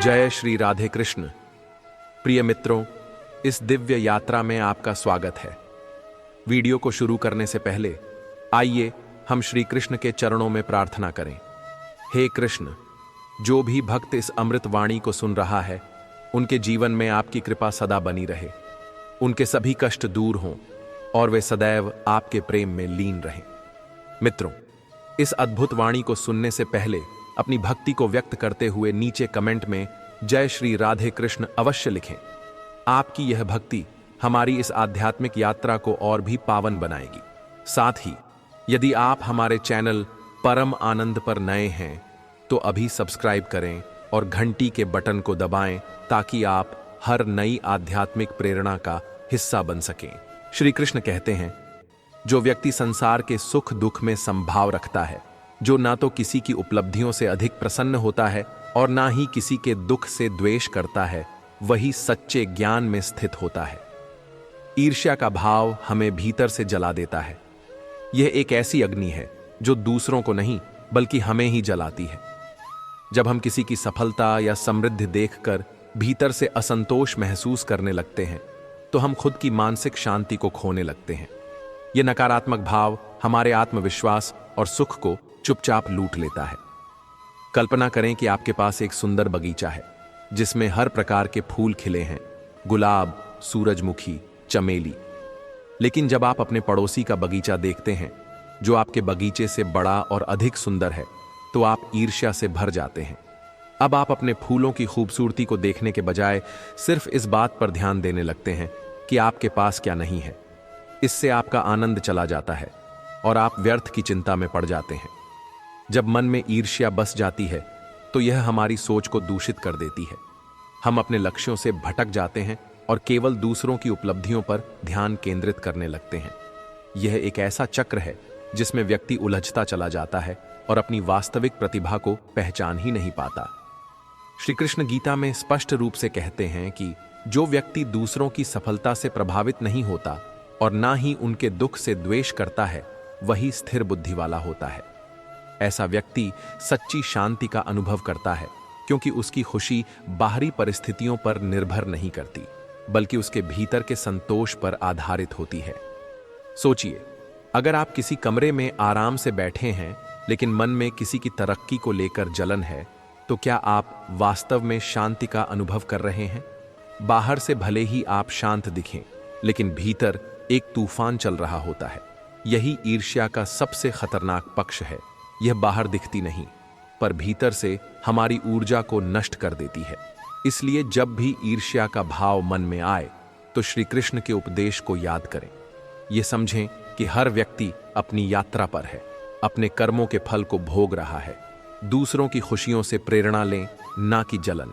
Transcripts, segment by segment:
जय श्री राधे कृष्ण। प्रिय मित्रों, इस दिव्य यात्रा में आपका स्वागत है। वीडियो को शुरू करने से पहले आइए हम श्री कृष्ण के चरणों में प्रार्थना करें। हे कृष्ण, जो भी भक्त इस अमृत वाणी को सुन रहा है, उनके जीवन में आपकी कृपा सदा बनी रहे, उनके सभी कष्ट दूर हों और वे सदैव आपके प्रेम में लीन रहें। मित्रों, इस अद्भुत वाणी को सुनने से पहले अपनी भक्ति को व्यक्त करते हुए नीचे कमेंट में जय श्री राधे कृष्ण अवश्य लिखें। आपकी यह भक्ति हमारी इस आध्यात्मिक यात्रा को और भी पावन बनाएगी। साथ ही यदि आप हमारे चैनल परम आनंद पर नए हैं तो अभी सब्सक्राइब करें और घंटी के बटन को दबाएं ताकि आप हर नई आध्यात्मिक प्रेरणा का हिस्सा बन सकें। श्री कृष्ण कहते हैं, जो व्यक्ति संसार के सुख दुख में समभाव रखता है, जो ना तो किसी की उपलब्धियों से अधिक प्रसन्न होता है और ना ही किसी के दुख से द्वेष करता है, वही सच्चे ज्ञान में स्थित होता है। ईर्ष्या का भाव हमें भीतर से जला देता है। यह एक ऐसी अग्नि है जो दूसरों को नहीं बल्कि हमें ही जलाती है। जब हम किसी की सफलता या समृद्धि देखकर भीतर से असंतोष महसूस करने लगते हैं तो हम खुद की मानसिक शांति को खोने लगते हैं। यह नकारात्मक भाव हमारे आत्मविश्वास और सुख को चुपचाप लूट लेता है। कल्पना करें कि आपके पास एक सुंदर बगीचा है जिसमें हर प्रकार के फूल खिले हैं, गुलाब, सूरजमुखी, चमेली। लेकिन जब आप अपने पड़ोसी का बगीचा देखते हैं जो आपके बगीचे से बड़ा और अधिक सुंदर है, तो आप ईर्ष्या से भर जाते हैं। अब आप अपने फूलों की खूबसूरती को देखने के बजाय सिर्फ इस बात पर ध्यान देने लगते हैं कि आपके पास क्या नहीं है। इससे आपका आनंद चला जाता है और आप व्यर्थ की चिंता में पड़ जाते हैं। जब मन में ईर्ष्या बस जाती है तो यह हमारी सोच को दूषित कर देती है। हम अपने लक्ष्यों से भटक जाते हैं और केवल दूसरों की उपलब्धियों पर ध्यान केंद्रित करने लगते हैं। यह एक ऐसा चक्र है जिसमें व्यक्ति उलझता चला जाता है और अपनी वास्तविक प्रतिभा को पहचान ही नहीं पाता। श्री कृष्ण गीता में स्पष्ट रूप से कहते हैं कि जो व्यक्ति दूसरों की सफलता से प्रभावित नहीं होता और ना ही उनके दुख से द्वेष करता है, वही स्थिर बुद्धि वाला होता है। ऐसा व्यक्ति सच्ची शांति का अनुभव करता है क्योंकि उसकी खुशी बाहरी परिस्थितियों पर निर्भर नहीं करती बल्कि उसके भीतर के संतोष पर आधारित होती है। सोचिए, अगर आप किसी कमरे में आराम से बैठे हैं लेकिन मन में किसी की तरक्की को लेकर जलन है, तो क्या आप वास्तव में शांति का अनुभव कर रहे हैं? बाहर से भले ही आप शांत दिखें, लेकिन भीतर एक तूफान चल रहा होता है। यही ईर्ष्या का सबसे खतरनाक पक्ष है। यह बाहर दिखती नहीं, पर भीतर से हमारी ऊर्जा को नष्ट कर देती है। इसलिए जब भी ईर्ष्या का भाव मन में आए तो श्री कृष्ण के उपदेश को याद करें। ये समझें कि हर व्यक्ति अपनी यात्रा पर है, अपने कर्मों के फल को भोग रहा है। दूसरों की खुशियों से प्रेरणा लें, ना कि जलन।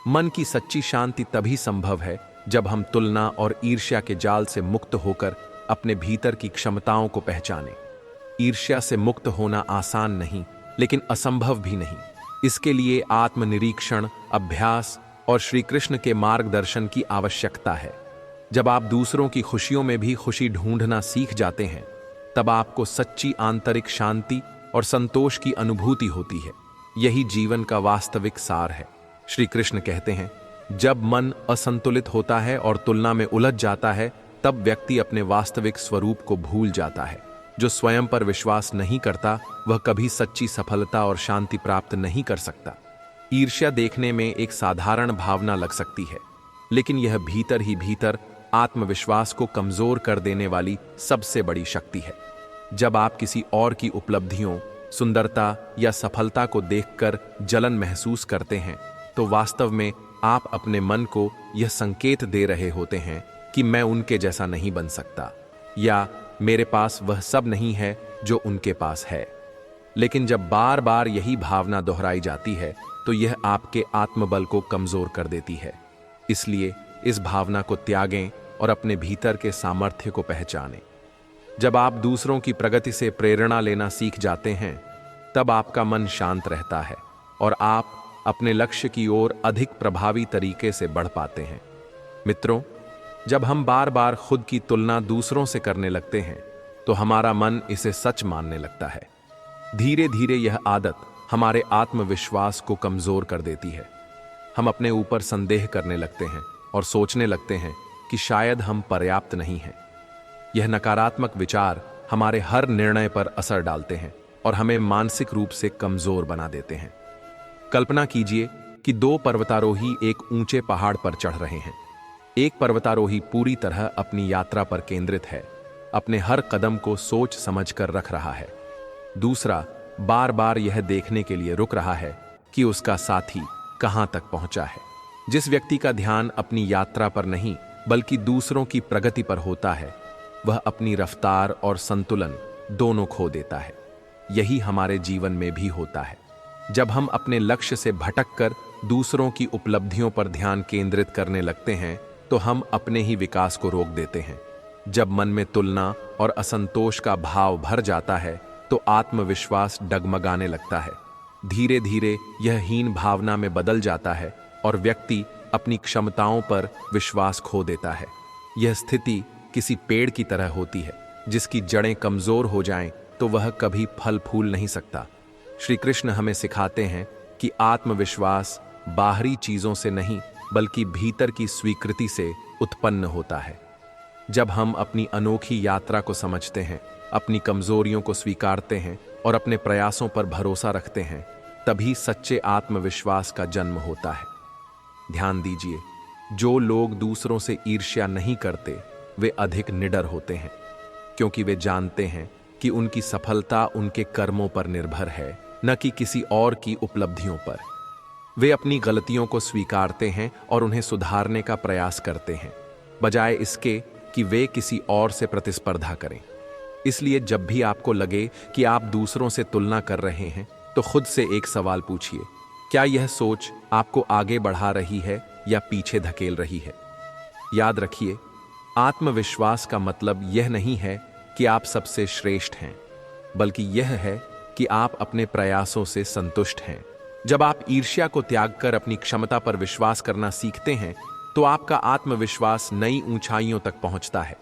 मन की सच्ची शांति तभी संभव है जब हम तुलना और ईर्ष्या के जाल से मुक्त होकर अपने भीतर की क्षमताओं को पहचानें। ईर्ष्या से मुक्त होना आसान नहीं, लेकिन असंभव भी नहीं। इसके लिए आत्मनिरीक्षण, अभ्यास और श्री कृष्ण के मार्गदर्शन की आवश्यकता है। जब आप दूसरों की खुशियों में भी खुशी ढूंढना सीख जाते हैं, तब आपको सच्ची आंतरिक शांति और संतोष की अनुभूति होती है। यही जीवन का वास्तविक सार है। श्री कृष्ण कहते हैं, जब मन असंतुलित होता है और तुलना में उलझ जाता है, तब व्यक्ति अपने वास्तविक स्वरूप को भूल जाता है। जो स्वयं पर विश्वास नहीं करता, वह कभी सच्ची सफलता और शांति प्राप्त नहीं कर सकता। ईर्ष्या देखने में एक साधारण भावना लग सकती है, लेकिन यह भीतर ही भीतर आत्मविश्वास को कमजोर कर देने वाली सबसे बड़ी शक्ति है। जब आप किसी और की उपलब्धियों, सुंदरता या सफलता को देखकर जलन महसूस करते हैं, तो वास्तव में आप अपने मन को यह संकेत दे रहे होते हैं कि मैं उनके जैसा नहीं बन सकता, या मेरे पास वह सब नहीं है जो उनके पास है। लेकिन जब बार बार यही भावना दोहराई जाती है तो यह आपके आत्मबल को कमजोर कर देती है। इसलिए इस भावना को त्यागें और अपने भीतर के सामर्थ्य को पहचानें। जब आप दूसरों की प्रगति से प्रेरणा लेना सीख जाते हैं, तब आपका मन शांत रहता है और आप अपने लक्ष्य की ओर अधिक प्रभावी तरीके से बढ़ पाते हैं। मित्रों, जब हम बार बार खुद की तुलना दूसरों से करने लगते हैं तो हमारा मन इसे सच मानने लगता है। धीरे धीरे यह आदत हमारे आत्मविश्वास को कमजोर कर देती है। हम अपने ऊपर संदेह करने लगते हैं और सोचने लगते हैं कि शायद हम पर्याप्त नहीं हैं। यह नकारात्मक विचार हमारे हर निर्णय पर असर डालते हैं और हमें मानसिक रूप से कमजोर बना देते हैं। कल्पना कीजिए कि दो पर्वतारोही एक ऊंचे पहाड़ पर चढ़ रहे हैं। एक पर्वतारोही पूरी तरह अपनी यात्रा पर केंद्रित है, अपने हर कदम को सोच समझकर रख रहा है। दूसरा बार बार यह देखने के लिए रुक रहा है कि उसका साथी कहां तक पहुंचा है। जिस व्यक्ति का ध्यान अपनी यात्रा पर नहीं बल्कि दूसरों की प्रगति पर होता है, वह अपनी रफ्तार और संतुलन दोनों खो देता है। यही हमारे जीवन में भी होता है। जब हम अपने लक्ष्य से भटककर दूसरों की उपलब्धियों पर ध्यान केंद्रित करने लगते हैं, तो हम अपने ही विकास को रोक देते हैं। जब मन में तुलना और असंतोष का भाव भर जाता है, तो आत्मविश्वास डगमगाने लगता है। धीरे धीरे यह हीन भावना में बदल जाता है और व्यक्ति अपनी क्षमताओं पर विश्वास खो देता है। यह स्थिति किसी पेड़ की तरह होती है, जिसकी जड़ें कमजोर हो जाएं तो वह कभी फल फूल नहीं सकता। श्री कृष्ण हमें सिखाते हैं कि आत्मविश्वास बाहरी चीजों से नहीं बल्कि भीतर की स्वीकृति से उत्पन्न होता है। जब हम अपनी अनोखी यात्रा को समझते हैं, अपनी कमजोरियों को स्वीकारते हैं और अपने प्रयासों पर भरोसा रखते हैं, तभी सच्चे आत्मविश्वास का जन्म होता है। ध्यान दीजिए, जो लोग दूसरों से ईर्ष्या नहीं करते, वे अधिक निडर होते हैं, क्योंकि वे जानते हैं कि उनकी सफलता उनके कर्मों पर निर्भर है, न कि किसी और की उपलब्धियों पर। वे अपनी गलतियों को स्वीकारते हैं और उन्हें सुधारने का प्रयास करते हैं, बजाय इसके कि वे किसी और से प्रतिस्पर्धा करें। इसलिए जब भी आपको लगे कि आप दूसरों से तुलना कर रहे हैं, तो खुद से एक सवाल पूछिए, क्या यह सोच आपको आगे बढ़ा रही है या पीछे धकेल रही है? याद रखिए, आत्मविश्वास का मतलब यह नहीं है कि आप सबसे श्रेष्ठ हैं, बल्कि यह है कि आप अपने प्रयासों से संतुष्ट हैं। जब आप ईर्ष्या को त्याग कर अपनी क्षमता पर विश्वास करना सीखते हैं, तो आपका आत्मविश्वास नई ऊंचाइयों तक पहुंचता है।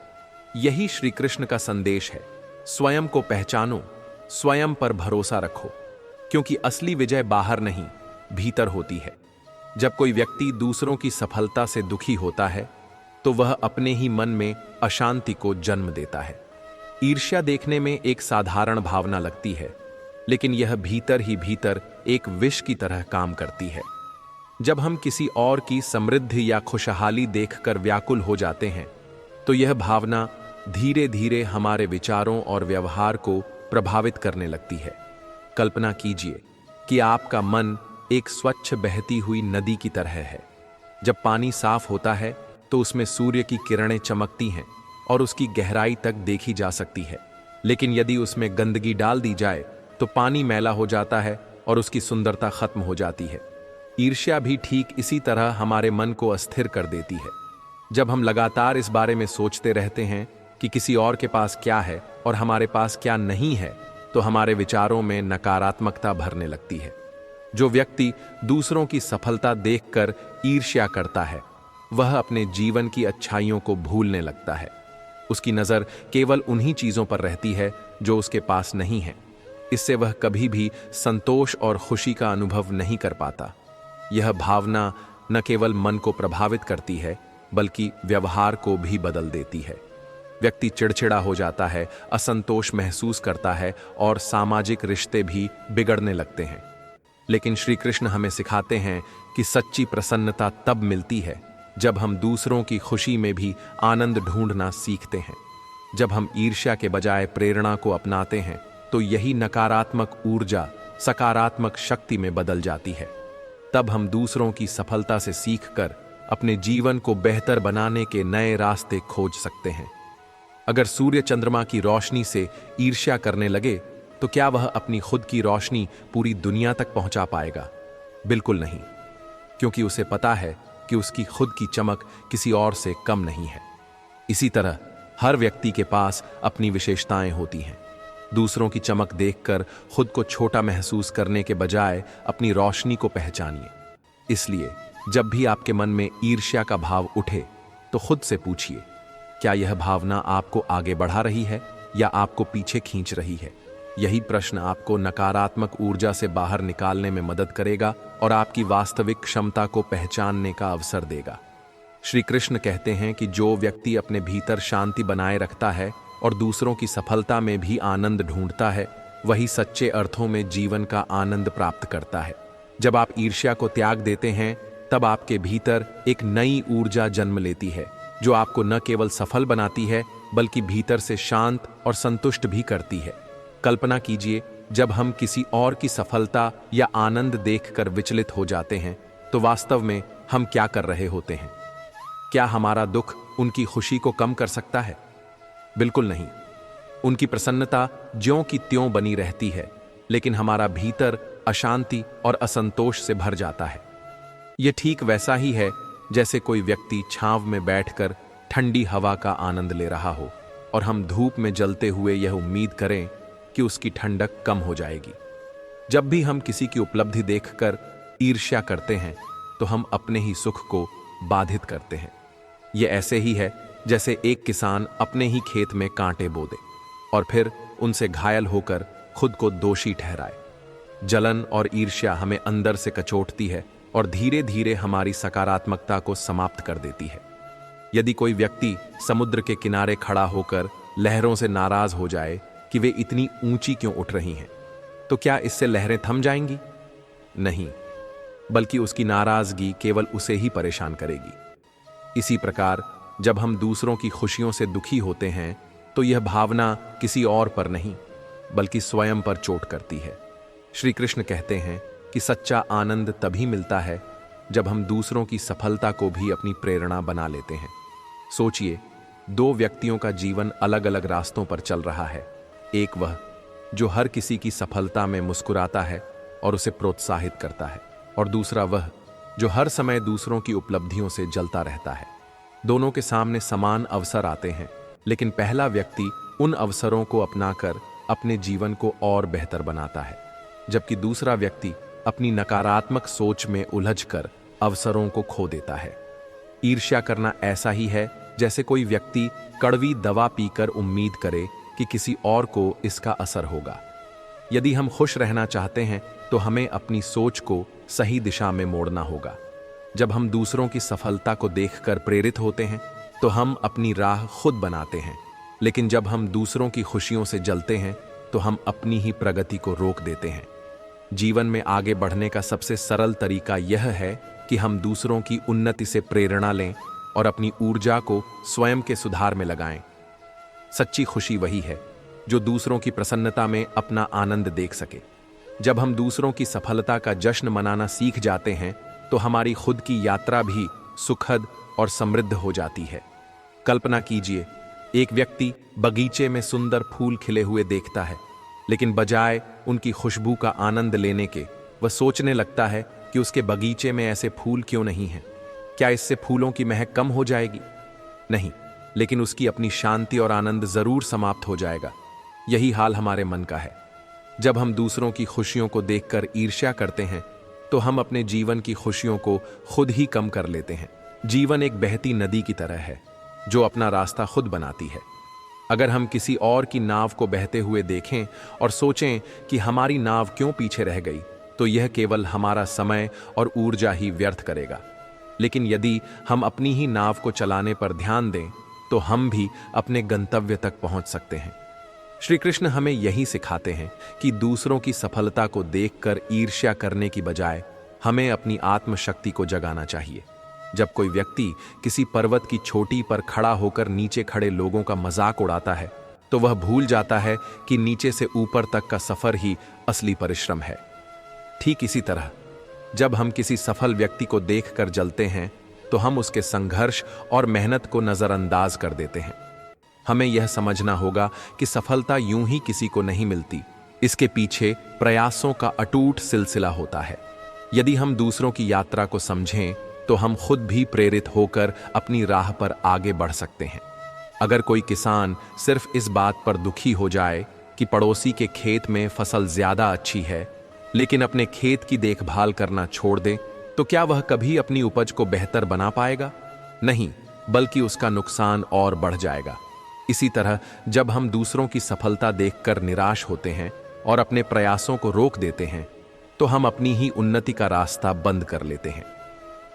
यही श्री कृष्ण का संदेश है। स्वयं को पहचानो, स्वयं पर भरोसा रखो, क्योंकि असली विजय बाहर नहीं, भीतर होती है। जब कोई व्यक्ति दूसरों की सफलता से दुखी होता है, तो वह अपने ही मन में अशांति को जन्म देता है। ईर्ष्या देखने में एक साधारण भावना लगती है, लेकिन यह भीतर ही भीतर एक विष की तरह काम करती है। जब हम किसी और की समृद्धि या खुशहाली देखकर व्याकुल हो जाते हैं, तो यह भावना धीरे धीरे हमारे विचारों और व्यवहार को प्रभावित करने लगती है। कल्पना कीजिए कि आपका मन एक स्वच्छ बहती हुई नदी की तरह है। जब पानी साफ होता है, तो उसमें सूर्य की किरणें चमकती हैं और उसकी गहराई तक देखी जा सकती है। लेकिन यदि उसमें गंदगी डाल दी जाए, तो पानी मैला हो जाता है और उसकी सुंदरता खत्म हो जाती है। ईर्ष्या भी ठीक इसी तरह हमारे मन को अस्थिर कर देती है। जब हम लगातार इस बारे में सोचते रहते हैं कि किसी और के पास क्या है और हमारे पास क्या नहीं है, तो हमारे विचारों में नकारात्मकता भरने लगती है। जो व्यक्ति दूसरों की सफलता देखकर ईर्ष्या करता है, वह अपने जीवन की अच्छाइयों को भूलने लगता है। उसकी नजर केवल उन्हीं चीजों पर रहती है जो उसके पास नहीं है। इससे वह कभी भी संतोष और खुशी का अनुभव नहीं कर पाता। यह भावना न केवल मन को प्रभावित करती है, बल्कि व्यवहार को भी बदल देती है। व्यक्ति चिड़चिड़ा हो जाता है, असंतोष महसूस करता है और सामाजिक रिश्ते भी बिगड़ने लगते हैं। लेकिन श्री कृष्ण हमें सिखाते हैं कि सच्ची प्रसन्नता तब मिलती है जब हम दूसरों की खुशी में भी आनंद ढूंढना सीखते हैं। जब हम ईर्ष्या के बजाय प्रेरणा को अपनाते हैं, तो यही नकारात्मक ऊर्जा सकारात्मक शक्ति में बदल जाती है। तब हम दूसरों की सफलता से सीखकर अपने जीवन को बेहतर बनाने के नए रास्ते खोज सकते हैं। अगर सूर्य चंद्रमा की रोशनी से ईर्ष्या करने लगे, तो क्या वह अपनी खुद की रोशनी पूरी दुनिया तक पहुंचा पाएगा? बिल्कुल नहीं, क्योंकि उसे पता है कि उसकी खुद की चमक किसी और से कम नहीं है। इसी तरह हर व्यक्ति के पास अपनी विशेषताएं होती हैं। दूसरों की चमक देखकर खुद को छोटा महसूस करने के बजाय अपनी रोशनी को पहचानिए। इसलिए जब भी आपके मन में ईर्ष्या का भाव उठे, तो खुद से पूछिए, क्या यह भावना आपको आगे बढ़ा रही है या आपको पीछे खींच रही है? यही प्रश्न आपको नकारात्मक ऊर्जा से बाहर निकालने में मदद करेगा और आपकी वास्तविक क्षमता को पहचानने का अवसर देगा। श्री कृष्ण कहते हैं कि जो व्यक्ति अपने भीतर शांति बनाए रखता है और दूसरों की सफलता में भी आनंद ढूंढता है, वही सच्चे अर्थों में जीवन का आनंद प्राप्त करता है। जब आप ईर्ष्या को त्याग देते हैं, तब आपके भीतर एक नई ऊर्जा जन्म लेती है, जो आपको न केवल सफल बनाती है बल्कि भीतर से शांत और संतुष्ट भी करती है। कल्पना कीजिए, जब हम किसी और की सफलता या आनंद देखकर विचलित हो जाते हैं, तो वास्तव में हम क्या कर रहे होते हैं? क्या हमारा दुख उनकी खुशी को कम कर सकता है? बिल्कुल नहीं। उनकी प्रसन्नता ज्यों की त्यों बनी रहती है, लेकिन हमारा भीतर अशांति और असंतोष से भर जाता है। यह ठीक वैसा ही है जैसे कोई व्यक्ति छांव में बैठकर ठंडी हवा का आनंद ले रहा हो और हम धूप में जलते हुए यह उम्मीद करें कि उसकी ठंडक कम हो जाएगी। जब भी हम किसी की उपलब्धि देखकर ईर्ष्या करते हैं, तो हम अपने ही सुख को बाधित करते हैं। यह ऐसे ही है जैसे एक किसान अपने ही खेत में कांटे बो दे और फिर उनसे घायल होकर खुद को दोषी ठहराए। जलन और ईर्ष्या हमें अंदर से कचोटती है और धीरे धीरे हमारी सकारात्मकता को समाप्त कर देती है। यदि कोई व्यक्ति समुद्र के किनारे खड़ा होकर लहरों से नाराज हो जाए कि वे इतनी ऊंची क्यों उठ रही हैं, तो क्या इससे लहरें थम जाएंगी? नहीं, बल्कि उसकी नाराजगी केवल उसे ही परेशान करेगी। इसी प्रकार जब हम दूसरों की खुशियों से दुखी होते हैं, तो यह भावना किसी और पर नहीं बल्कि स्वयं पर चोट करती है। श्री कृष्ण कहते हैं कि सच्चा आनंद तभी मिलता है जब हम दूसरों की सफलता को भी अपनी प्रेरणा बना लेते हैं। सोचिए, दो व्यक्तियों का जीवन अलग अलग रास्तों पर चल रहा है। एक वह जो हर किसी की सफलता में मुस्कुराता है और उसे प्रोत्साहित करता है, और दूसरा वह जो हर समय दूसरों की उपलब्धियों से जलता रहता है। दोनों के सामने समान अवसर आते हैं, लेकिन पहला व्यक्ति उन अवसरों को अपनाकर अपने जीवन को और बेहतर बनाता है, जबकि दूसरा व्यक्ति अपनी नकारात्मक सोच में उलझकर अवसरों को खो देता है। ईर्ष्या करना ऐसा ही है जैसे कोई व्यक्ति कड़वी दवा पीकर उम्मीद करे कि किसी और को इसका असर होगा। यदि हम खुश रहना चाहते हैं, तो हमें अपनी सोच को सही दिशा में मोड़ना होगा। जब हम दूसरों की सफलता को देखकर प्रेरित होते हैं, तो हम अपनी राह खुद बनाते हैं, लेकिन जब हम दूसरों की खुशियों से जलते हैं, तो हम अपनी ही प्रगति को रोक देते हैं। जीवन में आगे बढ़ने का सबसे सरल तरीका यह है कि हम दूसरों की उन्नति से प्रेरणा लें और अपनी ऊर्जा को स्वयं के सुधार में लगाएं। सच्ची खुशी वही है जो दूसरों की प्रसन्नता में अपना आनंद देख सके। जब हम दूसरों की सफलता का जश्न मनाना सीख जाते हैं, तो हमारी खुद की यात्रा भी सुखद और समृद्ध हो जाती है। कल्पना कीजिए, एक व्यक्ति बगीचे में सुंदर फूल खिले हुए देखता है, लेकिन बजाय उनकी खुशबू का आनंद लेने के वह सोचने लगता है कि उसके बगीचे में ऐसे फूल क्यों नहीं हैं। क्या इससे फूलों की महक कम हो जाएगी? नहीं, लेकिन उसकी अपनी शांति और आनंद जरूर समाप्त हो जाएगा। यही हाल हमारे मन का है। जब हम दूसरों की खुशियों को देखकर ईर्ष्या करते हैं, तो हम अपने जीवन की खुशियों को खुद ही कम कर लेते हैं। जीवन एक बहती नदी की तरह है जो अपना रास्ता खुद बनाती है। अगर हम किसी और की नाव को बहते हुए देखें और सोचें कि हमारी नाव क्यों पीछे रह गई, तो यह केवल हमारा समय और ऊर्जा ही व्यर्थ करेगा। लेकिन यदि हम अपनी ही नाव को चलाने पर ध्यान दें, तो हम भी अपने गंतव्य तक पहुंच सकते हैं। श्री कृष्ण हमें यही सिखाते हैं कि दूसरों की सफलता को देखकर ईर्ष्या करने की बजाय हमें अपनी आत्मशक्ति को जगाना चाहिए। जब कोई व्यक्ति किसी पर्वत की चोटी पर खड़ा होकर नीचे खड़े लोगों का मजाक उड़ाता है, तो वह भूल जाता है कि नीचे से ऊपर तक का सफर ही असली परिश्रम है। ठीक इसी तरह जब हम किसी सफल व्यक्ति को देखकर जलते हैं, तो हम उसके संघर्ष और मेहनत को नजरअंदाज कर देते हैं। हमें यह समझना होगा कि सफलता यूं ही किसी को नहीं मिलती, इसके पीछे प्रयासों का अटूट सिलसिला होता है। यदि हम दूसरों की यात्रा को समझें, तो हम खुद भी प्रेरित होकर अपनी राह पर आगे बढ़ सकते हैं। अगर कोई किसान सिर्फ इस बात पर दुखी हो जाए कि पड़ोसी के खेत में फसल ज्यादा अच्छी है, लेकिन अपने खेत की देखभाल करना छोड़ दे, तो क्या वह कभी अपनी उपज को बेहतर बना पाएगा? नहीं, बल्कि उसका नुकसान और बढ़ जाएगा। इसी तरह जब हम दूसरों की सफलता देखकर निराश होते हैं और अपने प्रयासों को रोक देते हैं, तो हम अपनी ही उन्नति का रास्ता बंद कर लेते हैं।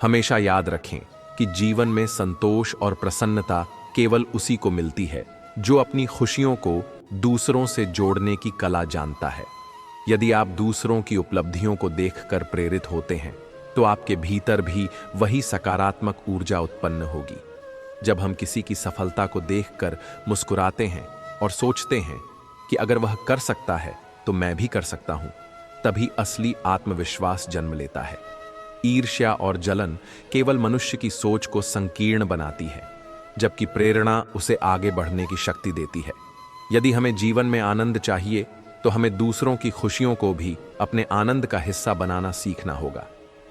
हमेशा याद रखें कि जीवन में संतोष और प्रसन्नता केवल उसी को मिलती है जो अपनी खुशियों को दूसरों से जोड़ने की कला जानता है। यदि आप दूसरों की उपलब्धियों को देखकर प्रेरित होते हैं तो आपके भीतर भी वही सकारात्मक ऊर्जा उत्पन्न होगी। जब हम किसी की सफलता को देखकर मुस्कुराते हैं और सोचते हैं कि अगर वह कर सकता है तो मैं भी कर सकता हूं, तभी असली आत्मविश्वास जन्म लेता है। ईर्ष्या और जलन केवल मनुष्य की सोच को संकीर्ण बनाती है, जबकि प्रेरणा उसे आगे बढ़ने की शक्ति देती है। यदि हमें जीवन में आनंद चाहिए तो हमें दूसरों की खुशियों को भी अपने आनंद का हिस्सा बनाना सीखना होगा।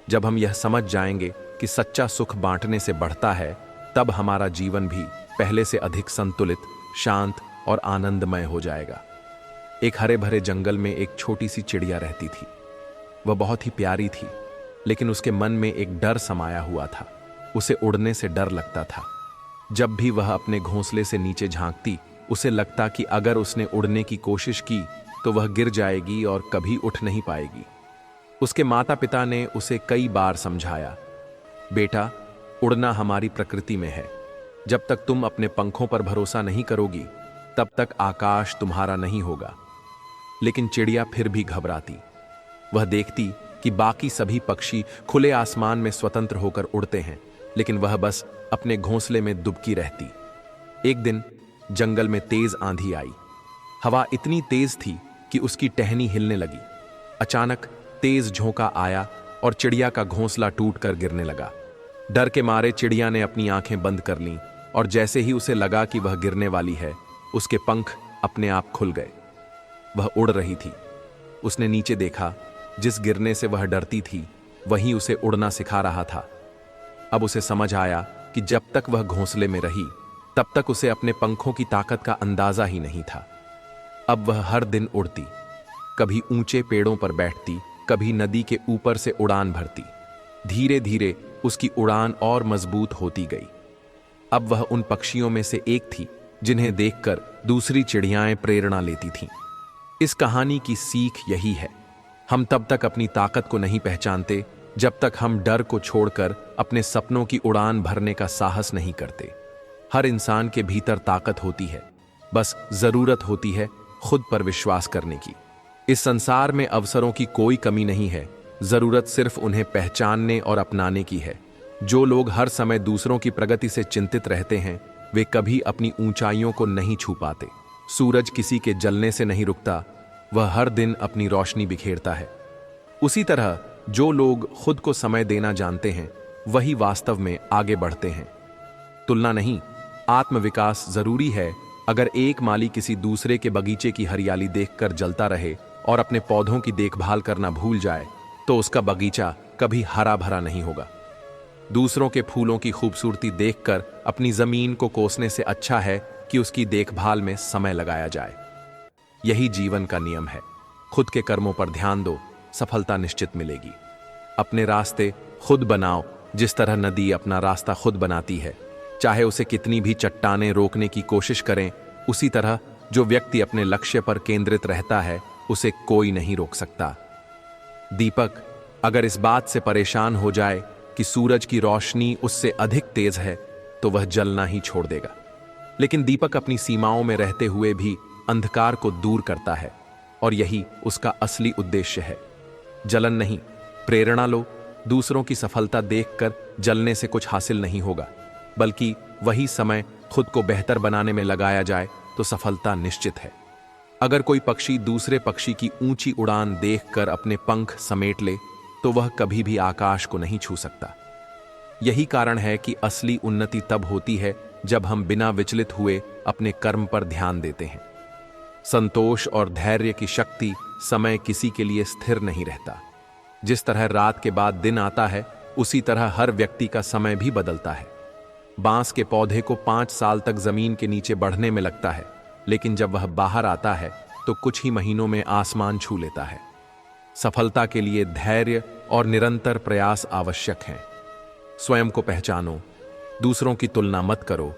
जब हम यह समझ जाएंगे कि सच्चा सुख बांटने से बढ़ता है, तब हमारा जीवन भी पहले से अधिक संतुलित, शांत और आनंदमय हो जाएगा। एक हरे भरे जंगल में एक छोटी सी चिड़िया रहती थी। वह बहुत ही प्यारी थी, लेकिन उसके मन में एक डर समाया हुआ था। उसे उड़ने से डर लगता था। जब भी वह अपने घोंसले से नीचे झांकती, उसे लगता कि अगर उसने उड़ने की कोशिश की तो वह गिर जाएगी और कभी उठ नहीं पाएगी। उसके माता पिता ने उसे कई बार समझाया, बेटा, उड़ना हमारी प्रकृति में है। जब तक तुम अपने पंखों पर भरोसा नहीं करोगी, तब तक आकाश तुम्हारा नहीं होगा। लेकिन चिड़िया फिर भी घबराती। वह देखती कि बाकी सभी पक्षी खुले आसमान में स्वतंत्र होकर उड़ते हैं, लेकिन वह बस अपने घोंसले में दुबकी रहती। एक दिन जंगल में तेज आंधी आई। हवा इतनी तेज थी कि उसकी टहनी हिलने लगी। अचानक तेज झोंका आया और चिड़िया का घोंसला टूटकर गिरने लगा। डर के मारे चिड़िया ने अपनी आंखें बंद कर लीं और जैसे ही उसे लगा कि वह गिरने वाली है, उसके पंख अपने आप खुल गए। वह उड़ रही थी। उसने नीचे देखा। जिस गिरने से वह डरती थी, वही उसे उड़ना सिखा रहा था। अब उसे समझ आया कि जब तक वह घोंसले में रही, तब तक उसे अपने पंखों की ताकत का अंदाजा ही नहीं था। अब वह हर दिन उड़ती, कभी ऊंचे पेड़ों पर बैठती, कभी नदी के ऊपर से उड़ान भरती। धीरे धीरे उसकी उड़ान और मजबूत होती गई। अब वह उन पक्षियों में से एक थी जिन्हें देखकर दूसरी चिड़ियाएं प्रेरणा लेती थीं। इस कहानी की सीख यही है, हम तब तक अपनी ताकत को नहीं पहचानते जब तक हम डर को छोड़कर अपने सपनों की उड़ान भरने का साहस नहीं करते। हर इंसान के भीतर ताकत होती है, बस जरूरत होती है खुद पर विश्वास करने की। इस संसार में अवसरों की कोई कमी नहीं है, जरूरत सिर्फ उन्हें पहचानने और अपनाने की है। जो लोग हर समय दूसरों की प्रगति से चिंतित रहते हैं, वे कभी अपनी ऊंचाइयों को नहीं छू पाते। सूरज किसी के जलने से नहीं रुकता, वह हर दिन अपनी रोशनी बिखेरता है। उसी तरह जो लोग खुद को समय देना जानते हैं, वही वास्तव में आगे बढ़ते हैं। तुलना नहीं, आत्मविकास जरूरी है। अगर एक माली किसी दूसरे के बगीचे की हरियाली देखकर जलता रहे और अपने पौधों की देखभाल करना भूल जाए, तो उसका बगीचा कभी हरा भरा नहीं होगा। दूसरों के फूलों की खूबसूरती देखकर अपनी जमीन को कोसने से अच्छा है कि उसकी देखभाल में समय लगाया जाए। यही जीवन का नियम है। खुद के कर्मों पर ध्यान दो, सफलता निश्चित मिलेगी। अपने रास्ते खुद बनाओ, जिस तरह नदी अपना रास्ता खुद बनाती है। चाहे उसे कितनी भी चट्टानें रोकने की कोशिश करें, उसी तरह जो व्यक्ति अपने लक्ष्य पर केंद्रित रहता है, उसे कोई नहीं रोक सकता। दीपक अगर इस बात से परेशान हो जाए कि सूरज की रोशनी उससे अधिक तेज है, तो वह जलना ही छोड़ देगा। लेकिन दीपक अपनी सीमाओं में रहते हुए भी अंधकार को दूर करता है, और यही उसका असली उद्देश्य है। जलन नहीं, प्रेरणा लो। दूसरों की सफलता देखकर जलने से कुछ हासिल नहीं होगा, बल्कि वही समय खुद को बेहतर बनाने में लगाया जाए तो सफलता निश्चित है। अगर कोई पक्षी दूसरे पक्षी की ऊंची उड़ान देखकर अपने पंख समेट ले, तो वह कभी भी आकाश को नहीं छू सकता। यही कारण है कि असली उन्नति तब होती है जब हम बिना विचलित हुए अपने कर्म पर ध्यान देते हैं। संतोष और धैर्य की शक्ति, समय किसी के लिए स्थिर नहीं रहता। जिस तरह रात के बाद दिन आता है, उसी तरह हर व्यक्ति का समय भी बदलता है। बांस के पौधे को 5 साल तक जमीन के नीचे बढ़ने में लगता है, लेकिन जब वह बाहर आता है तो कुछ ही महीनों में आसमान छू लेता है। सफलता के लिए धैर्य और निरंतर प्रयास आवश्यक हैं। स्वयं को पहचानो, दूसरों की तुलना मत करो।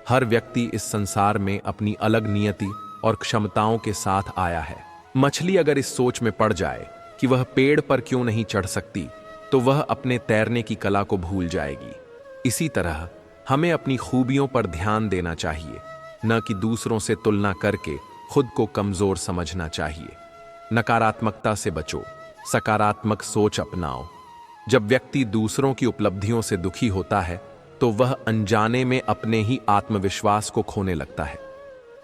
हर व्यक्ति इस संसार में अपनी अलग नियति और क्षमताओं के साथ आया है। मछली अगर इस सोच में पड़ जाए कि वह पेड़ पर क्यों नहीं चढ़ सकती, तो वह अपने तैरने की कला को भूल जाएगी। इसी तरह हमें अपनी खूबियों पर ध्यान देना चाहिए, न कि दूसरों से तुलना करके खुद को कमजोर समझना चाहिए। नकारात्मकता से बचो, सकारात्मक सोच अपनाओ। जब व्यक्ति दूसरों की उपलब्धियों से दुखी होता है तो वह अनजाने में अपने ही आत्मविश्वास को खोने लगता है।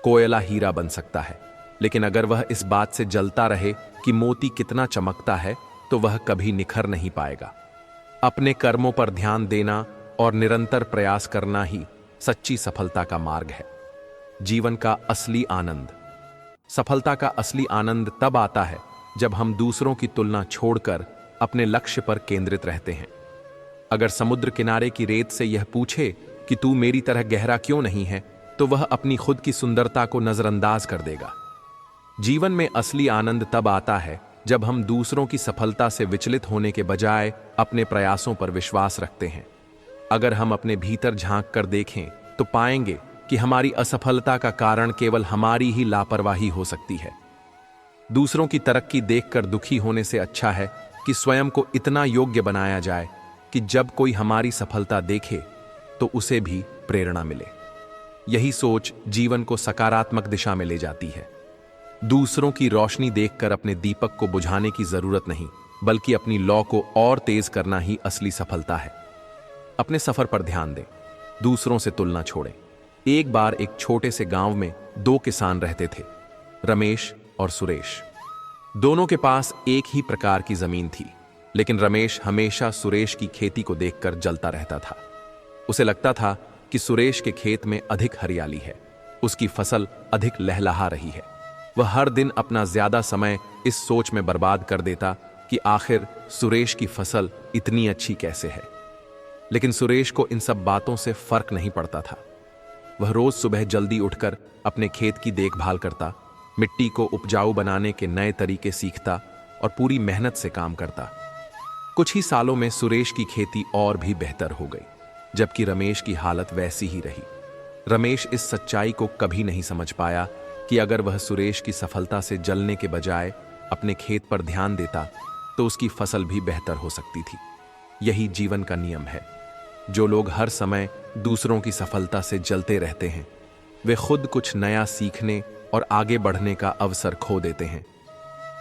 कोयला हीरा बन सकता है, लेकिन अगर वह इस बात से जलता रहे कि मोती कितना चमकता है तो वह कभी निखर नहीं पाएगा। अपने कर्मों पर ध्यान देना और निरंतर प्रयास करना ही सच्ची सफलता का मार्ग है। जीवन का असली आनंद। सफलता का असली आनंद तब आता है जब हम दूसरों की तुलना छोड़कर अपने लक्ष्य पर केंद्रित रहते हैं। अगर समुद्र किनारे की रेत से यह पूछे कि तू मेरी तरह गहरा क्यों नहीं है, तो वह अपनी खुद की सुंदरता को नजरअंदाज कर देगा। जीवन में असली आनंद तब आता है जब हम दूसरों की सफलता से विचलित होने के बजाय अपने प्रयासों पर विश्वास रखते हैं। अगर हम अपने भीतर झांक कर देखें तो पाएंगे कि हमारी असफलता का कारण केवल हमारी ही लापरवाही हो सकती है। दूसरों की तरक्की देखकर दुखी होने से अच्छा है कि स्वयं को इतना योग्य बनाया जाए कि जब कोई हमारी सफलता देखे तो उसे भी प्रेरणा मिले। यही सोच जीवन को सकारात्मक दिशा में ले जाती है। दूसरों की रोशनी देखकर अपने दीपक को बुझाने की जरूरत नहीं, बल्कि अपनी लौ को और तेज करना ही असली सफलता है। अपने सफर पर ध्यान दें, दूसरों से तुलना छोड़ें। एक बार एक छोटे से गांव में दो किसान रहते थे, रमेश और सुरेश। दोनों के पास एक ही प्रकार की जमीन थी, लेकिन रमेश हमेशा सुरेश की खेती को देखकर जलता रहता था। उसे लगता था कि सुरेश के खेत में अधिक हरियाली है, उसकी फसल अधिक लहलहा रही है। वह हर दिन अपना ज्यादा समय इस सोच में बर्बाद कर देता कि आखिर सुरेश की फसल इतनी अच्छी कैसे है। लेकिन सुरेश को इन सब बातों से फर्क नहीं पड़ता था। वह रोज सुबह जल्दी उठकर अपने खेत की देखभाल करता, मिट्टी को उपजाऊ बनाने के नए तरीके सीखता और पूरी मेहनत से काम करता। कुछ ही सालों में सुरेश की खेती और भी बेहतर हो गई, जबकि रमेश की हालत वैसी ही रही। रमेश इस सच्चाई को कभी नहीं समझ पाया कि अगर वह सुरेश की सफलता से जलने के बजाय अपने खेत पर ध्यान देता तो उसकी फसल भी बेहतर हो सकती थी। यही जीवन का नियम है। जो लोग हर समय दूसरों की सफलता से जलते रहते हैं, वे खुद कुछ नया सीखने और आगे बढ़ने का अवसर खो देते हैं।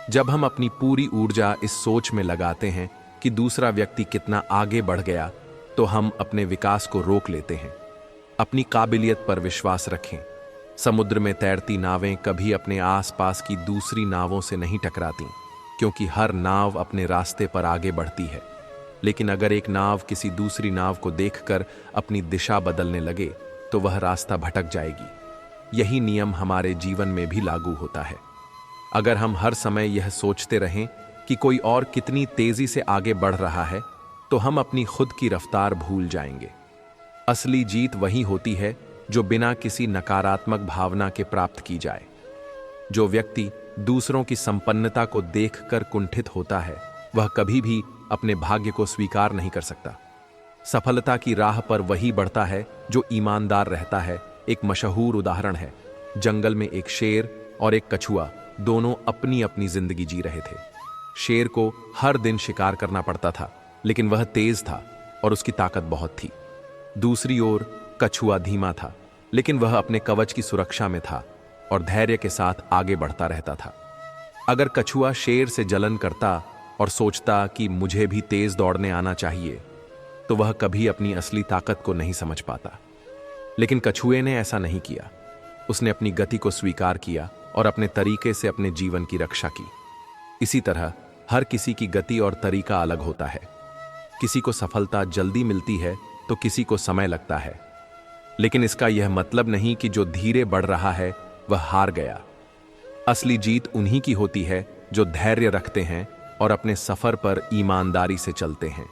जब हम अपनी पूरी ऊर्जा इस सोच में लगाते हैं कि दूसरा व्यक्ति कितना आगे बढ़ गया, तो हम अपने विकास को रोक लेते हैं। अपनी काबिलियत पर विश्वास रखें। समुद्र में तैरती नावें कभी अपने आसपास की दूसरी नावों से नहीं टकराती, क्योंकि हर नाव अपने रास्ते पर आगे बढ़ती है। लेकिन अगर एक नाव किसी दूसरी नाव को देखकर अपनी दिशा बदलने लगे तो वह रास्ता भटक जाएगी। यही नियम हमारे जीवन में भी लागू होता है। अगर हम हर समय यह सोचते रहें कि कोई और कितनी तेजी से आगे बढ़ रहा है, तो हम अपनी खुद की रफ्तार भूल जाएंगे। असली जीत वही होती है जो बिना किसी नकारात्मक भावना के प्राप्त की जाए। जो व्यक्ति दूसरों की संपन्नता को देखकर कुंठित होता है, वह कभी भी अपने भाग्य को स्वीकार नहीं कर सकता। सफलता की राह पर वही बढ़ता है जो ईमानदार रहता है। एक मशहूर उदाहरण है। जंगल में एक शेर और एक कछुआ दोनों अपनी अपनी जिंदगी जी रहे थे। शेर को हर दिन शिकार करना पड़ता था, लेकिन वह तेज था और उसकी ताकत बहुत थी। दूसरी ओर कछुआ धीमा था, लेकिन वह अपने कवच की सुरक्षा में था और धैर्य के साथ आगे बढ़ता रहता था। अगर कछुआ शेर से जलन करता और सोचता कि मुझे भी तेज दौड़ने आना चाहिए, तो वह कभी अपनी असली ताकत को नहीं समझ पाता। लेकिन कछुए ने ऐसा नहीं किया। उसने अपनी गति को स्वीकार किया और अपने तरीके से अपने जीवन की रक्षा की। इसी तरह हर किसी की गति और तरीका अलग होता है। किसी को सफलता जल्दी मिलती है तो किसी को समय लगता है, लेकिन इसका यह मतलब नहीं कि जो धीरे बढ़ रहा है वह हार गया। असली जीत उन्हीं की होती है जो धैर्य रखते हैं और अपने सफर पर ईमानदारी से चलते हैं।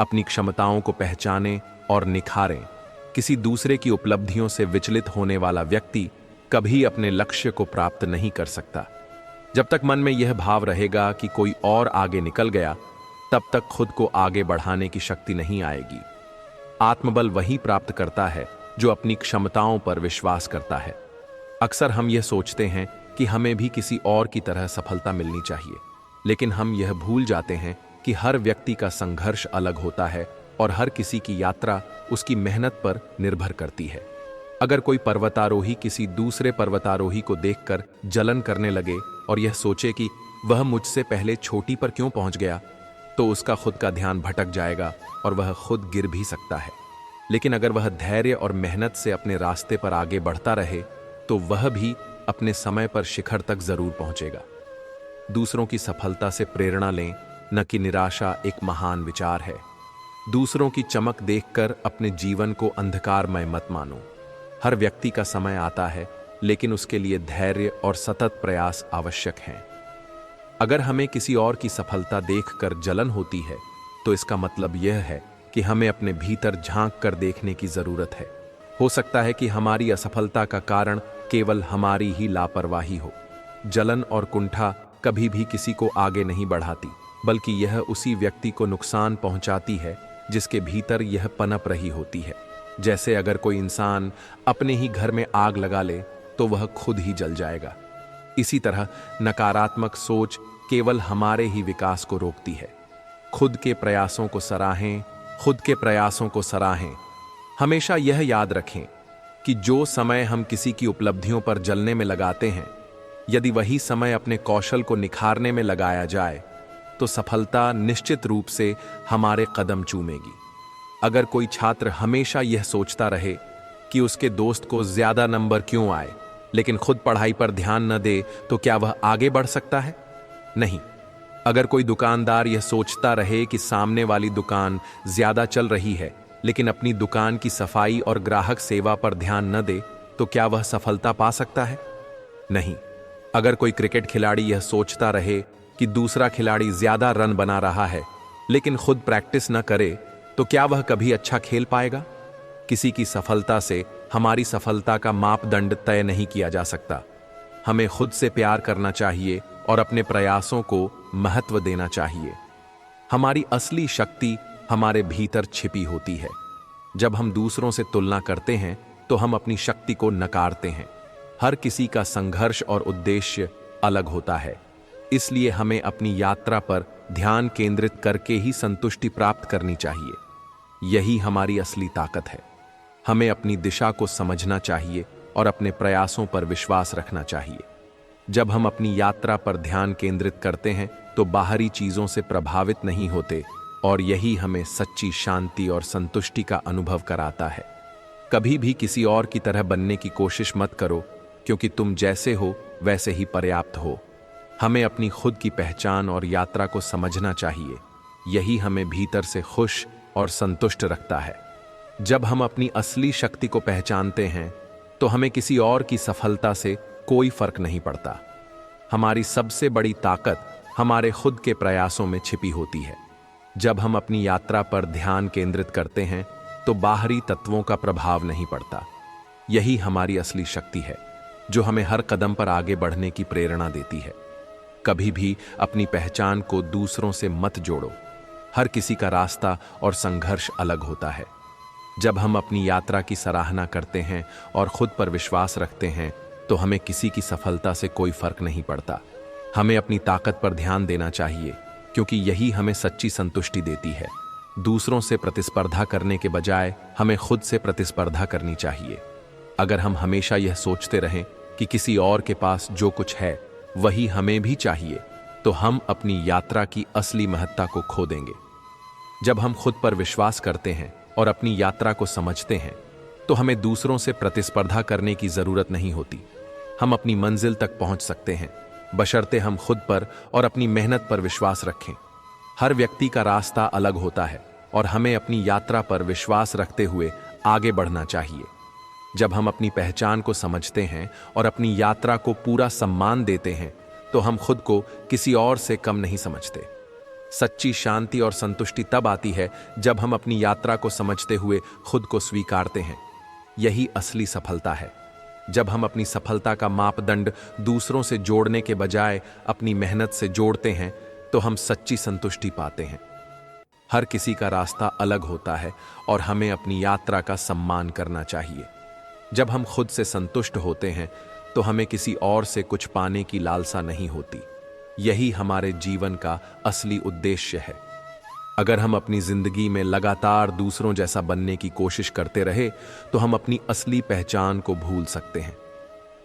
अपनी क्षमताओं को पहचानें और निखारें। किसी दूसरे की उपलब्धियों से विचलित होने वाला व्यक्ति कभी अपने लक्ष्य को प्राप्त नहीं कर सकता। जब तक मन में यह भाव रहेगा कि कोई और आगे निकल गया, तब तक खुद को आगे बढ़ाने की शक्ति नहीं आएगी। आत्मबल वही प्राप्त करता है जो अपनी क्षमताओं पर विश्वास करता है। अक्सर हम यह सोचते हैं कि हमें भी किसी और की तरह सफलता मिलनी चाहिए, लेकिन हम यह भूल जाते हैं कि हर व्यक्ति का संघर्ष अलग होता है और हर किसी की यात्रा उसकी मेहनत पर निर्भर करती है। अगर कोई पर्वतारोही किसी दूसरे पर्वतारोही को देखकर जलन करने लगे और यह सोचे कि वह मुझसे पहले चोटी पर क्यों पहुंच गया, तो उसका खुद का ध्यान भटक जाएगा और वह खुद गिर भी सकता है। लेकिन अगर वह धैर्य और मेहनत से अपने रास्ते पर आगे बढ़ता रहे तो वह भी अपने समय पर शिखर तक जरूर पहुंचेगा। दूसरों की सफलता से प्रेरणा लें, न कि निराशा एक महान विचार है। दूसरों की चमक देखकर अपने जीवन को अंधकारमय मत मानो। हर व्यक्ति का समय आता है, लेकिन उसके लिए धैर्य और सतत प्रयास आवश्यक हैं। अगर हमें किसी और की सफलता देखकर जलन होती है, तो इसका मतलब यह है कि हमें अपने भीतर झांक कर देखने की जरूरत है। हो सकता है कि हमारी असफलता का कारण केवल हमारी ही लापरवाही हो। जलन और कुंठा कभी भी किसी को आगे नहीं बढ़ाती, बल्कि यह उसी व्यक्ति को नुकसान पहुंचाती है जिसके भीतर यह पनप रही होती है। जैसे अगर कोई इंसान अपने ही घर में आग लगा ले तो वह खुद ही जल जाएगा। इसी तरह नकारात्मक सोच केवल हमारे ही विकास को रोकती है। खुद के प्रयासों को सराहें, खुद के प्रयासों को सराहें। हमेशा यह याद रखें कि जो समय हम किसी की उपलब्धियों पर जलने में लगाते हैं, यदि वही समय अपने कौशल को निखारने में लगाया जाए तो सफलता निश्चित रूप से हमारे कदम चूमेगी। अगर कोई छात्र हमेशा यह सोचता रहे कि उसके दोस्त को ज्यादा नंबर क्यों आए, लेकिन खुद पढ़ाई पर ध्यान न दे, तो क्या वह आगे बढ़ सकता है? नहीं। अगर कोई दुकानदार यह सोचता रहे कि सामने वाली दुकान ज्यादा चल रही है, लेकिन अपनी दुकान की सफाई और ग्राहक सेवा पर ध्यान न दे, तो क्या वह सफलता पा सकता है? नहीं। अगर कोई क्रिकेट खिलाड़ी यह सोचता रहे कि दूसरा खिलाड़ी ज्यादा रन बना रहा है, लेकिन खुद प्रैक्टिस न करे, तो क्या वह कभी अच्छा खेल पाएगा? किसी की सफलता से हमारी सफलता का मापदंड तय नहीं किया जा सकता। हमें खुद से प्यार करना चाहिए और अपने प्रयासों को महत्व देना चाहिए। हमारी असली शक्ति हमारे भीतर छिपी होती है। जब हम दूसरों से तुलना करते हैं तो हम अपनी शक्ति को नकारते हैं। हर किसी का संघर्ष और उद्देश्य अलग होता है, इसलिए हमें अपनी यात्रा पर ध्यान केंद्रित करके ही संतुष्टि प्राप्त करनी चाहिए। यही हमारी असली ताकत है। हमें अपनी दिशा को समझना चाहिए और अपने प्रयासों पर विश्वास रखना चाहिए। जब हम अपनी यात्रा पर ध्यान केंद्रित करते हैं तो बाहरी चीजों से प्रभावित नहीं होते, और यही हमें सच्ची शांति और संतुष्टि का अनुभव कराता है। कभी भी किसी और की तरह बनने की कोशिश मत करो, क्योंकि तुम जैसे हो वैसे ही पर्याप्त हो। हमें अपनी खुद की पहचान और यात्रा को समझना चाहिए। यही हमें भीतर से खुश और संतुष्ट रखता है। जब हम अपनी असली शक्ति को पहचानते हैं तो हमें किसी और की सफलता से कोई फर्क नहीं पड़ता। हमारी सबसे बड़ी ताकत हमारे खुद के प्रयासों में छिपी होती है। जब हम अपनी यात्रा पर ध्यान केंद्रित करते हैं तो बाहरी तत्वों का प्रभाव नहीं पड़ता। यही हमारी असली शक्ति है, जो हमें हर कदम पर आगे बढ़ने की प्रेरणा देती है। कभी भी अपनी पहचान को दूसरों से मत जोड़ो। हर किसी का रास्ता और संघर्ष अलग होता है। जब हम अपनी यात्रा की सराहना करते हैं और खुद पर विश्वास रखते हैं तो हमें किसी की सफलता से कोई फर्क नहीं पड़ता। हमें अपनी ताकत पर ध्यान देना चाहिए, क्योंकि यही हमें सच्ची संतुष्टि देती है। दूसरों से प्रतिस्पर्धा करने के बजाय हमें खुद से प्रतिस्पर्धा करनी चाहिए। अगर हम हमेशा यह सोचते रहें कि किसी और के पास जो कुछ है वही हमें भी चाहिए, तो हम अपनी यात्रा की असली महत्ता को खो देंगे। जब हम खुद पर विश्वास करते हैं और अपनी यात्रा को समझते हैं तो हमें दूसरों से प्रतिस्पर्धा करने की जरूरत नहीं होती। हम अपनी मंजिल तक पहुंच सकते हैं, बशर्ते हम खुद पर और अपनी मेहनत पर विश्वास रखें। हर व्यक्ति का रास्ता अलग होता है और हमें अपनी यात्रा पर विश्वास रखते हुए आगे बढ़ना चाहिए। जब हम अपनी पहचान को समझते हैं और अपनी यात्रा को पूरा सम्मान देते हैं तो हम खुद को किसी और से कम नहीं समझते। सच्ची शांति और संतुष्टि तब आती है जब हम अपनी यात्रा को समझते हुए खुद को स्वीकारते हैं। यही असली सफलता है। जब हम अपनी सफलता का मापदंड दूसरों से जोड़ने के बजाय अपनी मेहनत से जोड़ते हैं तो हम सच्ची संतुष्टि पाते हैं। हर किसी का रास्ता अलग होता है और हमें अपनी यात्रा का सम्मान करना चाहिए। जब हम खुद से संतुष्ट होते हैं तो हमें किसी और से कुछ पाने की लालसा नहीं होती। यही हमारे जीवन का असली उद्देश्य है। अगर हम अपनी जिंदगी में लगातार दूसरों जैसा बनने की कोशिश करते रहे तो हम अपनी असली पहचान को भूल सकते हैं।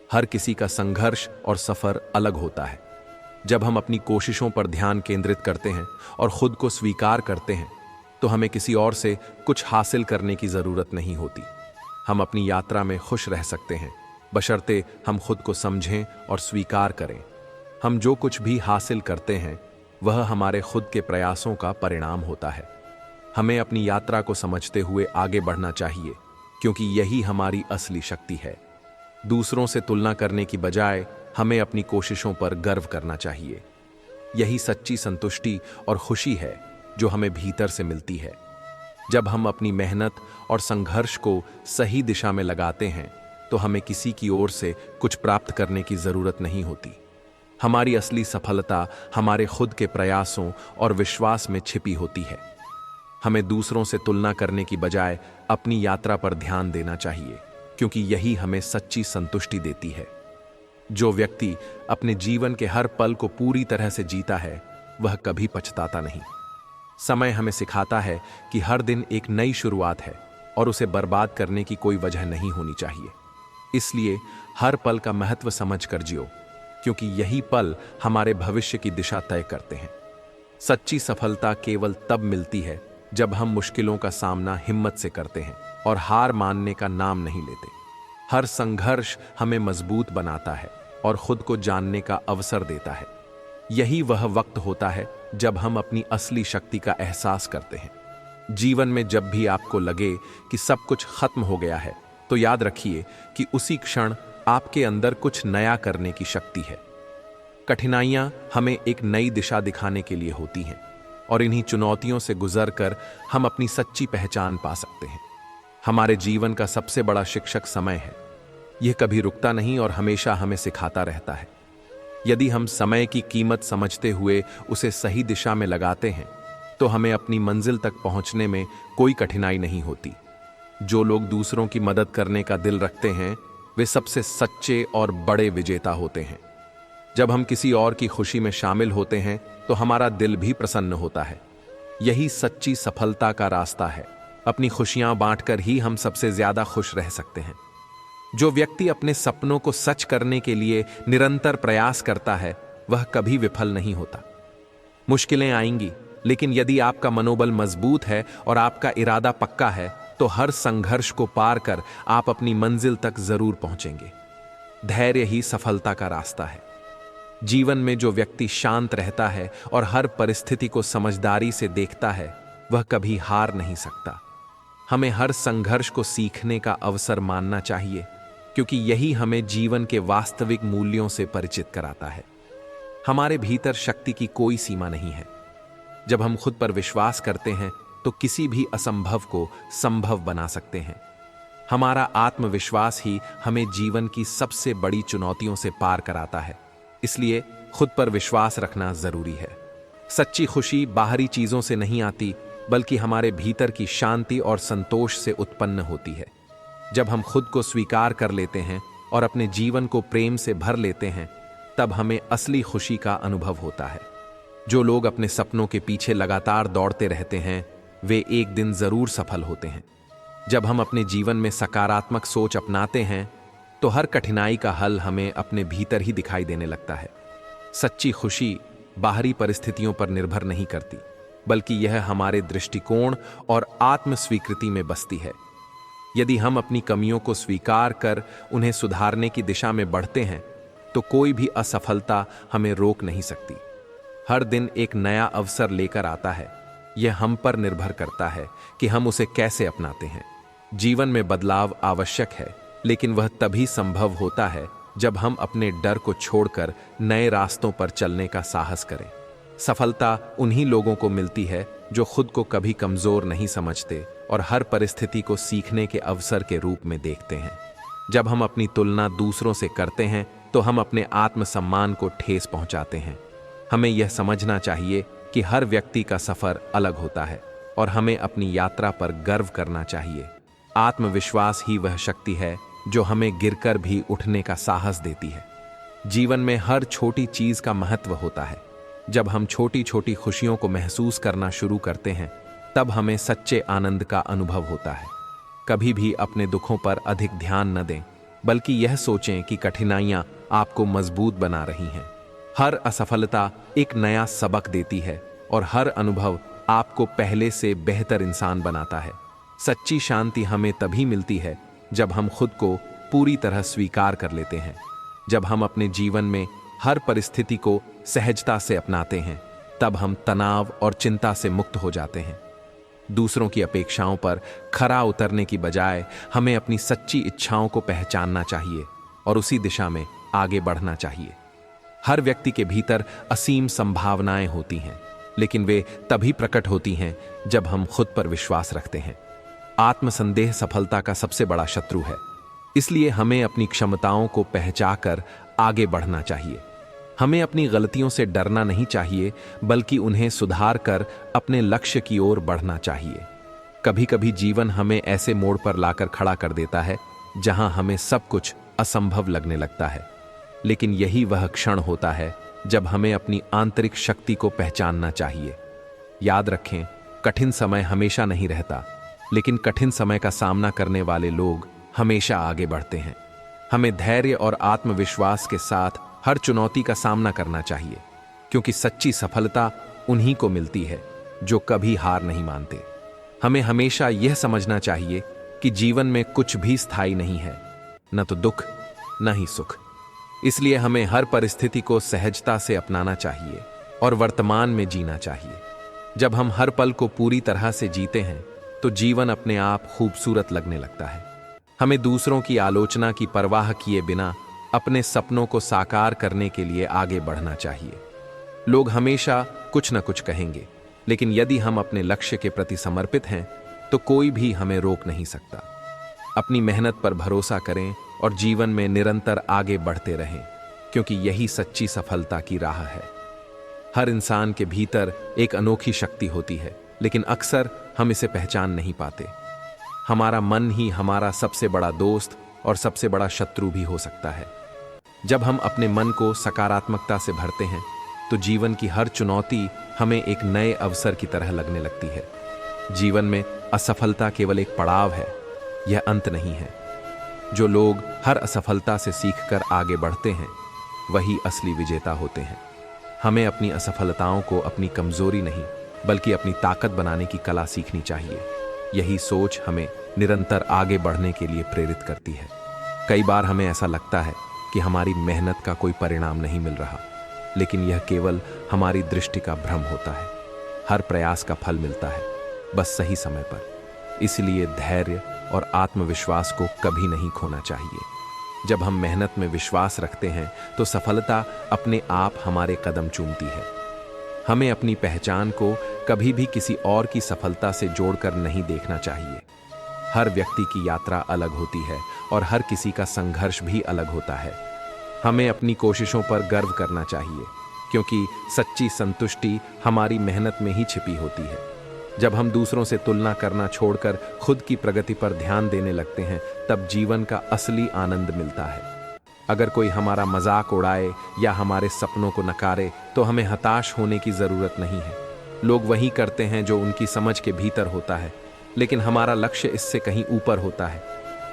हर किसी का संघर्ष और सफर अलग होता है। जब हम अपनी कोशिशों पर ध्यान केंद्रित करते हैं और खुद को स्वीकार करते हैं तो हमें किसी और से कुछ हासिल करने की जरूरत नहीं होती। हम अपनी यात्रा में खुश रह सकते हैं, बशर्ते हम खुद को समझें और स्वीकार करें। हम जो कुछ भी हासिल करते हैं वह हमारे खुद के प्रयासों का परिणाम होता है। हमें अपनी यात्रा को समझते हुए आगे बढ़ना चाहिए, क्योंकि यही हमारी असली शक्ति है। दूसरों से तुलना करने की बजाय हमें अपनी कोशिशों पर गर्व करना चाहिए। यही सच्ची संतुष्टि और खुशी है जो हमें भीतर से मिलती है। जब हम अपनी मेहनत और संघर्ष को सही दिशा में लगाते हैं तो हमें किसी की ओर से कुछ प्राप्त करने की जरूरत नहीं होती। हमारी असली सफलता हमारे खुद के प्रयासों और विश्वास में छिपी होती है। हमें दूसरों से तुलना करने की बजाय अपनी यात्रा पर ध्यान देना चाहिए, क्योंकि यही हमें सच्ची संतुष्टि देती है। जो व्यक्ति अपने जीवन के हर पल को पूरी तरह से जीता है वह कभी पछताता नहीं। समय हमें सिखाता है कि हर दिन एक नई शुरुआत है और उसे बर्बाद करने की कोई वजह नहीं होनी चाहिए। इसलिए हर पल का महत्व समझकर जियो, क्योंकि यही पल हमारे भविष्य की दिशा तय करते हैं। सच्ची सफलता केवल तब मिलती है जब हम मुश्किलों का सामना हिम्मत से करते हैं और हार मानने का नाम नहीं लेते। हर संघर्ष हमें मजबूत बनाता है और खुद को जानने का अवसर देता है। यही वह वक्त होता है जब हम अपनी असली शक्ति का एहसास करते हैं। जीवन में जब भी आपको लगे कि सब कुछ खत्म हो गया है तो याद रखिए कि उसी क्षण आपके अंदर कुछ नया करने की शक्ति है। कठिनाइयां हमें एक नई दिशा दिखाने के लिए होती हैं और इन्हीं चुनौतियों से गुजरकर हम अपनी सच्ची पहचान पा सकते हैं। हमारे जीवन का सबसे बड़ा शिक्षक समय है। यह कभी रुकता नहीं और हमेशा हमें सिखाता रहता है। यदि हम समय की कीमत समझते हुए उसे सही दिशा में लगाते हैं तो हमें अपनी मंजिल तक पहुंचने में कोई कठिनाई नहीं होती। जो लोग दूसरों की मदद करने का दिल रखते हैं वे सबसे सच्चे और बड़े विजेता होते हैं। जब हम किसी और की खुशी में शामिल होते हैं तो हमारा दिल भी प्रसन्न होता है। यही सच्ची सफलता का रास्ता है। अपनी खुशियां बांटकर ही हम सबसे ज्यादा खुश रह सकते हैं। जो व्यक्ति अपने सपनों को सच करने के लिए निरंतर प्रयास करता है वह कभी विफल नहीं होता। मुश्किलें आएंगी, लेकिन यदि आपका मनोबल मजबूत है और आपका इरादा पक्का है तो हर संघर्ष को पार कर आप अपनी मंजिल तक जरूर पहुंचेंगे। धैर्य ही सफलता का रास्ता है। जीवन में जो व्यक्ति शांत रहता है और हर परिस्थिति को समझदारी से देखता है वह कभी हार नहीं सकता। हमें हर संघर्ष को सीखने का अवसर मानना चाहिए, क्योंकि यही हमें जीवन के वास्तविक मूल्यों से परिचित कराता है। हमारे भीतर शक्ति की कोई सीमा नहीं है। जब हम खुद पर विश्वास करते हैं तो किसी भी असंभव को संभव बना सकते हैं। हमारा आत्मविश्वास ही हमें जीवन की सबसे बड़ी चुनौतियों से पार कराता है। इसलिए खुद पर विश्वास रखना जरूरी है। सच्ची खुशी बाहरी चीजों से नहीं आती, बल्कि हमारे भीतर की शांति और संतोष से उत्पन्न होती है। जब हम खुद को स्वीकार कर लेते हैं और अपने जीवन को प्रेम से भर लेते हैं तब हमें असली खुशी का अनुभव होता है। जो लोग अपने सपनों के पीछे लगातार दौड़ते रहते हैं वे एक दिन जरूर सफल होते हैं। जब हम अपने जीवन में सकारात्मक सोच अपनाते हैं तो हर कठिनाई का हल हमें अपने भीतर ही दिखाई देने लगता है। सच्ची खुशी बाहरी परिस्थितियों पर निर्भर नहीं करती, बल्कि यह हमारे दृष्टिकोण और आत्म स्वीकृति में बसती है। यदि हम अपनी कमियों को स्वीकार कर उन्हें सुधारने की दिशा में बढ़ते हैं तो कोई भी असफलता हमें रोक नहीं सकती। हर दिन एक नया अवसर लेकर आता है। यह हम पर निर्भर करता है कि हम उसे कैसे अपनाते हैं। जीवन में बदलाव आवश्यक है, लेकिन वह तभी संभव होता है जब हम अपने डर को छोड़कर नए रास्तों पर चलने का साहस करें। सफलता उन्हीं लोगों को मिलती है जो खुद को कभी कमजोर नहीं समझते और हर परिस्थिति को सीखने के अवसर के रूप में देखते हैं। जब हम अपनी तुलना दूसरों से करते हैं तो हम अपने आत्मसम्मान को ठेस पहुंचाते हैं। हमें यह समझना चाहिए कि हर व्यक्ति का सफर अलग होता है और हमें अपनी यात्रा पर गर्व करना चाहिए। आत्मविश्वास ही वह शक्ति है जो हमें गिरकर भी उठने का साहस देती है। जीवन में हर छोटी चीज का महत्व होता है। जब हम छोटी छोटी खुशियों को महसूस करना शुरू करते हैं, तब हमें सच्चे आनंद का अनुभव होता है। कभी भी अपने दुखों पर अधिक ध्यान न दें, बल्कि यह सोचें कि कठिनाइयां आपको मजबूत बना रही हैं। हर असफलता एक नया सबक देती है और हर अनुभव आपको पहले से बेहतर इंसान बनाता है। सच्ची शांति हमें तभी मिलती है जब हम खुद को पूरी तरह स्वीकार कर लेते हैं। जब हम अपने जीवन में हर परिस्थिति को सहजता से अपनाते हैं, तब हम तनाव और चिंता से मुक्त हो जाते हैं। दूसरों की अपेक्षाओं पर खरा उतरने की बजाय हमें अपनी सच्ची इच्छाओं को पहचानना चाहिए और उसी दिशा में आगे बढ़ना चाहिए। हर व्यक्ति के भीतर असीम संभावनाएं होती हैं, लेकिन वे तभी प्रकट होती हैं जब हम खुद पर विश्वास रखते हैं। आत्मसंदेह सफलता का सबसे बड़ा शत्रु है, इसलिए हमें अपनी क्षमताओं को पहचानकर आगे बढ़ना चाहिए। हमें अपनी गलतियों से डरना नहीं चाहिए, बल्कि उन्हें सुधार कर अपने लक्ष्य की ओर बढ़ना चाहिए। कभी कभी जीवन हमें ऐसे मोड़ पर लाकर खड़ा कर देता है जहां हमें सब कुछ असंभव लगने लगता है, लेकिन यही वह क्षण होता है जब हमें अपनी आंतरिक शक्ति को पहचानना चाहिए। याद रखें, कठिन समय हमेशा नहीं रहता, लेकिन कठिन समय का सामना करने वाले लोग हमेशा आगे बढ़ते हैं। हमें धैर्य और आत्मविश्वास के साथ हर चुनौती का सामना करना चाहिए, क्योंकि सच्ची सफलता उन्हीं को मिलती है जो कभी हार नहीं मानते। हमें हमेशा यह समझना चाहिए कि जीवन में कुछ भी स्थायी नहीं है, न तो दुख न ही सुख। इसलिए हमें हर परिस्थिति को सहजता से अपनाना चाहिए और वर्तमान में जीना चाहिए। जब हम हर पल को पूरी तरह से जीते हैं, तो जीवन अपने आप खूबसूरत लगने लगता है। हमें दूसरों की आलोचना की परवाह किए बिना अपने सपनों को साकार करने के लिए आगे बढ़ना चाहिए। लोग हमेशा कुछ न कुछ कहेंगे, लेकिन यदि हम अपने लक्ष्य के प्रति समर्पित हैं, तो कोई भी हमें रोक नहीं सकता। अपनी मेहनत पर भरोसा करें और जीवन में निरंतर आगे बढ़ते रहें, क्योंकि यही सच्ची सफलता की राह है। हर इंसान के भीतर एक अनोखी शक्ति होती है, लेकिन अक्सर हम इसे पहचान नहीं पाते। हमारा मन ही हमारा सबसे बड़ा दोस्त और सबसे बड़ा शत्रु भी हो सकता है। जब हम अपने मन को सकारात्मकता से भरते हैं, तो जीवन की हर चुनौती हमें एक नए अवसर की तरह लगने लगती है। जीवन में असफलता केवल एक पड़ाव है, यह अंत नहीं है। जो लोग हर असफलता से सीखकर आगे बढ़ते हैं, वही असली विजेता होते हैं। हमें अपनी असफलताओं को अपनी कमजोरी नहीं, बल्कि अपनी ताकत बनाने की कला सीखनी चाहिए। यही सोच हमें निरंतर आगे बढ़ने के लिए प्रेरित करती है। कई बार हमें ऐसा लगता है कि हमारी मेहनत का कोई परिणाम नहीं मिल रहा, लेकिन यह केवल हमारी दृष्टि का भ्रम होता है। हर प्रयास का फल मिलता है, बस सही समय पर। इसलिए धैर्य और आत्मविश्वास को कभी नहीं खोना चाहिए। जब हम मेहनत में विश्वास रखते हैं, तो सफलता अपने आप हमारे कदम चूमती है। हमें अपनी पहचान को कभी भी किसी और की सफलता से जोड़कर नहीं देखना चाहिए। हर व्यक्ति की यात्रा अलग होती है और हर किसी का संघर्ष भी अलग होता है। हमें अपनी कोशिशों पर गर्व करना चाहिए, क्योंकि सच्ची संतुष्टि हमारी मेहनत में ही छिपी होती है। जब हम दूसरों से तुलना करना छोड़कर खुद की प्रगति पर ध्यान देने लगते हैं, तब जीवन का असली आनंद मिलता है। अगर कोई हमारा मजाक उड़ाए या हमारे सपनों को नकारे, तो हमें हताश होने की जरूरत नहीं है। लोग वही करते हैं जो उनकी समझ के भीतर होता है, लेकिन हमारा लक्ष्य इससे कहीं ऊपर होता है।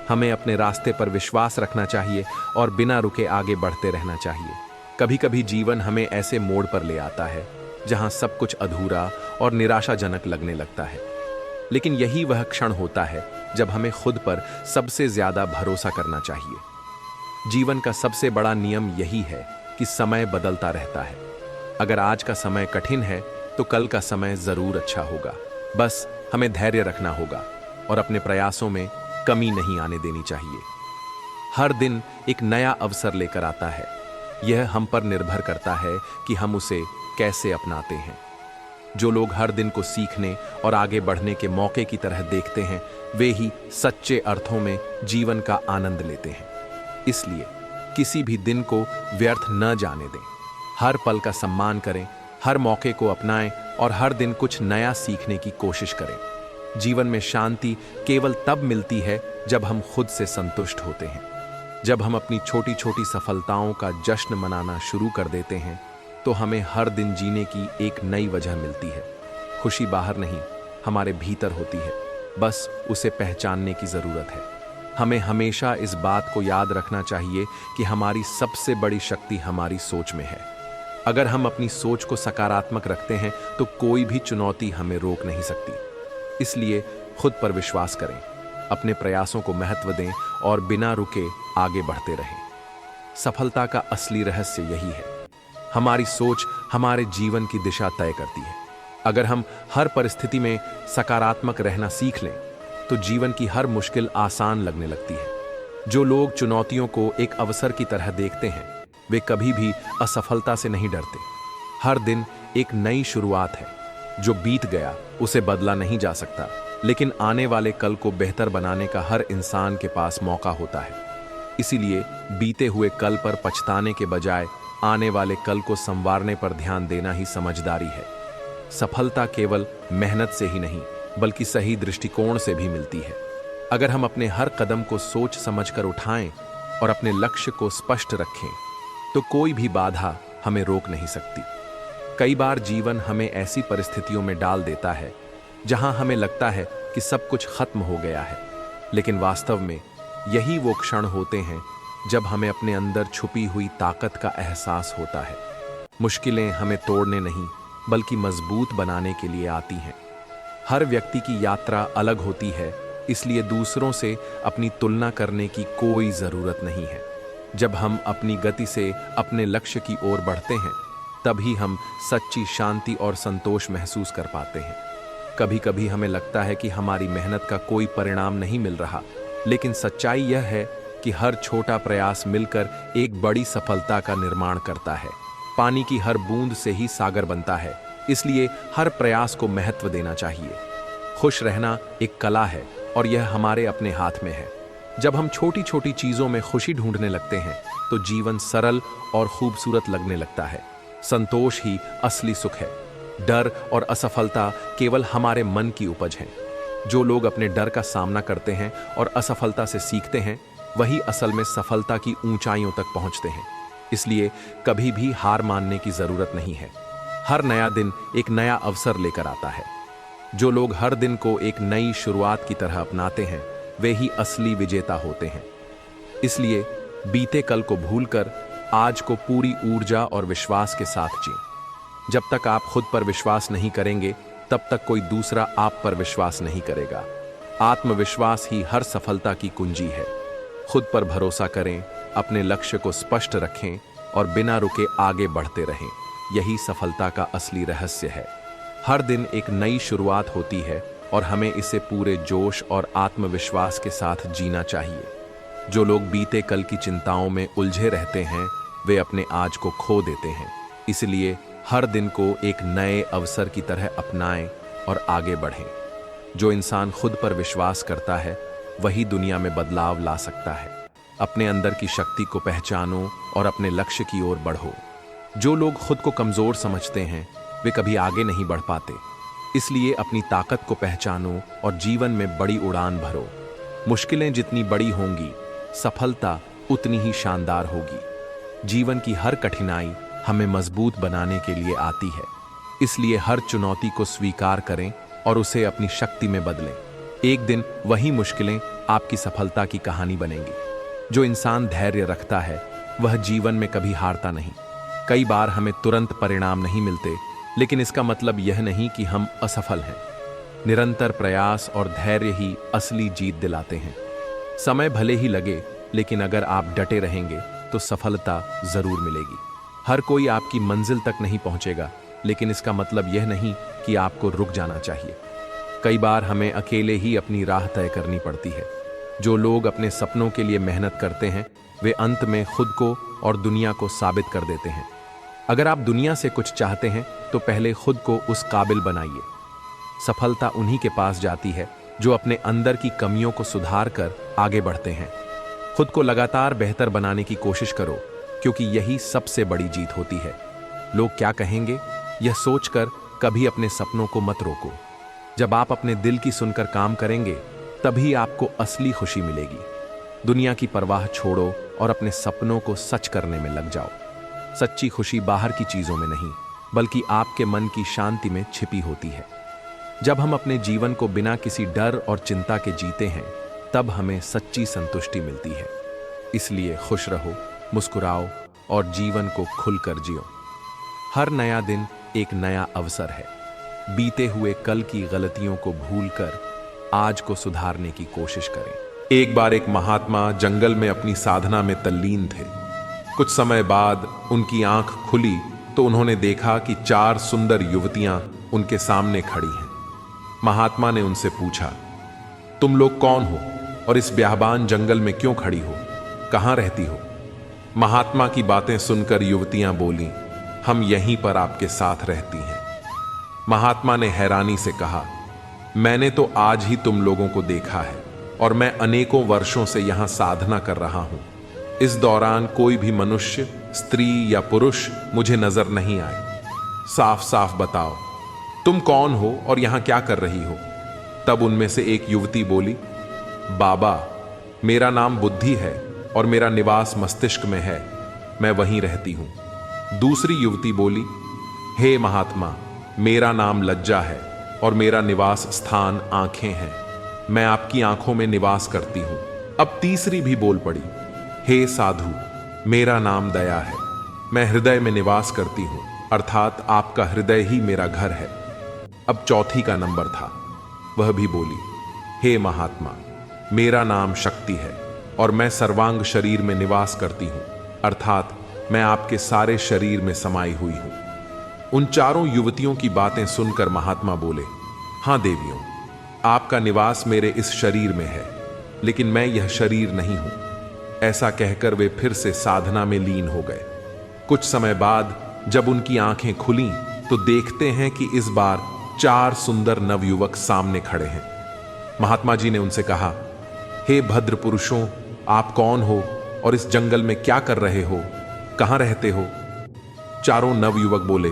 हमें अपने रास्ते पर विश्वास रखना चाहिए और बिना रुके आगे बढ़ते रहना चाहिए। कभी कभी जीवन हमें ऐसे मोड़ पर ले आता है जहां सब कुछ अधूरा और निराशाजनक लगने लगता है, लेकिन यही वह क्षण होता है जब हमें खुद पर सबसे ज्यादा भरोसा करना चाहिए। जीवन का सबसे बड़ा नियम यही है कि समय बदलता रहता है। अगर आज का समय कठिन है, तो कल का समय जरूर अच्छा होगा। बस हमें धैर्य रखना होगा और अपने प्रयासों में कमी नहीं आने देनी चाहिए। हर दिन एक नया अवसर लेकर आता है। यह हम पर निर्भर करता है कि हम उसे कैसे अपनाते हैं। जो लोग हर दिन को सीखने और आगे बढ़ने के मौके की तरह देखते हैं, वे ही सच्चे अर्थों में जीवन का आनंद लेते हैं। इसलिए किसी भी दिन को व्यर्थ न जाने दें। हर पल का सम्मान करें, हर मौके को अपनाएं और हर दिन कुछ नया सीखने की कोशिश करें। जीवन में शांति केवल तब मिलती है जब हम खुद से संतुष्ट होते हैं। जब हम अपनी छोटी छोटी सफलताओं का जश्न मनाना शुरू कर देते हैं तो हमें हर दिन जीने की एक नई वजह मिलती है। खुशी बाहर नहीं, हमारे भीतर होती है, बस उसे पहचानने की जरूरत है। हमें हमेशा इस बात को याद रखना चाहिए कि हमारी सबसे बड़ी शक्ति हमारी सोच में है। अगर हम अपनी सोच को सकारात्मक रखते हैं तो कोई भी चुनौती हमें रोक नहीं सकती। इसलिए खुद पर विश्वास करें, अपने प्रयासों को महत्व दें और बिना रुके आगे बढ़ते रहें। सफलता का असली रहस्य यही है। हमारी सोच हमारे जीवन की दिशा तय करती है। अगर हम हर परिस्थिति में सकारात्मक रहना सीख लें तो जीवन की हर मुश्किल आसान लगने लगती है। जो लोग चुनौतियों को एक अवसर की तरह देखते हैं वे कभी भी असफलता से नहीं डरते। हर दिन एक नई शुरुआत है। जो बीत गया उसे बदला नहीं जा सकता, लेकिन आने वाले कल को बेहतर बनाने का हर इंसान के पास मौका होता है। इसीलिए बीते हुए कल पर पछताने के बजाय आने वाले कल को संवारने पर ध्यान देना ही समझदारी है। सफलता केवल मेहनत से ही नहीं बल्कि सही दृष्टिकोण से भी मिलती है। अगर हम अपने हर कदम को सोच समझकर उठाएं और अपने लक्ष्य को स्पष्ट रखें तो कोई भी बाधा हमें रोक नहीं सकती। कई बार जीवन हमें ऐसी परिस्थितियों में डाल देता है जहां हमें लगता है कि सब कुछ खत्म हो गया है, लेकिन वास्तव में यही वो क्षण होते हैं जब हमें अपने अंदर छुपी हुई ताकत का एहसास होता है। मुश्किलें हमें तोड़ने नहीं बल्कि मजबूत बनाने के लिए आती हैं। हर व्यक्ति की यात्रा अलग होती है, इसलिए दूसरों से अपनी तुलना करने की कोई जरूरत नहीं है। जब हम अपनी गति से अपने लक्ष्य की ओर बढ़ते हैं तभी हम सच्ची शांति और संतोष महसूस कर पाते हैं। कभी कभी हमें लगता है कि हमारी मेहनत का कोई परिणाम नहीं मिल रहा, लेकिन सच्चाई यह है कि हर छोटा प्रयास मिलकर एक बड़ी सफलता का निर्माण करता है। पानी की हर बूंद से ही सागर बनता है, इसलिए हर प्रयास को महत्व देना चाहिए। खुश रहना एक कला है और यह हमारे अपने हाथ में है। जब हम छोटी छोटी चीजों में खुशी ढूंढने लगते हैं तो जीवन सरल और खूबसूरत लगने लगता है। संतोष ही असली सुख है। डर और असफलता केवल हमारे मन की उपज है। जो लोग अपने डर का सामना करते हैं और असफलता से सीखते हैं वही असल में सफलता की ऊंचाइयों तक पहुंचते हैं। इसलिए कभी भी हार मानने की जरूरत नहीं है। हर नया दिन एक नया अवसर लेकर आता है। जो लोग हर दिन को एक नई शुरुआत की तरह अपनाते हैं वे ही असली विजेता होते हैं। इसलिए बीते कल को भूलकर आज को पूरी ऊर्जा और विश्वास के साथ जिएं। जब तक आप खुद पर विश्वास नहीं करेंगे तब तक कोई दूसरा आप पर विश्वास नहीं करेगा। आत्मविश्वास ही हर सफलता की कुंजी है। खुद पर भरोसा करें, अपने लक्ष्य को स्पष्ट रखें और बिना रुके आगे बढ़ते रहें। यही सफलता का असली रहस्य है। हर दिन एक नई शुरुआत होती है और हमें इसे पूरे जोश और आत्मविश्वास के साथ जीना चाहिए। जो लोग बीते कल की चिंताओं में उलझे रहते हैं वे अपने आज को खो देते हैं। इसलिए हर दिन को एक नए अवसर की तरह अपनाएं और आगे बढ़ें। जो इंसान खुद पर विश्वास करता है वही दुनिया में बदलाव ला सकता है। अपने अंदर की शक्ति को पहचानो और अपने लक्ष्य की ओर बढ़ो। जो लोग खुद को कमजोर समझते हैं वे कभी आगे नहीं बढ़ पाते। इसलिए अपनी ताकत को पहचानो और जीवन में बड़ी उड़ान भरो। मुश्किलें जितनी बड़ी होंगी सफलता उतनी ही शानदार होगी। जीवन की हर कठिनाई हमें मजबूत बनाने के लिए आती है। इसलिए हर चुनौती को स्वीकार करें और उसे अपनी शक्ति में बदलें। एक दिन वही मुश्किलें आपकी सफलता की कहानी बनेंगी। जो इंसान धैर्य रखता है वह जीवन में कभी हारता नहीं। कई बार हमें तुरंत परिणाम नहीं मिलते, लेकिन इसका मतलब यह नहीं कि हम असफल हैं। निरंतर प्रयास और धैर्य ही असली जीत दिलाते हैं। समय भले ही लगे, लेकिन अगर आप डटे रहेंगे तो सफलता जरूर मिलेगी। हर कोई आपकी मंजिल तक नहीं पहुंचेगा, लेकिन इसका मतलब यह नहीं कि आपको रुक जाना चाहिए। कई बार हमें अकेले ही अपनी राह तय करनी पड़ती है। जो लोग अपने सपनों के लिए मेहनत करते हैं वे अंत में खुद को और दुनिया को साबित कर देते हैं। अगर आप दुनिया से कुछ चाहते हैं तो पहले खुद को उस काबिल बनाइए। सफलता उन्हीं के पास जाती है जो अपने अंदर की कमियों को सुधार कर आगे बढ़ते हैं। खुद को लगातार बेहतर बनाने की कोशिश करो, क्योंकि यही सबसे बड़ी जीत होती है। लोग क्या कहेंगे यह सोचकर कभी अपने सपनों को मत रोको। जब आप अपने दिल की सुनकर काम करेंगे तभी आपको असली खुशी मिलेगी। दुनिया की परवाह छोड़ो और अपने सपनों को सच करने में लग जाओ। सच्ची खुशी बाहर की चीजों में नहीं, बल्कि आपके मन की शांति में छिपी होती है। जब हम अपने जीवन को बिना किसी डर और चिंता के जीते हैं, तब हमें सच्ची संतुष्टि मिलती है। इसलिए खुश रहो, मुस्कुराओ और जीवन को खुलकर जियो। हर नया दिन एक नया अवसर है। बीते हुए कल की गलतियों को भूलकर आज को सुधारने की कोशिश करें। एक बार एक महात्मा जंगल में अपनी साधना में तल्लीन थे। कुछ समय बाद उनकी आंख खुली तो उन्होंने देखा कि 4 सुंदर युवतियां उनके सामने खड़ी हैं। महात्मा ने उनसे पूछा, तुम लोग कौन हो और इस ब्याहबान जंगल में क्यों खड़ी हो? कहां रहती हो? महात्मा की बातें सुनकर युवतियां बोलीं, हम यहीं पर आपके साथ रहती हैं। महात्मा ने हैरानी से कहा, मैंने तो आज ही तुम लोगों को देखा है और मैं अनेकों वर्षों से यहां साधना कर रहा हूं। इस दौरान कोई भी मनुष्य, स्त्री या पुरुष मुझे नजर नहीं आए। साफ साफ बताओ, तुम कौन हो और यहां क्या कर रही हो? तब उनमें से एक युवती बोली, बाबा, मेरा नाम बुद्धि है और मेरा निवास मस्तिष्क में है, मैं वहीं रहती हूं। दूसरी युवती बोली, हे महात्मा, मेरा नाम लज्जा है और मेरा निवास स्थान आंखें हैं, मैं आपकी आंखों में निवास करती हूं। अब तीसरी भी बोल पड़ी, हे साधु, मेरा नाम दया है, मैं हृदय में निवास करती हूं, अर्थात आपका हृदय ही मेरा घर है। अब चौथी का नंबर था। वह भी बोली, हे महात्मा, मेरा नाम शक्ति है और मैं सर्वांग शरीर में निवास करती हूं, अर्थात मैं आपके सारे शरीर में समाई हुई हूं। उन चारों युवतियों की बातें सुनकर महात्मा बोले, हां देवियों, आपका निवास मेरे इस शरीर में है, लेकिन मैं यह शरीर नहीं हूं। ऐसा कहकर वे फिर से साधना में लीन हो गए। कुछ समय बाद जब उनकी आंखें खुलीं तो देखते हैं कि इस बार 4 सुंदर नवयुवक सामने खड़े हैं। महात्मा जी ने उनसे कहा, हे भद्र पुरुषों, आप कौन हो और इस जंगल में क्या कर रहे हो? कहां रहते हो? चारों नवयुवक बोले,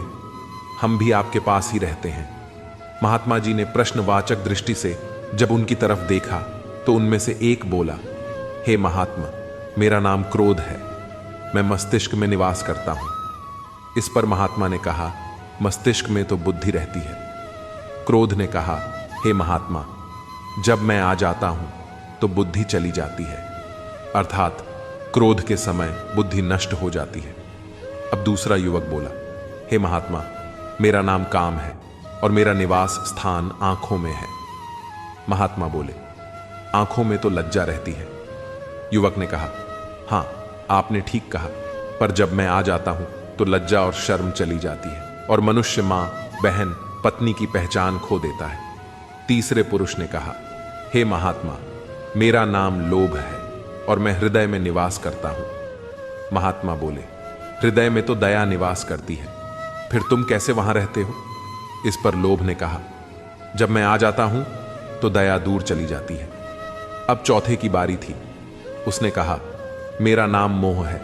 हम भी आपके पास ही रहते हैं। महात्मा जी ने प्रश्नवाचक दृष्टि से जब उनकी तरफ देखा तो उनमें से एक बोला, हे महात्मा, मेरा नाम क्रोध है, मैं मस्तिष्क में निवास करता हूं। इस पर महात्मा ने कहा, मस्तिष्क में तो बुद्धि रहती है। क्रोध ने कहा, हे महात्मा, जब मैं आ जाता हूं तो बुद्धि चली जाती है, अर्थात क्रोध के समय बुद्धि नष्ट हो जाती है। अब दूसरा युवक बोला, हे महात्मा, मेरा नाम काम है और मेरा निवास स्थान आंखों में है। महात्मा बोले, आंखों में तो लज्जा रहती है। युवक ने कहा, हां, आपने ठीक कहा, पर जब मैं आ जाता हूं तो लज्जा और शर्म चली जाती है और मनुष्य मां, बहन, पत्नी की पहचान खो देता है। तीसरे पुरुष ने कहा, हे महात्मा, मेरा नाम लोभ है और मैं हृदय में निवास करता हूं। महात्मा बोले, हृदय में तो दया निवास करती है, फिर तुम कैसे वहां रहते हो? इस पर लोभ ने कहा, जब मैं आ जाता हूं तो दया दूर चली जाती है। अब चौथे की बारी थी। उसने कहा, मेरा नाम मोह है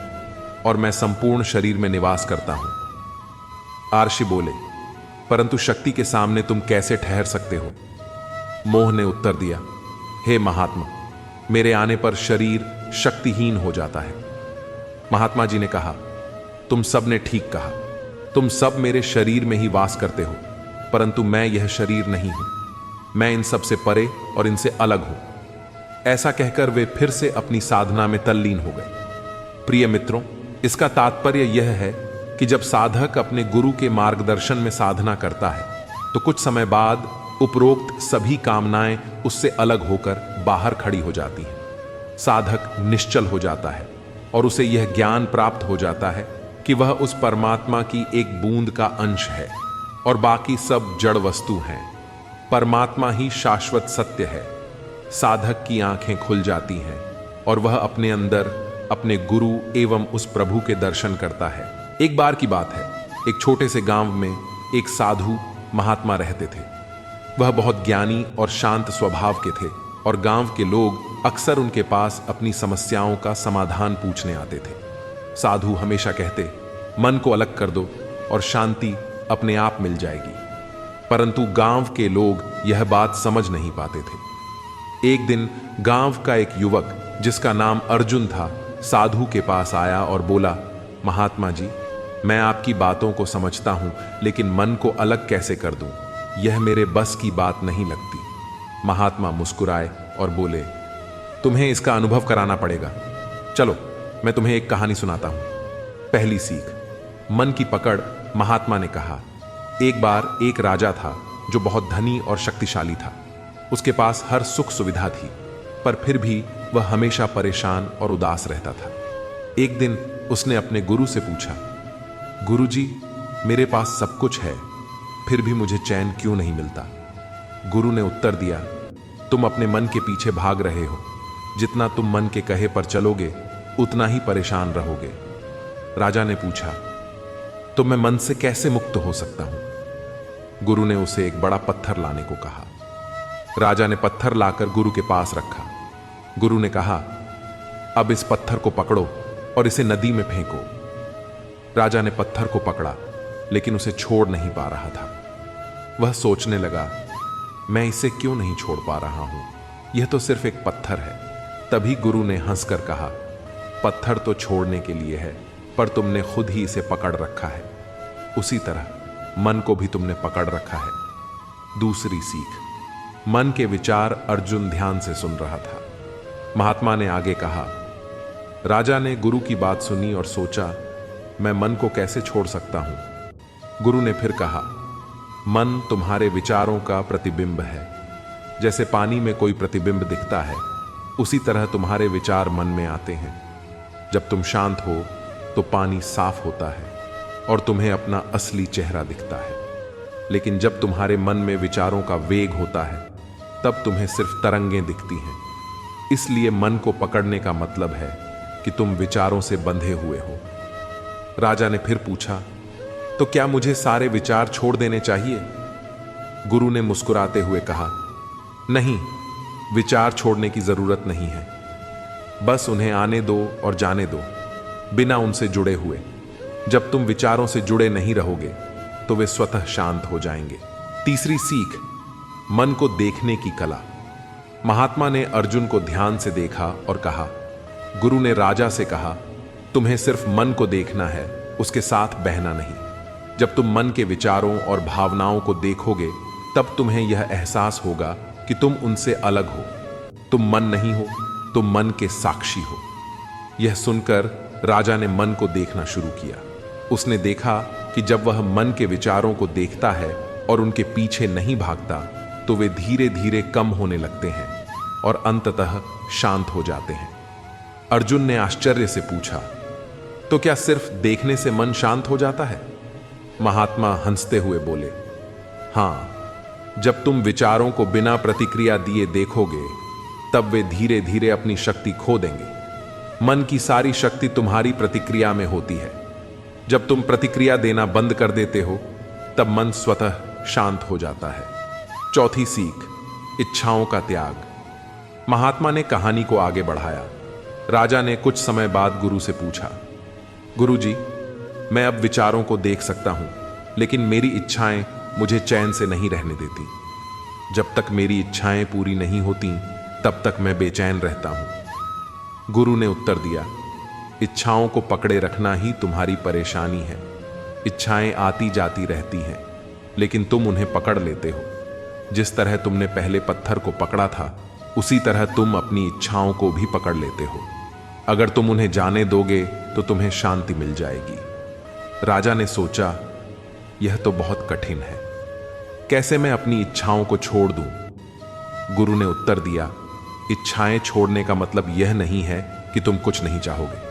और मैं संपूर्ण शरीर में निवास करता हूं। आर्षि बोले, परंतु शक्ति के सामने तुम कैसे ठहर सकते हो? मोह ने उत्तर दिया, हे महात्मा, मेरे आने पर शरीर शक्तिहीन हो जाता है। महात्मा जी ने कहा, तुम सब ने ठीक कहा, तुम सब मेरे शरीर में ही वास करते हो, परंतु मैं यह शरीर नहीं हूं, मैं इन सब से परे और इनसे अलग हूं। ऐसा कहकर वे फिर से अपनी साधना में तल्लीन हो गए। प्रिय मित्रों, इसका तात्पर्य यह है कि जब साधक अपने गुरु के मार्गदर्शन में साधना करता है तो कुछ समय बाद उपरोक्त सभी कामनाएं उससे अलग होकर बाहर खड़ी हो जाती हैं। साधक निश्चल हो जाता है और उसे यह ज्ञान प्राप्त हो जाता है कि वह उस परमात्मा की एक बूंद का अंश है और बाकी सब जड़ वस्तु हैं। परमात्मा ही शाश्वत सत्य है। साधक की आंखें खुल जाती हैं और वह अपने अंदर अपने गुरु एवं उस प्रभु के दर्शन करता है। एक बार की बात है, एक छोटे से गांव में एक साधु महात्मा रहते थे। वह बहुत ज्ञानी और शांत स्वभाव के थे और गांव के लोग अक्सर उनके पास अपनी समस्याओं का समाधान पूछने आते थे। साधु हमेशा कहते, मन को अलग कर दो और शांति अपने आप मिल जाएगी। परंतु गांव के लोग यह बात समझ नहीं पाते थे। एक दिन गांव का एक युवक जिसका नाम अर्जुन था, साधु के पास आया और बोला, महात्मा जी, मैं आपकी बातों को समझता हूं, लेकिन मन को अलग कैसे कर दूं? यह मेरे बस की बात नहीं लगती। महात्मा मुस्कुराए और बोले, तुम्हें इसका अनुभव कराना पड़ेगा। चलो, मैं तुम्हें एक कहानी सुनाता हूं। पहली सीख, मन की पकड़। महात्मा ने कहा, एक बार एक राजा था जो बहुत धनी और शक्तिशाली था। उसके पास हर सुख सुविधा थी, पर फिर भी वह हमेशा परेशान और उदास रहता था। एक दिन उसने अपने गुरु से पूछा, गुरुजी, मेरे पास सब कुछ है, फिर भी मुझे चैन क्यों नहीं मिलता? गुरु ने उत्तर दिया, तुम अपने मन के पीछे भाग रहे हो। जितना तुम मन के कहे पर चलोगे, उतना ही परेशान रहोगे। राजा ने पूछा, तो मैं मन से कैसे मुक्त हो सकता हूं? गुरु ने उसे एक बड़ा पत्थर लाने को कहा। राजा ने पत्थर लाकर गुरु के पास रखा। गुरु ने कहा, अब इस पत्थर को पकड़ो और इसे नदी में फेंको। राजा ने पत्थर को पकड़ा, लेकिन उसे छोड़ नहीं पा रहा था। वह सोचने लगा, मैं इसे क्यों नहीं छोड़ पा रहा हूं? यह तो सिर्फ एक पत्थर है। तभी गुरु ने हंसकर कहा, पत्थर तो छोड़ने के लिए है, पर तुमने खुद ही इसे पकड़ रखा है। उसी तरह मन को भी तुमने पकड़ रखा है। दूसरी सीख, मन के विचार। अर्जुन ध्यान से सुन रहा था। महात्मा ने आगे कहा, राजा ने गुरु की बात सुनी और सोचा, मैं मन को कैसे छोड़ सकता हूं? गुरु ने फिर कहा, मन तुम्हारे विचारों का प्रतिबिंब है। जैसे पानी में कोई प्रतिबिंब दिखता है, उसी तरह तुम्हारे विचार मन में आते हैं। जब तुम शांत हो तो पानी साफ होता है और तुम्हें अपना असली चेहरा दिखता है। लेकिन जब तुम्हारे मन में विचारों का वेग होता है, तब तुम्हें सिर्फ तरंगें दिखती हैं। इसलिए मन को पकड़ने का मतलब है कि तुम विचारों से बंधे हुए हो। राजा ने फिर पूछा, तो क्या मुझे सारे विचार छोड़ देने चाहिए? गुरु ने मुस्कुराते हुए कहा, नहीं, विचार छोड़ने की जरूरत नहीं है। बस उन्हें आने दो और जाने दो, बिना उनसे जुड़े हुए। जब तुम विचारों से जुड़े नहीं रहोगे, तो वे स्वतः शांत हो जाएंगे। तीसरी सीख, मन को देखने की कला। महात्मा ने अर्जुन को ध्यान से देखा और कहा, गुरु ने राजा से कहा, तुम्हें सिर्फ मन को देखना है, उसके साथ बहना नहीं। जब तुम मन के विचारों और भावनाओं को देखोगे, तब तुम्हें यह एहसास होगा कि तुम उनसे अलग हो। तुम मन नहीं हो, तुम मन के साक्षी हो। यह सुनकर राजा ने मन को देखना शुरू किया। उसने देखा कि जब वह मन के विचारों को देखता है और उनके पीछे नहीं भागता, तो वे धीरे धीरे कम होने लगते हैं और अंततः शांत हो जाते हैं। अर्जुन ने आश्चर्य से पूछा, तो क्या सिर्फ देखने से मन शांत हो जाता है? महात्मा हंसते हुए बोले, हां, जब तुम विचारों को बिना प्रतिक्रिया दिए देखोगे, तब वे धीरे धीरे अपनी शक्ति खो देंगे। मन की सारी शक्ति तुम्हारी प्रतिक्रिया में होती है। जब तुम प्रतिक्रिया देना बंद कर देते हो, तब मन स्वतः शांत हो जाता है। चौथी सीख, इच्छाओं का त्याग। महात्मा ने कहानी को आगे बढ़ाया। राजा ने कुछ समय बाद गुरु से पूछा, गुरुजी, मैं अब विचारों को देख सकता हूं, लेकिन मेरी इच्छाएं मुझे चैन से नहीं रहने देती। जब तक मेरी इच्छाएं पूरी नहीं होती, तब तक मैं बेचैन रहता हूं। गुरु ने उत्तर दिया, इच्छाओं को पकड़े रखना ही तुम्हारी परेशानी है। इच्छाएं आती जाती रहती हैं, लेकिन तुम उन्हें पकड़ लेते हो। जिस तरह तुमने पहले पत्थर को पकड़ा था, उसी तरह तुम अपनी इच्छाओं को भी पकड़ लेते हो। अगर तुम उन्हें जाने दोगे, तो तुम्हें शांति मिल जाएगी। राजा ने सोचा, यह तो बहुत कठिन है। कैसे मैं अपनी इच्छाओं को छोड़ दूं? गुरु ने उत्तर दिया, इच्छाएं छोड़ने का मतलब यह नहीं है कि तुम कुछ नहीं चाहोगे।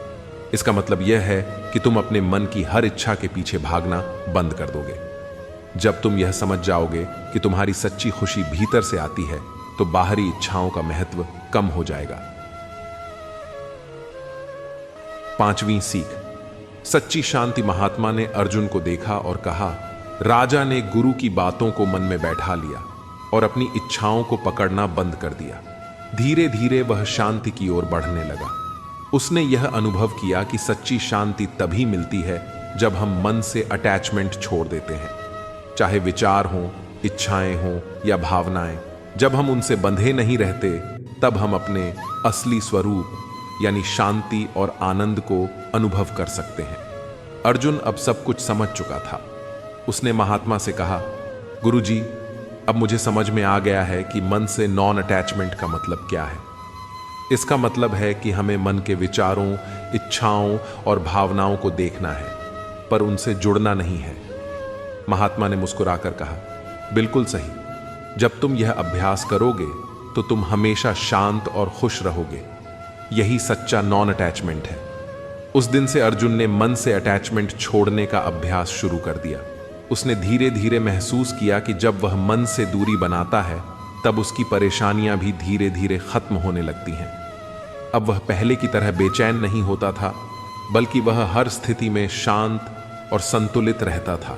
इसका मतलब यह है कि तुम अपने मन की हर इच्छा के पीछे भागना बंद कर दोगे। जब तुम यह समझ जाओगे कि तुम्हारी सच्ची खुशी भीतर से आती है, तो बाहरी इच्छाओं का महत्व कम हो जाएगा। पांचवीं सीख, सच्ची शांति। महात्मा ने अर्जुन को देखा और कहा, राजा ने गुरु की बातों को मन में बैठा लिया और अपनी इच्छाओं को पकड़ना बंद कर दिया। धीरे धीरे वह शांति की ओर बढ़ने लगा। उसने यह अनुभव किया कि सच्ची शांति तभी मिलती है जब हम मन से अटैचमेंट छोड़ देते हैं। चाहे विचार हों, इच्छाएं हों या भावनाएं, जब हम उनसे बंधे नहीं रहते, तब हम अपने असली स्वरूप यानी शांति और आनंद को अनुभव कर सकते हैं। अर्जुन अब सब कुछ समझ चुका था। उसने महात्मा से कहा, गुरुजी, अब मुझे समझ में आ गया है कि मन से नॉन अटैचमेंट का मतलब क्या है। इसका मतलब है कि हमें मन के विचारों, इच्छाओं और भावनाओं को देखना है, पर उनसे जुड़ना नहीं है। महात्मा ने मुस्कुराकर कहा, बिल्कुल सही। जब तुम यह अभ्यास करोगे तो तुम हमेशा शांत और खुश रहोगे। यही सच्चा नॉन अटैचमेंट है। उस दिन से अर्जुन ने मन से अटैचमेंट छोड़ने का अभ्यास शुरू कर दिया। उसने धीरे धीरे महसूस किया कि जब वह मन से दूरी बनाता है तब उसकी परेशानियां भी धीरे धीरे खत्म होने लगती हैं। अब वह पहले की तरह बेचैन नहीं होता था, बल्कि वह हर स्थिति में शांत और संतुलित रहता था।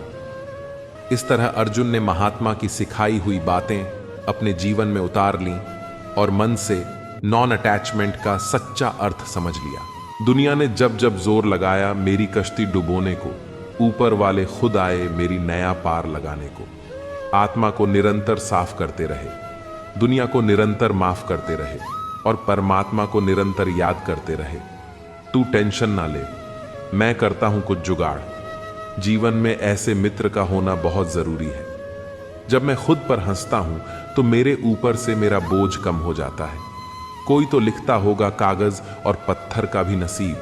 इस तरह अर्जुन ने महात्मा की सिखाई हुई बातें अपने जीवन में उतार लीं और मन से नॉन अटैचमेंट का सच्चा अर्थ समझ लिया। दुनिया ने जब जब जोर लगाया मेरी कश्ती डुबोने को, ऊपर वाले खुद आए मेरी नया पार लगाने को। आत्मा को निरंतर साफ करते रहे, दुनिया को निरंतर माफ करते रहे और परमात्मा को निरंतर याद करते रहे। तू टेंशन ना ले, मैं करता हूं कुछ जुगाड़। जीवन में ऐसे मित्र का होना बहुत जरूरी है। जब मैं खुद पर हंसता हूं तो मेरे ऊपर से मेरा बोझ कम हो जाता है। कोई तो लिखता होगा कागज और पत्थर का भी नसीब,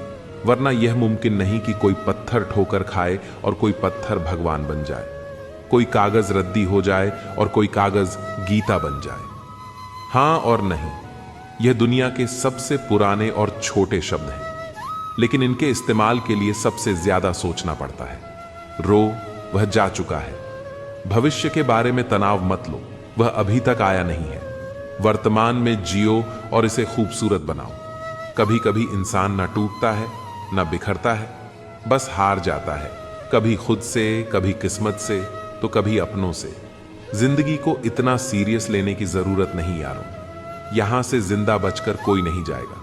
वरना यह मुमकिन नहीं कि कोई पत्थर ठोकर खाए और कोई पत्थर भगवान बन जाए। कोई कागज रद्दी हो जाए और कोई कागज गीता बन जाए। हां और नहीं, यह दुनिया के सबसे पुराने और छोटे शब्द हैं, लेकिन इनके इस्तेमाल के लिए सबसे ज्यादा सोचना पड़ता है। रो, वह जा चुका है। भविष्य के बारे में तनाव मत लो, वह अभी तक आया नहीं है। वर्तमान में जियो और इसे खूबसूरत बनाओ। कभी कभी इंसान ना टूटता है ना बिखरता है, बस हार जाता है, कभी खुद से, कभी किस्मत से, तो कभी अपनों से। जिंदगी को इतना सीरियस लेने की जरूरत नहीं यारों। यहां से जिंदा बचकर कोई नहीं जाएगा।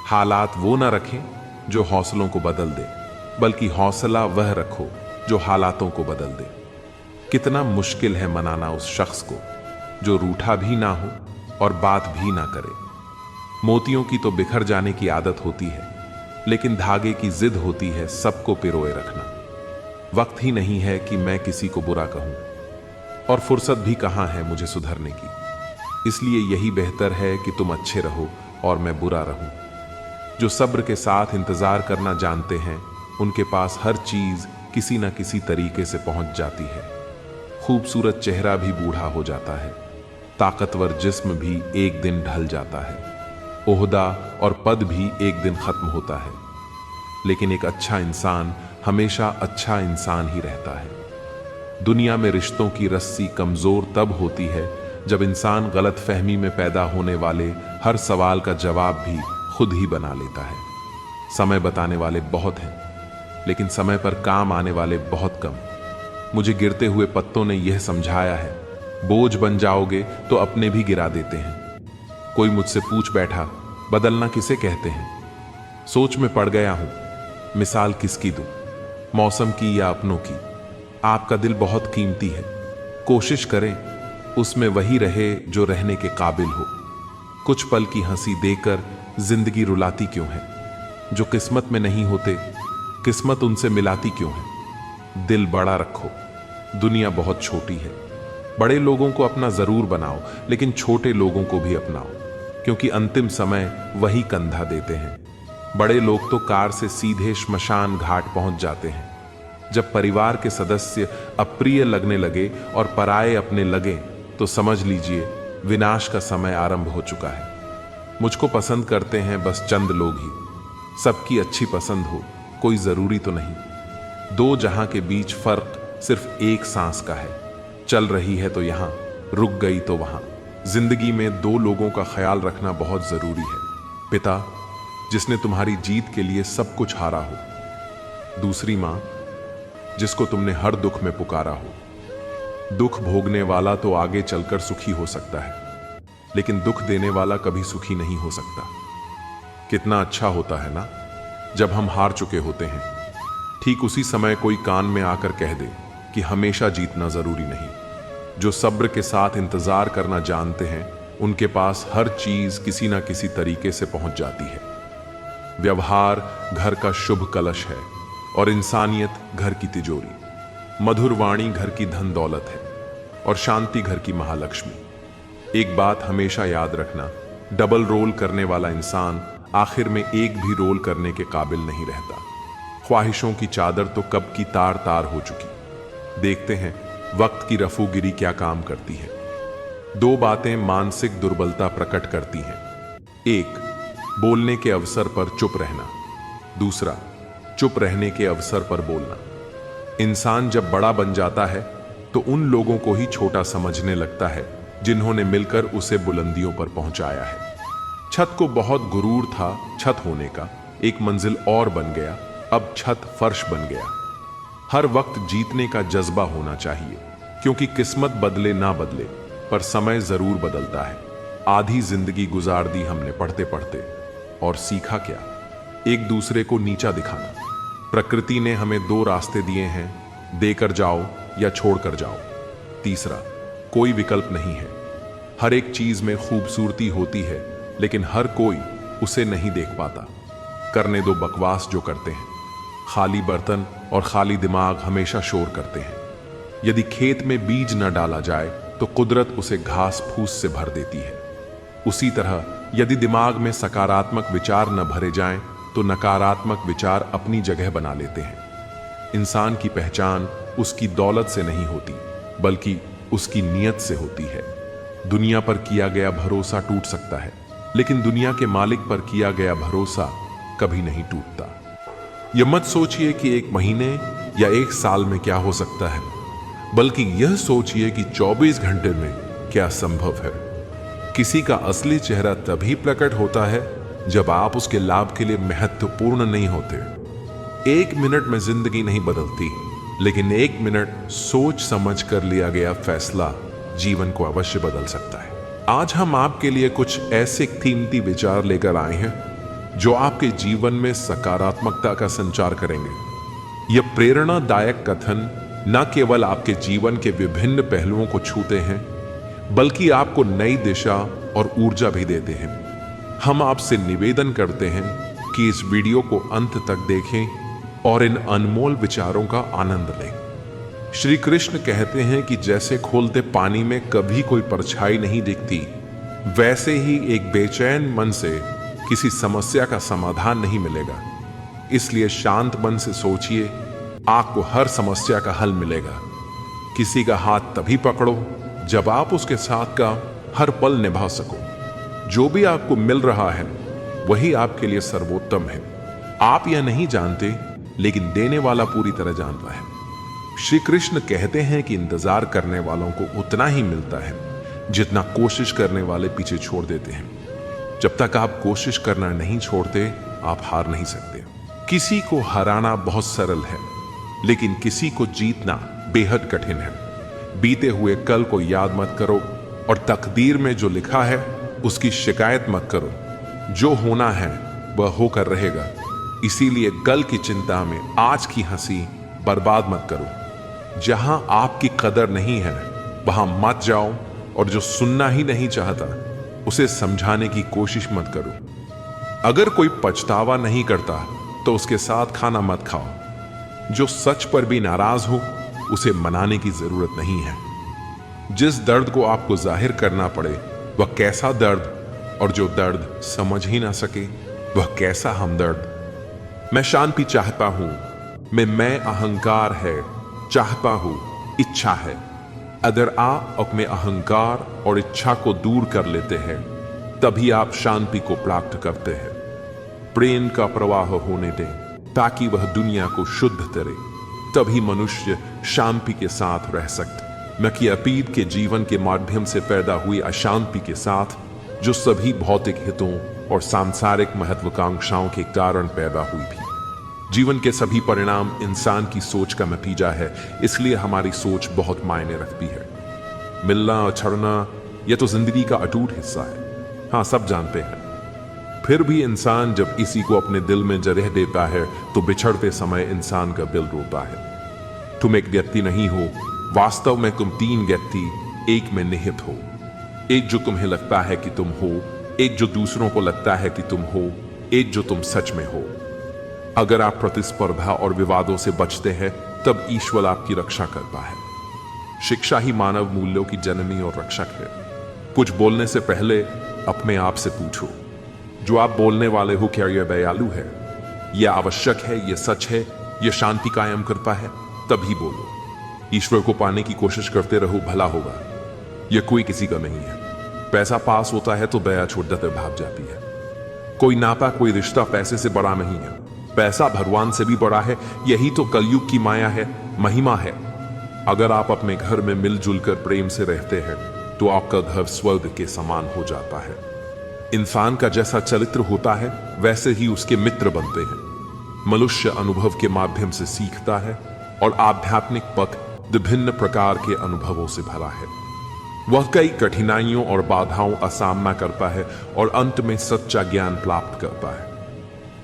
हालात वो ना रखें जो हौसलों को बदल दे, बल्कि हौसला वह रखो जो हालातों को बदल दे। कितना मुश्किल है मनाना उस शख्स को जो रूठा भी ना हो और बात भी ना करे। मोतियों की तो बिखर जाने की आदत होती है, लेकिन धागे की जिद होती है सबको पिरोए रखना। वक्त ही नहीं है कि मैं किसी को बुरा कहूं, और फुर्सत भी कहां है मुझे सुधरने की। इसलिए यही बेहतर है कि तुम अच्छे रहो और मैं बुरा रहूं। जो सब्र के साथ इंतजार करना जानते हैं, उनके पास हर चीज किसी न किसी तरीके से पहुंच जाती है। खूबसूरत चेहरा भी बूढ़ा हो जाता है, ताकतवर जिस्म भी एक दिन ढल जाता है, ओहदा और पद भी एक दिन खत्म होता है, लेकिन एक अच्छा इंसान हमेशा अच्छा इंसान ही रहता है। दुनिया में रिश्तों की रस्सी कमजोर तब होती है जब इंसान गलतफहमी में पैदा होने वाले हर सवाल का जवाब भी खुद ही बना लेता है। समय बताने वाले बहुत हैं, लेकिन समय पर काम आने वाले बहुत कम। मुझे गिरते हुए पत्तों ने यह समझाया है, बोझ बन जाओगे तो अपने भी गिरा देते हैं। कोई मुझसे पूछ बैठा, बदलना किसे कहते हैं? सोच में पड़ गया हूं, मिसाल किसकी दूं, मौसम की या अपनों की? आपका दिल बहुत कीमती है, कोशिश करें उसमें वही रहे जो रहने के काबिल हो। कुछ पल की हंसी देकर जिंदगी रुलाती क्यों है? जो किस्मत में नहीं होते, किस्मत उनसे मिलाती क्यों है? दिल बड़ा रखो, दुनिया बहुत छोटी है। बड़े लोगों को अपना जरूर बनाओ, लेकिन छोटे लोगों को भी अपनाओ, क्योंकि अंतिम समय वही कंधा देते हैं। बड़े लोग तो कार से सीधे श्मशान घाट पहुंच जाते हैं। जब परिवार के सदस्य अप्रिय लगने लगे और पराये अपने लगे, तो समझ लीजिए विनाश का समय आरंभ हो चुका है। मुझको पसंद करते हैं बस चंद लोग ही, सबकी अच्छी पसंद हो कोई जरूरी तो नहीं। दो जहां के बीच फर्क सिर्फ एक सांस का है, चल रही है तो यहां, रुक गई तो वहां। जिंदगी में दो लोगों का ख्याल रखना बहुत जरूरी है। पिता, जिसने तुम्हारी जीत के लिए सब कुछ हारा हो। दूसरी मां, जिसको तुमने हर दुख में पुकारा हो। दुख भोगने वाला तो आगे चलकर सुखी हो सकता है, लेकिन दुख देने वाला कभी सुखी नहीं हो सकता। कितना अच्छा होता है ना जब हम हार चुके होते हैं, ठीक उसी समय कोई कान में आकर कह दे कि हमेशा जीतना जरूरी नहीं। जो सब्र के साथ इंतजार करना जानते हैं, उनके पास हर चीज किसी ना किसी तरीके से पहुंच जाती है। व्यवहार घर का शुभ कलश है और इंसानियत घर की तिजोरी। मधुर वाणी घर की धन दौलत है और शांति घर की महालक्ष्मी। एक बात हमेशा याद रखना, डबल रोल करने वाला इंसान आखिर में एक भी रोल करने के काबिल नहीं रहता। ख्वाहिशों की चादर तो कब की तार तार हो चुकी। देखते हैं वक्त की रफूगिरी क्या काम करती है। दो बातें मानसिक दुर्बलता प्रकट करती हैं। एक, बोलने के अवसर पर चुप रहना। दूसरा, चुप रहने के अवसर पर बोलना। इंसान जब बड़ा बन जाता है तो उन लोगों को ही छोटा समझने लगता है जिन्होंने मिलकर उसे बुलंदियों पर पहुंचाया है। छत को बहुत गुरूर था छत होने का, एक मंजिल और बन गया, अब छत फर्श बन गया। हर वक्त जीतने का जज्बा होना चाहिए, क्योंकि किस्मत बदले ना बदले पर समय जरूर बदलता है। आधी जिंदगी गुजार दी हमने पढ़ते पढ़ते, और सीखा क्या? एक दूसरे को नीचा दिखाना। प्रकृति ने हमें दो रास्ते दिए हैं, देकर जाओ या छोड़कर जाओ। तीसरा, कोई विकल्प नहीं है। हर एक चीज में खूबसूरती होती है, लेकिन हर कोई उसे नहीं देख पाता। करने दो बकवास जो करते हैं। खाली बर्तन और खाली दिमाग हमेशा शोर करते हैं। यदि खेत में बीज न डाला जाए तो कुदरत उसे घास फूस से भर देती है। उसी तरह यदि दिमाग में सकारात्मक विचार न भरे जाएं तो नकारात्मक विचार अपनी जगह बना लेते हैं। इंसान की पहचान उसकी दौलत से नहीं होती, बल्कि उसकी नीयत से होती है। दुनिया पर किया गया भरोसा टूट सकता है, लेकिन दुनिया के मालिक पर किया गया भरोसा कभी नहीं टूटता। यह मत सोचिए कि एक महीने या एक साल में क्या हो सकता है, बल्कि यह सोचिए कि 24 घंटे में क्या संभव है। किसी का असली चेहरा तभी प्रकट होता है जब आप उसके लाभ के लिए महत्वपूर्ण नहीं होते। एक मिनट में जिंदगी नहीं बदलती, लेकिन एक मिनट सोच समझ कर लिया गया फैसला जीवन को अवश्य बदल सकता है। आज हम आपके लिए कुछ ऐसे कीमती विचार लेकर आए हैं जो आपके जीवन में सकारात्मकता का संचार करेंगे। यह प्रेरणादायक कथन न केवल आपके जीवन के विभिन्न पहलुओं को छूते हैं, बल्कि आपको नई दिशा और ऊर्जा भी देते हैं। हम आपसे निवेदन करते हैं कि इस वीडियो को अंत तक देखें और इन अनमोल विचारों का आनंद लें। श्री कृष्ण कहते हैं कि जैसे खोलते पानी में कभी कोई परछाई नहीं दिखती, वैसे ही एक बेचैन मन से किसी समस्या का समाधान नहीं मिलेगा। इसलिए शांत मन से सोचिए, आपको हर समस्या का हल मिलेगा। किसी का हाथ तभी पकड़ो जब आप उसके साथ का हर पल निभा सको। जो भी आपको मिल रहा है वही आपके लिए सर्वोत्तम है। आप यह नहीं जानते, लेकिन देने वाला पूरी तरह जानता है। श्री कृष्ण कहते हैं कि इंतजार करने वालों को उतना ही मिलता है जितना कोशिश करने वाले पीछे छोड़ देते हैं। जब तक आप कोशिश करना नहीं छोड़ते, आप हार नहीं सकते। किसी को हराना बहुत सरल है, लेकिन किसी को जीतना बेहद कठिन है। बीते हुए कल को याद मत करो और तकदीर में जो लिखा है उसकी शिकायत मत करो। जो होना है वह होकर रहेगा। इसीलिए कल की चिंता में आज की हंसी बर्बाद मत करो। जहां आपकी कदर नहीं है वहां मत जाओ, और जो सुनना ही नहीं चाहता उसे समझाने की कोशिश मत करो। अगर कोई पछतावा नहीं करता तो उसके साथ खाना मत खाओ। जो सच पर भी नाराज हो उसे मनाने की जरूरत नहीं है। जिस दर्द को आपको जाहिर करना पड़े वह कैसा दर्द, और जो दर्द समझ ही ना सके वह कैसा हमदर्द। मैं शांति चाहता हूं, मैं अहंकार है चाहता हूं, इच्छा है। अगर आप अपने अहंकार और इच्छा को दूर कर लेते हैं तभी आप शांति को प्राप्त करते हैं। प्रेम का प्रवाह होने दें ताकि वह दुनिया को शुद्ध करे, तभी मनुष्य शांति के साथ रह सकता, न कि अतीत के जीवन के माध्यम से पैदा हुई अशांति के साथ, जो सभी भौतिक हितों और सांसारिक महत्वाकांक्षाओं के कारण पैदा हुई थी। जीवन के सभी परिणाम इंसान की सोच का नतीजा है, इसलिए हमारी सोच बहुत मायने रखती है। मिलना और छड़ना यह तो जिंदगी का अटूट हिस्सा है, हाँ सब जानते हैं। फिर भी इंसान जब इसी को अपने दिल में जगह देता है तो बिछड़ते समय इंसान का दिल रोता है। तुम एक व्यक्ति नहीं हो, वास्तव में तुम तीन व्यक्ति एक में निहित हो। एक जो तुम्हें लगता है कि तुम हो, एक जो दूसरों को लगता है कि तुम हो, एक जो तुम सच में हो। अगर आप प्रतिस्पर्धा और विवादों से बचते हैं तब ईश्वर आपकी रक्षा करता है। शिक्षा ही मानव मूल्यों की जननी और रक्षक है। कुछ बोलने से पहले अपने आप से पूछो, जो आप बोलने वाले हो क्या यह दयालु है, यह आवश्यक है, यह सच है, यह शांति कायम करता है? तभी बोलो। ईश्वर को पाने की कोशिश करते रहो, भला होगा। यह कोई किसी का नहीं है। पैसा पास होता है तो दया छोड़ देते भाग जाती है। कोई नाता, कोई रिश्ता पैसे से बड़ा नहीं है। पैसा भगवान से भी बड़ा है। यही तो कलयुग की माया है, महिमा है। अगर आप अपने घर में मिलजुल कर प्रेम से रहते हैं तो आपका घर स्वर्ग के समान हो जाता है। इंसान का जैसा चरित्र होता है वैसे ही उसके मित्र बनते हैं। मनुष्य अनुभव के माध्यम से सीखता है और आध्यात्मिक पथ विभिन्न प्रकार के अनुभवों से भरा है। वह कई कठिनाइयों और बाधाओं का सामना करता है और अंत में सच्चा ज्ञान प्राप्त करता है।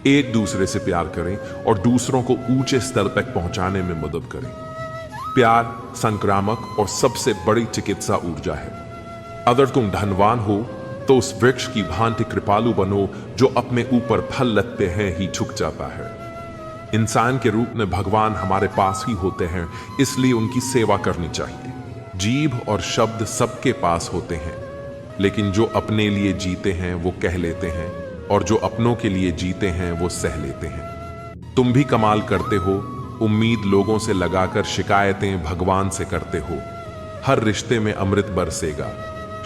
एक दूसरे से प्यार करें और दूसरों को ऊंचे स्तर तक पहुंचाने में मदद करें। प्यार संक्रामक और सबसे बड़ी चिकित्सा ऊर्जा है। अगर तुम धनवान हो तो उस वृक्ष की भांति कृपालु बनो जो अपने ऊपर फल लगते हैं ही झुक जाता है। इंसान के रूप में भगवान हमारे पास ही होते हैं, इसलिए उनकी सेवा करनी चाहिए। जीभ और शब्द सबके पास होते हैं, लेकिन जो अपने लिए जीते हैं वो कह लेते हैं और जो अपनों के लिए जीते हैं वो सह लेते हैं। तुम भी कमाल करते हो। उम्मीद लोगों से लगाकर शिकायतें भगवान से करते हो। हर रिश्ते में अमृत बरसेगा।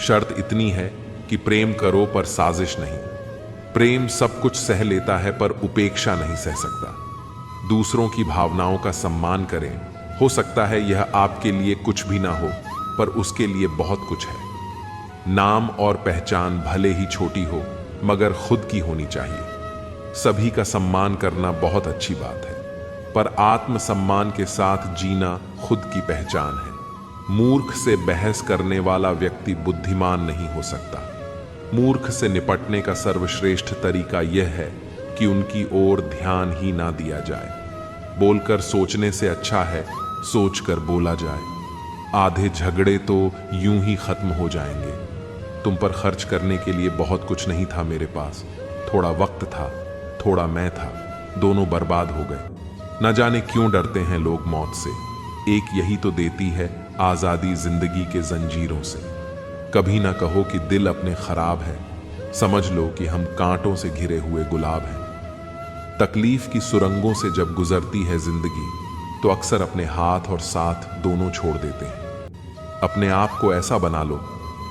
शर्त इतनी है कि प्रेम करो पर साजिश नहीं। प्रेम सब कुछ सह लेता है पर उपेक्षा नहीं सह सकता। दूसरों की भावनाओं का सम्मान करें। हो सकता है यह आपके लिए कुछ भी ना हो, पर उसके लिए बहुत कुछ है। नाम और पहचान भले ही छोटी हो मगर खुद की होनी चाहिए। सभी का सम्मान करना बहुत अच्छी बात है, पर आत्मसम्मान के साथ जीना खुद की पहचान है। मूर्ख से बहस करने वाला व्यक्ति बुद्धिमान नहीं हो सकता। मूर्ख से निपटने का सर्वश्रेष्ठ तरीका यह है कि उनकी ओर ध्यान ही ना दिया जाए। बोलकर सोचने से अच्छा है सोचकर बोला जाए। आधे झगड़े तो यूं ही खत्म हो जाएंगे। तुम पर खर्च करने के लिए बहुत कुछ नहीं था मेरे पास। थोड़ा वक्त था, थोड़ा मैं था, दोनों बर्बाद हो गए। न जाने क्यों डरते हैं लोग मौत से। एक यही तो देती है आजादी जिंदगी के जंजीरों से। कभी ना कहो कि दिल अपने खराब है। समझ लो कि हम कांटों से घिरे हुए गुलाब हैं। तकलीफ की सुरंगों से जब गुजरती है जिंदगी तो अक्सर अपने हाथ और साथ दोनों छोड़ देते हैं। अपने आप को ऐसा बना लो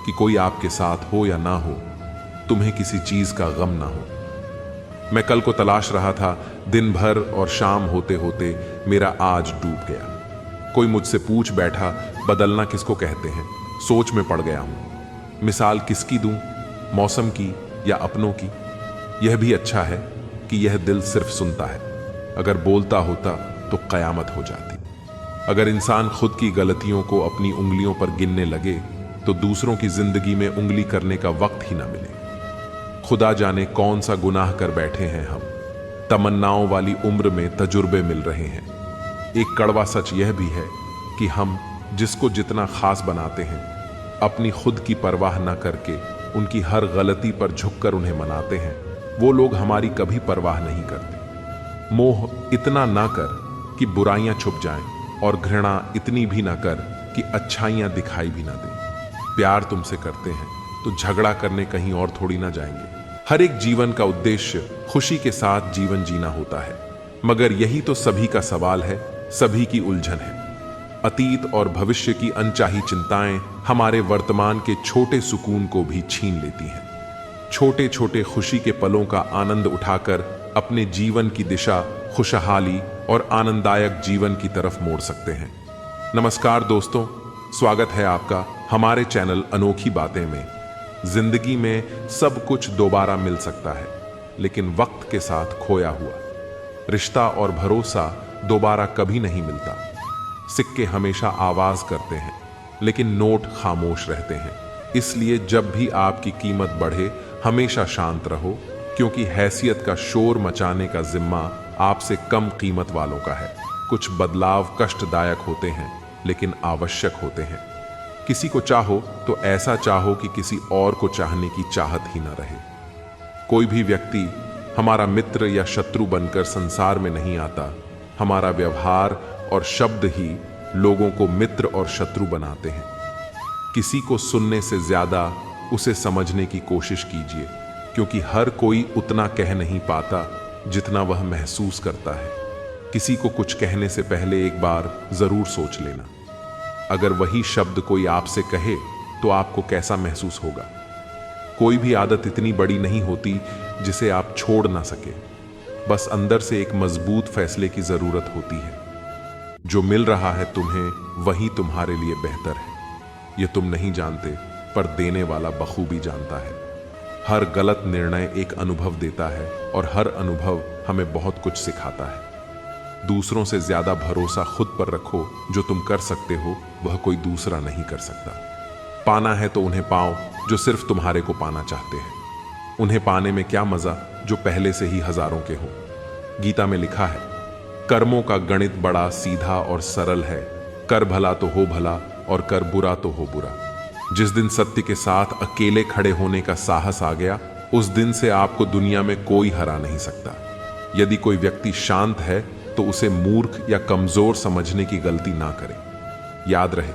कि कोई आपके साथ हो या ना हो, तुम्हें किसी चीज का गम ना हो। मैं कल को तलाश रहा था, दिन भर और शाम होते होते मेरा आज डूब गया। कोई मुझसे पूछ बैठा, बदलना किसको कहते हैं? सोच में पड़ गया हूं। मिसाल किसकी दूं, मौसम की या अपनों की? यह भी अच्छा है कि यह दिल सिर्फ सुनता है। अगर बोलता होता तो कयामत हो जाती। अगर इंसान खुद की गलतियों को अपनी उंगलियों पर गिनने लगे तो दूसरों की जिंदगी में उंगली करने का वक्त ही ना मिले। खुदा जाने कौन सा गुनाह कर बैठे हैं हम। तमन्नाओं वाली उम्र में तजुर्बे मिल रहे हैं। एक कड़वा सच यह भी है कि हम जिसको जितना खास बनाते हैं, अपनी खुद की परवाह न करके उनकी हर गलती पर झुककर उन्हें मनाते हैं, वो लोग हमारी कभी परवाह नहीं करते। मोह इतना ना कर कि बुराइयां छुप जाएं और घृणा इतनी भी ना कर कि अच्छाइयां दिखाई भी ना दें। प्यार तुमसे करते हैं तो झगड़ा करने कहीं और थोड़ी ना जाएंगे। हर एक जीवन का उद्देश्य खुशी के साथ जीवन जीना होता है, मगर यही तो सभी का सवाल है, सभी की उलझन है। अतीत और भविष्य की अनचाही चिंताएं हमारे वर्तमान के छोटे सुकून को भी छीन लेती हैं। छोटे छोटे खुशी के पलों का आनंद उठाकर अपने जीवन की दिशा खुशहाली और आनंददायक जीवन की तरफ मोड़ सकते हैं। नमस्कार दोस्तों, स्वागत है आपका हमारे चैनल अनोखी बातें में। जिंदगी में सब कुछ दोबारा मिल सकता है, लेकिन वक्त के साथ खोया हुआ रिश्ता और भरोसा दोबारा कभी नहीं मिलता। सिक्के हमेशा आवाज करते हैं, लेकिन नोट खामोश रहते हैं। इसलिए जब भी आपकी कीमत बढ़े, हमेशा शांत रहो, क्योंकि हैसियत का शोर मचाने का जिम्मा आपसे कम कीमत वालों का है। कुछ बदलाव कष्टदायक होते हैं, लेकिन आवश्यक होते हैं। किसी को चाहो तो ऐसा चाहो कि किसी और को चाहने की चाहत ही ना रहे। कोई भी व्यक्ति हमारा मित्र या शत्रु बनकर संसार में नहीं आता। हमारा व्यवहार और शब्द ही लोगों को मित्र और शत्रु बनाते हैं। किसी को सुनने से ज्यादा उसे समझने की कोशिश कीजिए, क्योंकि हर कोई उतना कह नहीं पाता जितना वह महसूस करता है। किसी को कुछ कहने से पहले एक बार जरूर सोच लेना। अगर वही शब्द कोई आपसे कहे तो आपको कैसा महसूस होगा। कोई भी आदत इतनी बड़ी नहीं होती जिसे आप छोड़ ना सके। बस अंदर से एक मजबूत फैसले की जरूरत होती है। जो मिल रहा है तुम्हें वही तुम्हारे लिए बेहतर है। यह तुम नहीं जानते, पर देने वाला बखूबी जानता है। हर गलत निर्णय एक अनुभव देता है और हर अनुभव हमें बहुत कुछ सिखाता है। दूसरों से ज्यादा भरोसा खुद पर रखो। जो तुम कर सकते हो वह कोई दूसरा नहीं कर सकता। पाना है तो उन्हें पाओ जो सिर्फ तुम्हारे को पाना चाहते हैं। उन्हें पाने में क्या मजा जो पहले से ही हजारों के हो। गीता में लिखा है, कर्मों का गणित बड़ा सीधा और सरल है। कर भला तो हो भला और कर बुरा तो हो बुरा। जिस दिन सत्य के साथ अकेले खड़े होने का साहस आ गया, उस दिन से आपको दुनिया में कोई हरा नहीं सकता। यदि कोई व्यक्ति शांत है तो उसे मूर्ख या कमजोर समझने की गलती ना करे। याद रहे,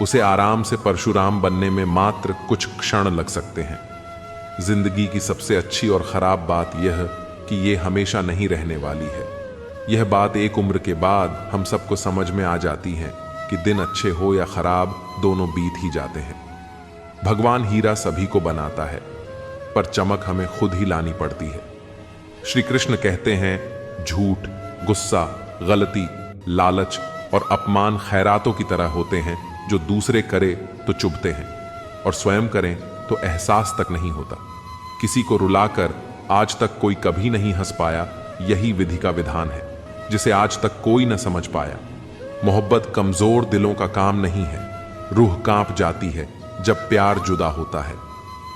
उसे आराम से परशुराम बनने में मात्र कुछ क्षण लग सकते हैं। जिंदगी की सबसे अच्छी और खराब बात यह कि यह हमेशा नहीं रहने वाली है। यह बात एक उम्र के बाद हम सबको समझ में आ जाती है कि दिन अच्छे हो या खराब, दोनों बीत ही जाते हैं। भगवान हीरा सभी को बनाता है, पर चमक हमें खुद ही लानी पड़ती है। श्री कृष्ण कहते हैं, झूठ, गुस्सा, गलती, लालच और अपमान खैरातों की तरह होते हैं जो दूसरे करे तो चुभते हैं और स्वयं करें तो एहसास तक नहीं होता। किसी को रुलाकर आज तक कोई कभी नहीं हंस पाया, यही विधि का विधान है जिसे आज तक कोई न समझ पाया। मोहब्बत कमजोर दिलों का काम नहीं है। रूह कांप जाती है जब प्यार जुदा होता है।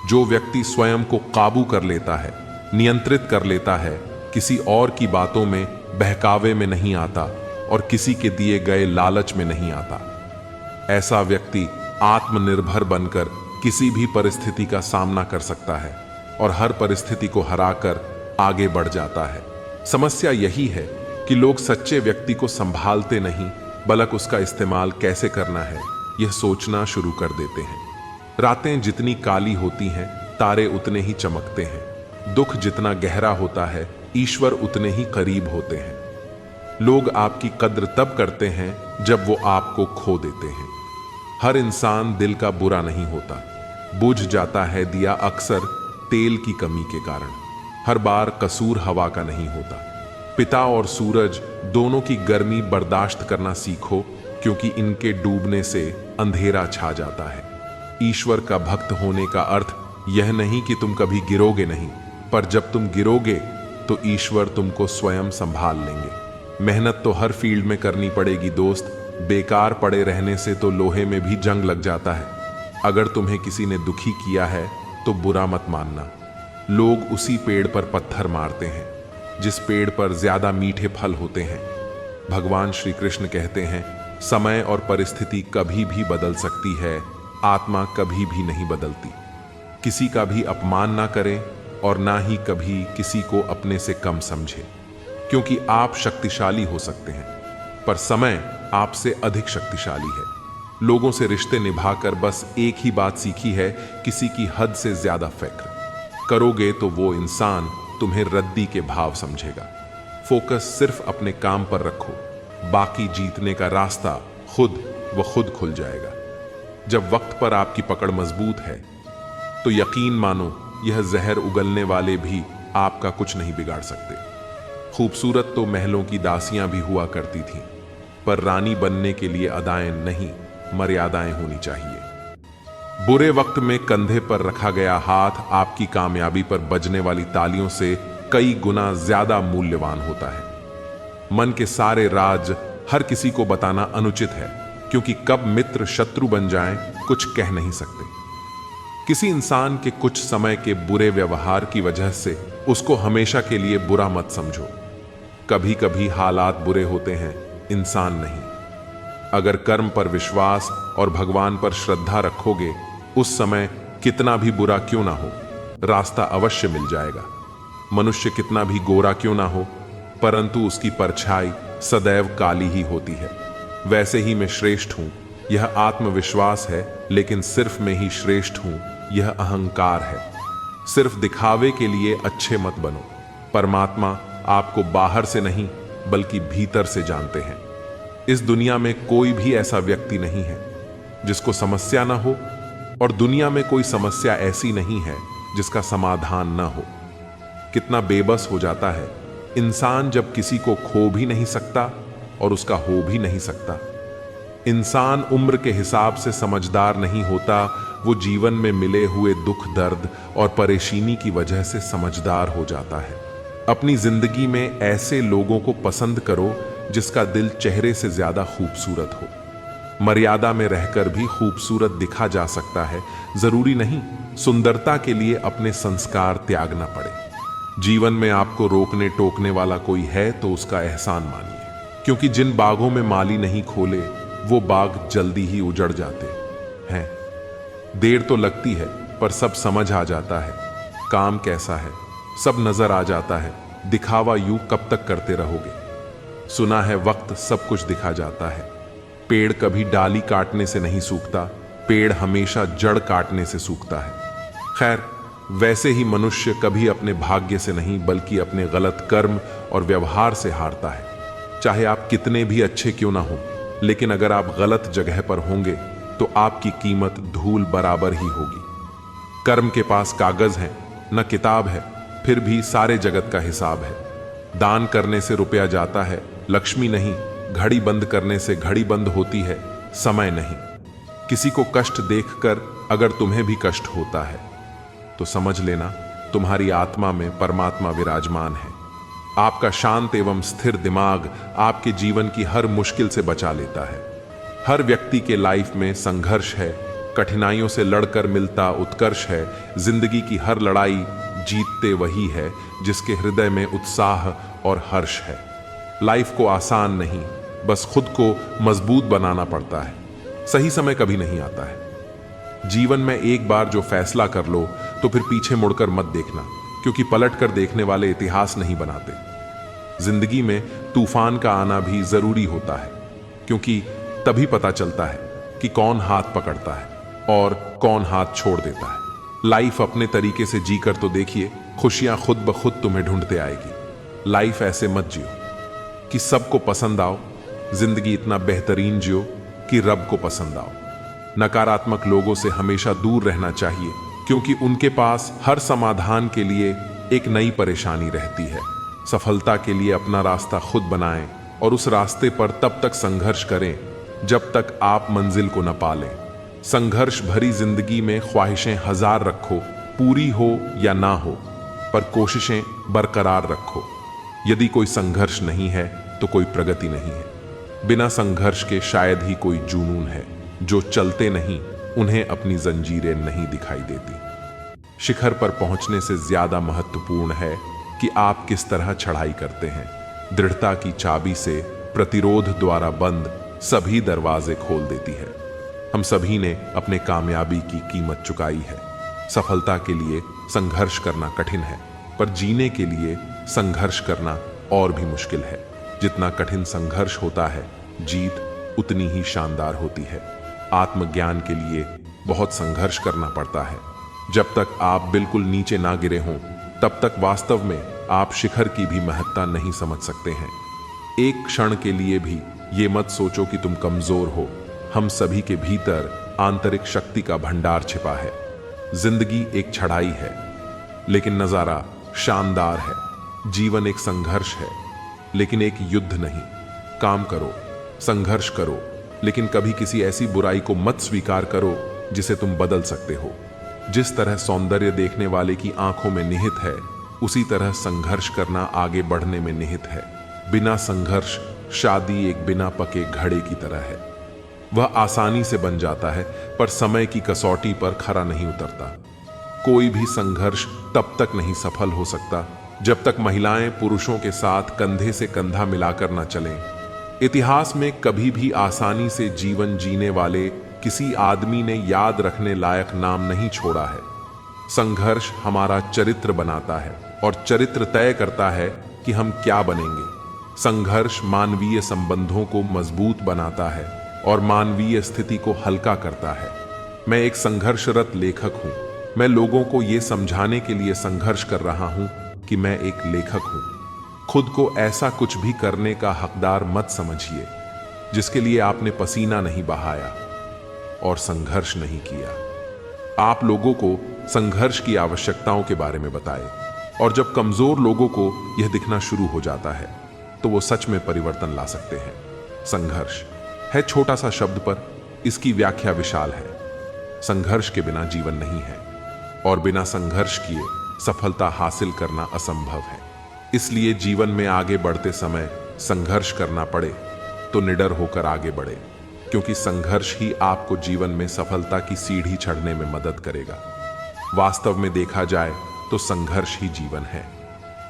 जो व्यक्ति स्वयं को काबू कर लेता है, नियंत्रित कर लेता है, किसी और की बातों में, बहकावे में नहीं आता और किसी के दिए गए लालच में नहीं आता, ऐसा व्यक्ति आत्मनिर्भर बनकर किसी भी परिस्थिति का सामना कर सकता है और हर परिस्थिति को हराकर आगे बढ़ जाता है। समस्या यही है कि लोग सच्चे व्यक्ति को संभालते नहीं, बल्कि उसका इस्तेमाल कैसे करना है यह सोचना शुरू कर देते हैं। रातें जितनी काली होती हैं, तारे उतने ही चमकते हैं। दुख जितना गहरा होता है, ईश्वर उतने ही करीब होते हैं। लोग आपकी कद्र तब करते हैं जब वो आपको खो देते हैं। हर इंसान दिल का बुरा नहीं होता। बुझ जाता है दिया अक्सर तेल की कमी के कारण। हर बार कसूर हवा का नहीं होता। पिता और सूरज दोनों की गर्मी बर्दाश्त करना सीखो, क्योंकि इनके डूबने से अंधेरा छा जाता है। ईश्वर का भक्त होने का अर्थ यह नहीं कि तुम कभी गिरोगे नहीं, पर जब तुम गिरोगे तो ईश्वर तुमको स्वयं संभाल लेंगे। मेहनत तो हर फील्ड में करनी पड़ेगी दोस्त। बेकार पड़े रहने से तो लोहे में भी जंग लग जाता है। अगर तुम्हें किसी ने दुखी किया है तो बुरा मत मानना। लोग उसी पेड़ पर पत्थर मारते हैं जिस पेड़ पर ज्यादा मीठे फल होते हैं। भगवान श्री कृष्ण कहते हैं, समय और परिस्थिति कभी भी बदल सकती है, आत्मा कभी भी नहीं बदलती। किसी का भी अपमान ना करें और ना ही कभी किसी को अपने से कम समझे, क्योंकि आप शक्तिशाली हो सकते हैं पर समय आपसे अधिक शक्तिशाली है। लोगों से रिश्ते निभाकर बस एक ही बात सीखी है, किसी की हद से ज्यादा फिक्र करोगे तो वो इंसान तुम्हें रद्दी के भाव समझेगा। फोकस सिर्फ अपने काम पर रखो, बाकी जीतने का रास्ता खुद व खुद खुल जाएगा। जब वक्त पर आपकी पकड़ मजबूत है तो यकीन मानो यह जहर उगलने वाले भी आपका कुछ नहीं बिगाड़ सकते। खूबसूरत तो महलों की दासियां भी हुआ करती थीं, पर रानी बनने के लिए अदाएं नहीं, मर्यादाएं होनी चाहिए। बुरे वक्त में कंधे पर रखा गया हाथ आपकी कामयाबी पर बजने वाली तालियों से कई गुना ज्यादा मूल्यवान होता है। मन के सारे राज हर किसी को बताना अनुचित है, क्योंकि कब मित्र शत्रु बन जाएं कुछ कह नहीं सकते। किसी इंसान के कुछ समय के बुरे व्यवहार की वजह से उसको हमेशा के लिए बुरा मत समझो। कभी कभी हालात बुरे होते हैं, इंसान नहीं। अगर कर्म पर विश्वास और भगवान पर श्रद्धा रखोगे, उस समय कितना भी बुरा क्यों ना हो, रास्ता अवश्य मिल जाएगा। मनुष्य कितना भी गोरा क्यों ना हो, परंतु उसकी परछाई सदैव काली ही होती है। वैसे ही मैं श्रेष्ठ हूं, यह आत्मविश्वास है, लेकिन सिर्फ मैं ही श्रेष्ठ हूं, यह अहंकार है। सिर्फ दिखावे के लिए अच्छे मत बनो। परमात्मा आपको बाहर से नहीं बल्कि भीतर से जानते हैं। इस दुनिया में कोई भी ऐसा व्यक्ति नहीं है जिसको समस्या ना हो, और दुनिया में कोई समस्या ऐसी नहीं है जिसका समाधान ना हो। कितना बेबस हो जाता है इंसान जब किसी को खो भी नहीं सकता और उसका हो भी नहीं सकता। इंसान उम्र के हिसाब से समझदार नहीं होता, वो जीवन में मिले हुए दुख दर्द और परेशानी की वजह से समझदार हो जाता है। अपनी जिंदगी में ऐसे लोगों को पसंद करो जिसका दिल चेहरे से ज्यादा खूबसूरत हो। मर्यादा में रहकर भी खूबसूरत दिखा जा सकता है, जरूरी नहीं सुंदरता के लिए अपने संस्कार त्यागना पड़े। जीवन में आपको रोकने टोकने वाला कोई है तो उसका एहसान मानिए, क्योंकि जिन बागों में माली नहीं खोले वो बाग जल्दी ही उजड़ जाते हैं। देर तो लगती है पर सब समझ आ जाता है। काम कैसा है सब नजर आ जाता है। दिखावा यूं कब तक करते रहोगे। सुना है वक्त सब कुछ दिखा जाता है। पेड़ कभी डाली काटने से नहीं सूखता, पेड़ हमेशा जड़ काटने से सूखता है। खैर, वैसे ही मनुष्य कभी अपने भाग्य से नहीं बल्कि अपने गलत कर्म और व्यवहार से हारता है। चाहे आप कितने भी अच्छे क्यों ना हो, लेकिन अगर आप गलत जगह पर होंगे तो आपकी कीमत धूल बराबर ही होगी। कर्म के पास कागज है न किताब है, फिर भी सारे जगत का हिसाब है। दान करने से रुपया जाता है, लक्ष्मी नहीं। घड़ी बंद करने से घड़ी बंद होती है, समय नहीं। किसी को कष्ट देखकर अगर तुम्हें भी कष्ट होता है तो समझ लेना तुम्हारी आत्मा में परमात्मा विराजमान है। आपका शांत एवं स्थिर दिमाग आपके जीवन की हर मुश्किल से बचा लेता है। हर व्यक्ति के लाइफ में संघर्ष है, कठिनाइयों से लड़कर मिलता उत्कर्ष है। जिंदगी की हर लड़ाई जीतते वही है जिसके हृदय में उत्साह और हर्ष है। लाइफ को आसान नहीं, बस खुद को मजबूत बनाना पड़ता है। सही समय कभी नहीं आता है। जीवन में एक बार जो फैसला कर लो तो फिर पीछे मुड़कर मत देखना, क्योंकि पलट कर देखने वाले इतिहास नहीं बनाते। जिंदगी में तूफान का आना भी जरूरी होता है, क्योंकि तभी पता चलता है कि कौन हाथ पकड़ता है और कौन हाथ छोड़ देता है। लाइफ अपने तरीके से जीकर तो देखिए, खुशियां खुद ब खुद तुम्हें ढूंढते आएगी। लाइफ ऐसे मत जियो कि सबको पसंद आओ, जिंदगी इतना बेहतरीन जियो कि रब को पसंद आओ। नकारात्मक लोगों से हमेशा दूर रहना चाहिए, क्योंकि उनके पास हर समाधान के लिए एक नई परेशानी रहती है। सफलता के लिए अपना रास्ता खुद बनाएं और उस रास्ते पर तब तक संघर्ष करें जब तक आप मंजिल को न पालें। संघर्ष भरी जिंदगी में ख्वाहिशें हजार रखो, पूरी हो या ना हो, पर कोशिशें बरकरार रखो। यदि कोई संघर्ष नहीं है तो कोई प्रगति नहीं है। बिना संघर्ष के शायद ही कोई जुनून है। जो चलते नहीं उन्हें अपनी जंजीरें नहीं दिखाई देती। शिखर पर पहुंचने से ज्यादा महत्वपूर्ण है कि आप किस तरह चढ़ाई करते हैं। दृढ़ता की चाबी से प्रतिरोध द्वारा बंद सभी दरवाजे खोल देती है। हम सभी ने अपने कामयाबी की कीमत चुकाई है। सफलता के लिए संघर्ष करना कठिन है, पर जीने के लिए संघर्ष करना और भी मुश्किल है। जितना कठिन संघर्ष होता है, जीत उतनी ही शानदार होती है। आत्मज्ञान के लिए बहुत संघर्ष करना पड़ता है। जब तक आप बिल्कुल नीचे ना गिरे हों, तब तक वास्तव में आप शिखर की भी महत्ता नहीं समझ सकते हैं। एक क्षण के लिए भी ये मत सोचो कि तुम कमजोर हो। हम सभी के भीतर आंतरिक शक्ति का भंडार छिपा है। जिंदगी एक चढ़ाई है, लेकिन नजारा शानदार है। जीवन एक संघर्ष है, लेकिन एक युद्ध नहीं। काम करो, संघर्ष करो, लेकिन कभी किसी ऐसी बुराई को मत स्वीकार करो जिसे तुम बदल सकते हो। जिस तरह सौंदर्य देखने वाले की आंखों में निहित है, उसी तरह संघर्ष करना आगे बढ़ने में निहित है। बिना संघर्ष शादी एक बिना पके घड़े की तरह है। वह आसानी से बन जाता है, पर समय की कसौटी पर खरा नहीं उतरता। कोई भी संघर्ष तब तक नहीं सफल हो सकता जब तक महिलाएं पुरुषों के साथ कंधे से कंधा मिलाकर न चलें। इतिहास में कभी भी आसानी से जीवन जीने वाले किसी आदमी ने याद रखने लायक नाम नहीं छोड़ा है। संघर्ष हमारा चरित्र बनाता है और चरित्र तय करता है कि हम क्या बनेंगे। संघर्ष मानवीय संबंधों को मजबूत बनाता है और मानवीय स्थिति को हल्का करता है। मैं एक संघर्षरत लेखक हूं। मैं लोगों को यह समझाने के लिए संघर्ष कर रहा हूं कि मैं एक लेखक हूं। खुद को ऐसा कुछ भी करने का हकदार मत समझिए जिसके लिए आपने पसीना नहीं बहाया और संघर्ष नहीं किया। आप लोगों को संघर्ष की आवश्यकताओं के बारे में बताएं, और जब कमजोर लोगों को यह दिखना शुरू हो जाता है तो वो सच में परिवर्तन ला सकते हैं। संघर्ष है छोटा सा शब्द, पर इसकी व्याख्या विशाल है। संघर्ष के बिना जीवन नहीं है और बिना संघर्ष किए सफलता हासिल करना असंभव है। इसलिए जीवन में आगे बढ़ते समय संघर्ष करना पड़े तो निडर होकर आगे बढ़े, क्योंकि संघर्ष ही आपको जीवन में सफलता की सीढ़ी चढ़ने में मदद करेगा। वास्तव में देखा जाए तो संघर्ष ही जीवन है।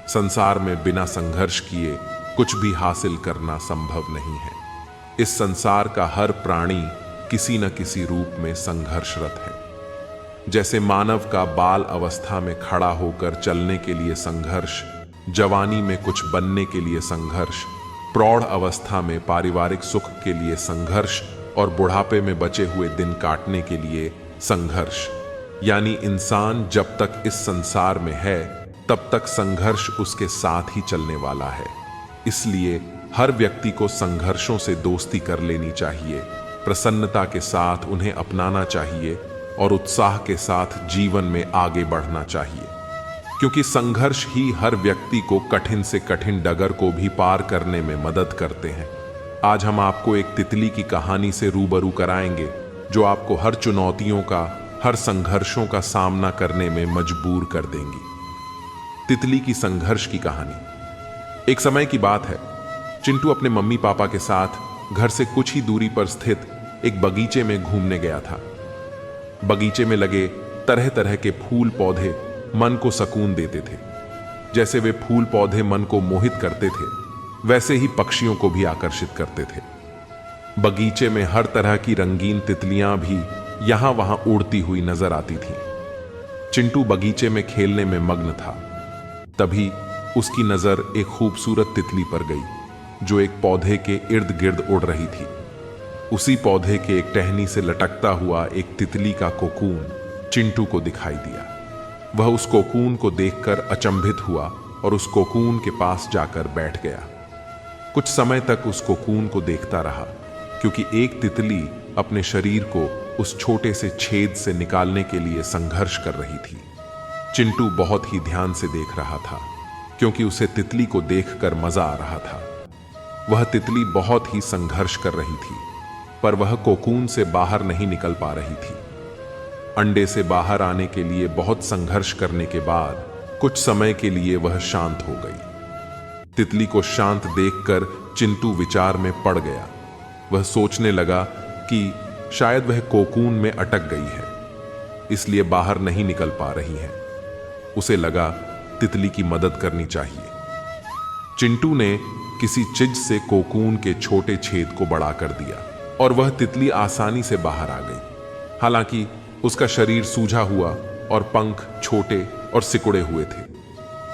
संसार में बिना संघर्ष किए कुछ भी हासिल करना संभव नहीं है। इस संसार का हर प्राणी किसी न किसी रूप में संघर्षरत है। जैसे मानव का बाल अवस्था में खड़ा होकर चलने के लिए संघर्ष, जवानी में कुछ बनने के लिए संघर्ष, प्रौढ़ अवस्था में पारिवारिक सुख के लिए संघर्ष और बुढ़ापे में बचे हुए दिन काटने के लिए संघर्ष। यानी इंसान जब तक इस संसार में है तब तक संघर्ष उसके साथ ही चलने वाला है। इसलिए हर व्यक्ति को संघर्षों से दोस्ती कर लेनी चाहिए, प्रसन्नता के साथ उन्हें अपनाना चाहिए और उत्साह के साथ जीवन में आगे बढ़ना चाहिए, क्योंकि संघर्ष ही हर व्यक्ति को कठिन से कठिन डगर को भी पार करने में मदद करते हैं। आज हम आपको एक तितली की कहानी से रूबरू कराएंगे जो आपको हर चुनौतियों का, हर संघर्षों का सामना करने में मजबूर कर देंगी। तितली की संघर्ष की कहानी। एक समय की बात है, चिंटू अपने मम्मी पापा के साथ घर से कुछ ही दूरी पर स्थित एक बगीचे में घूमने गया था। बगीचे में लगे तरह तरह के फूल पौधे मन को सुकून देते थे। जैसे वे फूल पौधे मन को मोहित करते थे, वैसे ही पक्षियों को भी आकर्षित करते थे। बगीचे में हर तरह की रंगीन तितलियां भी यहां वहां उड़ती हुई नजर आती थीं। चिंटू बगीचे में खेलने में मग्न था। तभी उसकी नजर एक खूबसूरत तितली पर गई जो एक पौधे के इर्द गिर्द उड़ रही थी। उसी पौधे के एक टहनी से लटकता हुआ एक तितली का कोकून चिंटू को दिखाई दिया। वह उस कोकून को देखकर अचंभित हुआ और उस कोकून के पास जाकर बैठ गया। कुछ समय तक उस कोकून को देखता रहा, क्योंकि एक तितली अपने शरीर को उस छोटे से छेद से निकालने के लिए संघर्ष कर रही थी। चिंटू बहुत ही ध्यान से देख रहा था, क्योंकि उसे तितली को देखकर मजा आ रहा था। वह तितली बहुत ही संघर्ष कर रही थी, पर वह कोकून से बाहर नहीं निकल पा रही थी। अंडे से बाहर आने के लिए बहुत संघर्ष करने के बाद कुछ समय के लिए वह शांत हो गई। तितली को शांत देखकर चिंटू विचार में पड़ गया। वह सोचने लगा कि शायद वह कोकून में अटक गई है, इसलिए बाहर नहीं निकल पा रही है। उसे लगा तितली की मदद करनी चाहिए। चिंटू ने किसी चीज से कोकून के छोटे छेद को बड़ा कर दिया और वह तितली आसानी से बाहर आ गई। हालांकि उसका शरीर सूजा हुआ और पंख छोटे और सिकुड़े हुए थे।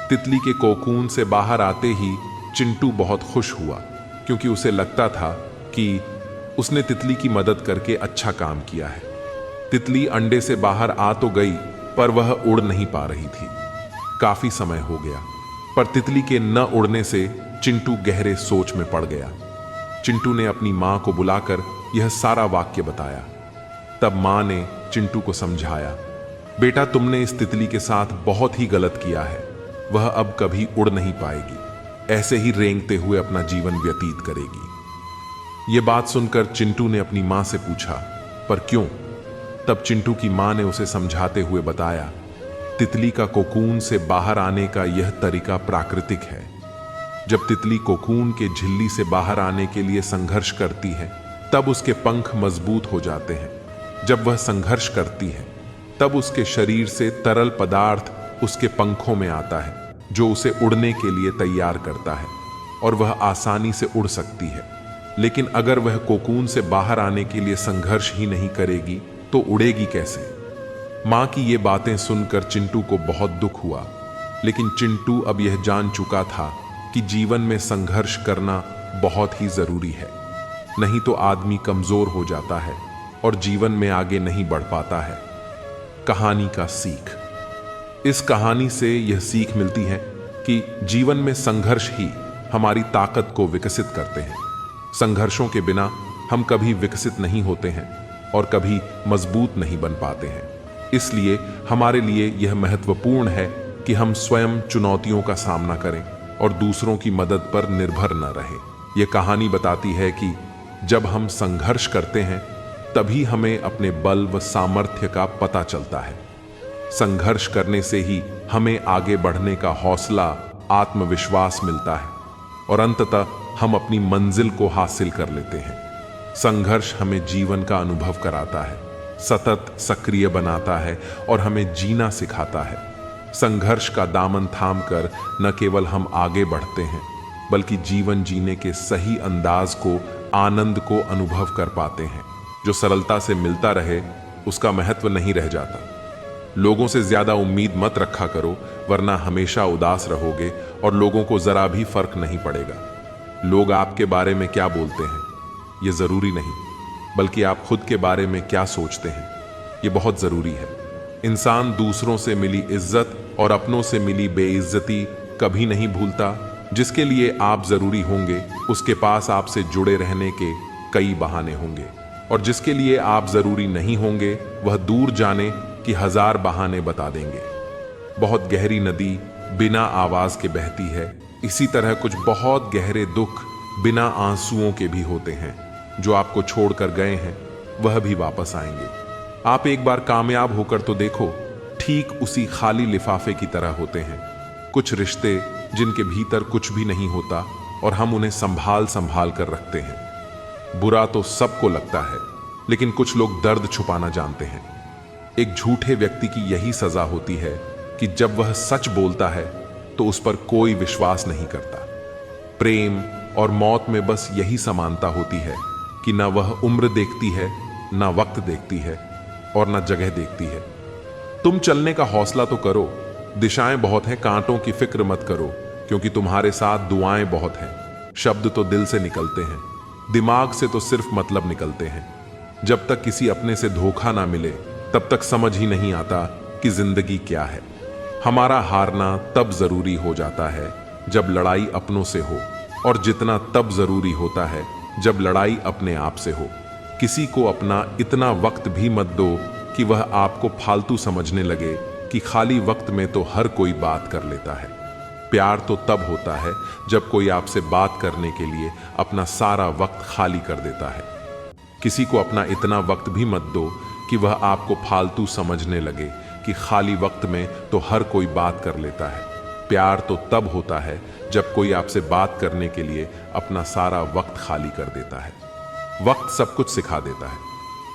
तितली के कोकून से बाहर आते ही चिंटू बहुत खुश हुआ, क्योंकि उसे लगता था कि उसने तितली की मदद करके अच्छा काम किया है। तितली अंडे से बाहर आ तो गई, पर वह उड़ नहीं पा रही थी। काफी समय हो गया, पर तितली के न उड़ने से चिंटू गहरे सोच में पड़ गया। चिंटू ने अपनी मां को बुलाकर यह सारा वाक्य बताया। तब मां ने चिंटू को समझाया, बेटा तुमने इस तितली के साथ बहुत ही गलत किया है। वह अब कभी उड़ नहीं पाएगी, ऐसे ही रेंगते हुए अपना जीवन व्यतीत करेगी। यह बात सुनकर चिंटू ने अपनी मां से पूछा, पर क्यों? तब चिंटू की मां ने उसे समझाते हुए बताया, तितली का कोकून से बाहर आने का यह तरीका प्राकृतिक है। जब तितली कोकून के झिल्ली से बाहर आने के लिए संघर्ष करती है, तब उसके पंख मजबूत हो जाते हैं। जब वह संघर्ष करती है, तब उसके शरीर से तरल पदार्थ उसके पंखों में आता है, जो उसे उड़ने के लिए तैयार करता है और वह आसानी से उड़ सकती है। लेकिन अगर वह कोकून से बाहर आने के लिए संघर्ष ही नहीं करेगी तो उड़ेगी कैसे? मां की ये बातें सुनकर चिंटू को बहुत दुख हुआ, लेकिन चिंटू अब यह जान चुका था कि जीवन में संघर्ष करना बहुत ही जरूरी है, नहीं तो आदमी कमजोर हो जाता है और जीवन में आगे नहीं बढ़ पाता है। कहानी का सीख। इस कहानी से यह सीख मिलती है कि जीवन में संघर्ष ही हमारी ताकत को विकसित करते हैं। संघर्षों के बिना हम कभी विकसित नहीं होते हैं और कभी मजबूत नहीं बन पाते हैं। इसलिए हमारे लिए यह महत्वपूर्ण है कि हम स्वयं चुनौतियों का सामना करें और दूसरों की मदद पर निर्भर न रहें। यह कहानी बताती है कि जब हम संघर्ष करते हैं तभी हमें अपने बल व सामर्थ्य का पता चलता है। संघर्ष करने से ही हमें आगे बढ़ने का हौसला, आत्मविश्वास मिलता है और अंततः हम अपनी मंजिल को हासिल कर लेते हैं। संघर्ष हमें जीवन का अनुभव कराता है, सतत सक्रिय बनाता है और हमें जीना सिखाता है। संघर्ष का दामन थामकर न केवल हम आगे बढ़ते हैं बल्कि जीवन जीने के सही अंदाज को, आनंद को अनुभव कर पाते हैं। जो सरलता से मिलता रहे उसका महत्व नहीं रह जाता। लोगों से ज्यादा उम्मीद मत रखा करो, वरना हमेशा उदास रहोगे और लोगों को जरा भी फर्क नहीं पड़ेगा। लोग आपके बारे में क्या बोलते हैं यह जरूरी नहीं, बल्कि आप खुद के बारे में क्या सोचते हैं यह बहुत जरूरी है। इंसान दूसरों से मिली इज्जत और अपनों से मिली बेइज्जती कभी नहीं भूलता। जिसके लिए आप जरूरी होंगे उसके पास आपसे जुड़े रहने के कई बहाने होंगे, और जिसके लिए आप जरूरी नहीं होंगे वह दूर जाने की 1000 बहाने बता देंगे। बहुत गहरी नदी बिना आवाज के बहती है, इसी तरह कुछ बहुत गहरे दुख बिना आंसुओं के भी होते हैं। जो आपको छोड़कर गए हैं वह भी वापस आएंगे। आप एक बार कामयाब होकर तो देखो, ठीक उसी खाली लिफाफे की तरह होते हैं कुछ रिश्ते जिनके भीतर कुछ भी नहीं होता और हम उन्हें संभाल संभाल कर रखते हैं। बुरा तो सबको लगता है, लेकिन कुछ लोग दर्द छुपाना जानते हैं। एक झूठे व्यक्ति की यही सजा होती है कि जब वह सच बोलता है तो उस पर कोई विश्वास नहीं करता। प्रेम और मौत में बस यही समानता होती है कि न वह उम्र देखती है, न वक्त देखती है और न जगह देखती है। तुम चलने का हौसला तो करो, दिशाएं बहुत हैं, कांटों की फिक्र मत करो, क्योंकि तुम्हारे साथ दुआएं बहुत हैं। शब्द तो दिल से निकलते हैं, दिमाग से तो सिर्फ मतलब निकलते हैं। जब तक किसी अपने से धोखा ना मिले तब तक समझ ही नहीं आता कि जिंदगी क्या है। हमारा हारना तब जरूरी हो जाता है जब लड़ाई अपनों से हो, और जितना तब जरूरी होता है जब लड़ाई अपने आप से हो। किसी को अपना इतना वक्त भी मत दो कि वह आपको फालतू समझने लगे कि खाली वक्त में तो हर कोई बात कर लेता है। प्यार तो तब होता है जब कोई आपसे बात करने के लिए अपना सारा वक्त खाली कर देता है। किसी को अपना इतना वक्त भी मत दो कि वह आपको फालतू समझने लगे कि खाली वक्त में तो हर कोई बात कर लेता है। प्यार तो तब होता है जब कोई आपसे बात करने के लिए अपना सारा वक्त खाली कर देता है। वक्त सब कुछ सिखा देता है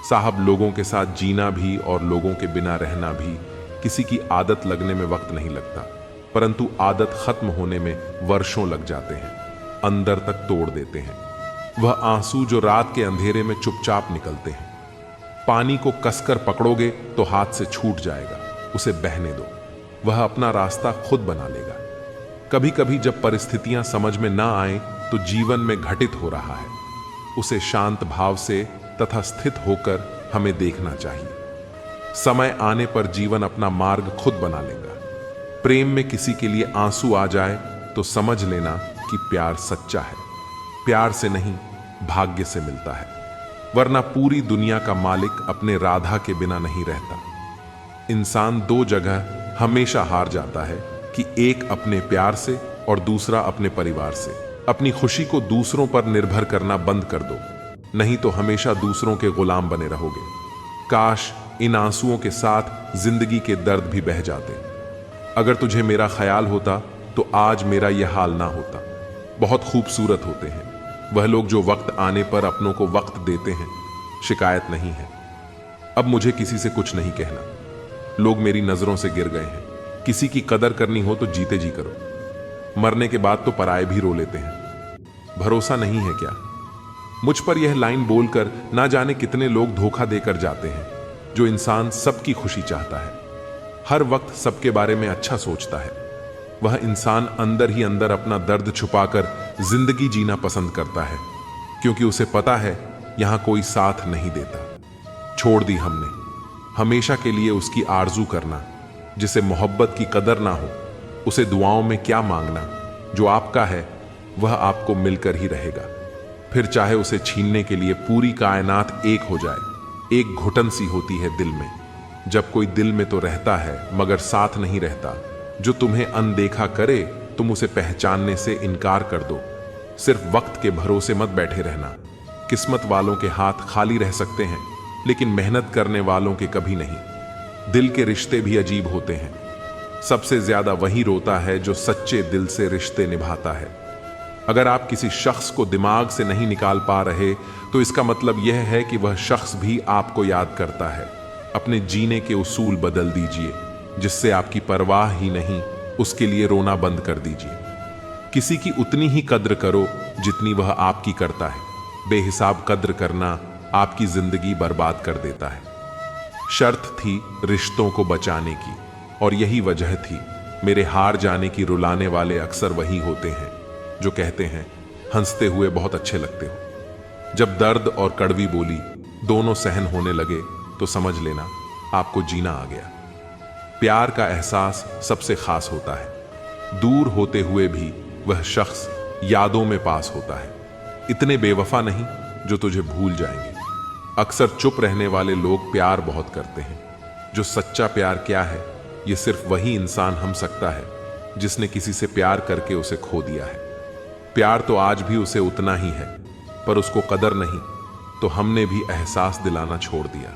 साहब। लोगों के साथ जीना भी और लोगों के बिना रहना भी। किसी की आदत लगने में वक्त नहीं लगता, परंतु आदत खत्म होने में वर्षों लग जाते हैं, अंदर तक तोड़ देते हैं। वह आंसू जो रात के अंधेरे में चुपचाप निकलते हैं। पानी को कसकर पकड़ोगे तो हाथ से छूट जाएगा, उसे बहने दो, वह अपना रास्ता खुद बना लेगा। कभी कभी जब परिस्थितियां समझ में ना आए तो जीवन में घटित हो रहा है, उसे शांत भाव से तथा स्थित होकर हमें देखना चाहिए। समय आने पर जीवन अपना मार्ग खुद बना लेगा। प्रेम में किसी के लिए आंसू आ जाए तो समझ लेना कि प्यार सच्चा है। प्यार से नहीं, भाग्य से मिलता है, वरना पूरी दुनिया का मालिक अपने राधा के बिना नहीं रहता। इंसान 2 जगह हमेशा हार जाता है कि एक अपने प्यार से और दूसरा अपने परिवार से। अपनी खुशी को दूसरों पर निर्भर करना बंद कर दो, नहीं तो हमेशा दूसरों के गुलाम बने रहोगे। काश इन आंसुओं के साथ जिंदगी के दर्द भी बह जाते। अगर तुझे मेरा ख्याल होता तो आज मेरा यह हाल ना होता। बहुत खूबसूरत होते हैं वह लोग जो वक्त आने पर अपनों को वक्त देते हैं। शिकायत नहीं है। अब मुझे किसी से कुछ नहीं कहना। लोग मेरी नजरों से गिर गए हैं। किसी की कदर करनी हो तो जीते जी करो। मरने के बाद तो पराये भी रो लेते हैं। भरोसा नहीं है क्या? मुझ पर यह लाइन बोलकर ना जाने कितने लोग धोखा देकर जाते हैं। जो इंसान सबकी खुशी चाहता है, हर वक्त सबके बारे में अच्छा सोचता है, वह इंसान अंदर ही अंदर अपना दर्द छुपाकर जिंदगी जीना पसंद करता है, क्योंकि उसे पता है यहां कोई साथ नहीं देता। छोड़ दी हमने हमेशा के लिए उसकी आरजू करना। जिसे मोहब्बत की कदर ना हो, उसे दुआओं में क्या मांगना। जो आपका है वह आपको मिलकर ही रहेगा, फिर चाहे उसे छीनने के लिए पूरी कायनात एक हो जाए। एक घुटन सी होती है दिल में, जब कोई दिल में तो रहता है मगर साथ नहीं रहता। जो तुम्हें अनदेखा करे तुम उसे पहचानने से इनकार कर दो। सिर्फ वक्त के भरोसे मत बैठे रहना। किस्मत वालों के हाथ खाली रह सकते हैं, लेकिन मेहनत करने वालों के कभी नहीं। दिल के रिश्ते भी अजीब होते हैं। सबसे ज्यादा वही रोता है जो सच्चे दिल से रिश्ते निभाता है। अगर आप किसी शख्स को दिमाग से नहीं निकाल पा रहे तो इसका मतलब यह है कि वह शख्स भी आपको याद करता है। अपने जीने के उसूल बदल दीजिए। जिससे आपकी परवाह ही नहीं, उसके लिए रोना बंद कर दीजिए। किसी की उतनी ही कद्र करो जितनी वह आपकी करता है। बेहिसाब कद्र करना आपकी जिंदगी बर्बाद कर देता है। शर्त थी रिश्तों को बचाने की, और यही वजह थी मेरे हार जाने की। रुलाने वाले अक्सर वही होते हैं जो कहते हैं हंसते हुए बहुत अच्छे लगते हो। जब दर्द और कड़वी बोली दोनों सहन होने लगे तो समझ लेना आपको जीना आ गया। प्यार का एहसास सबसे खास होता है। दूर होते हुए भी वह शख्स यादों में पास होता है। इतने बेवफा नहीं जो तुझे भूल जाएंगे। अक्सर चुप रहने वाले लोग प्यार बहुत करते हैं। जो सच्चा प्यार क्या है, यह सिर्फ वही इंसान हम सकता है जिसने किसी से प्यार करके उसे खो दिया है। प्यार तो आज भी उसे उतना ही है, पर उसको कदर नहीं। तो हमने भी एहसास दिलाना छोड़ दिया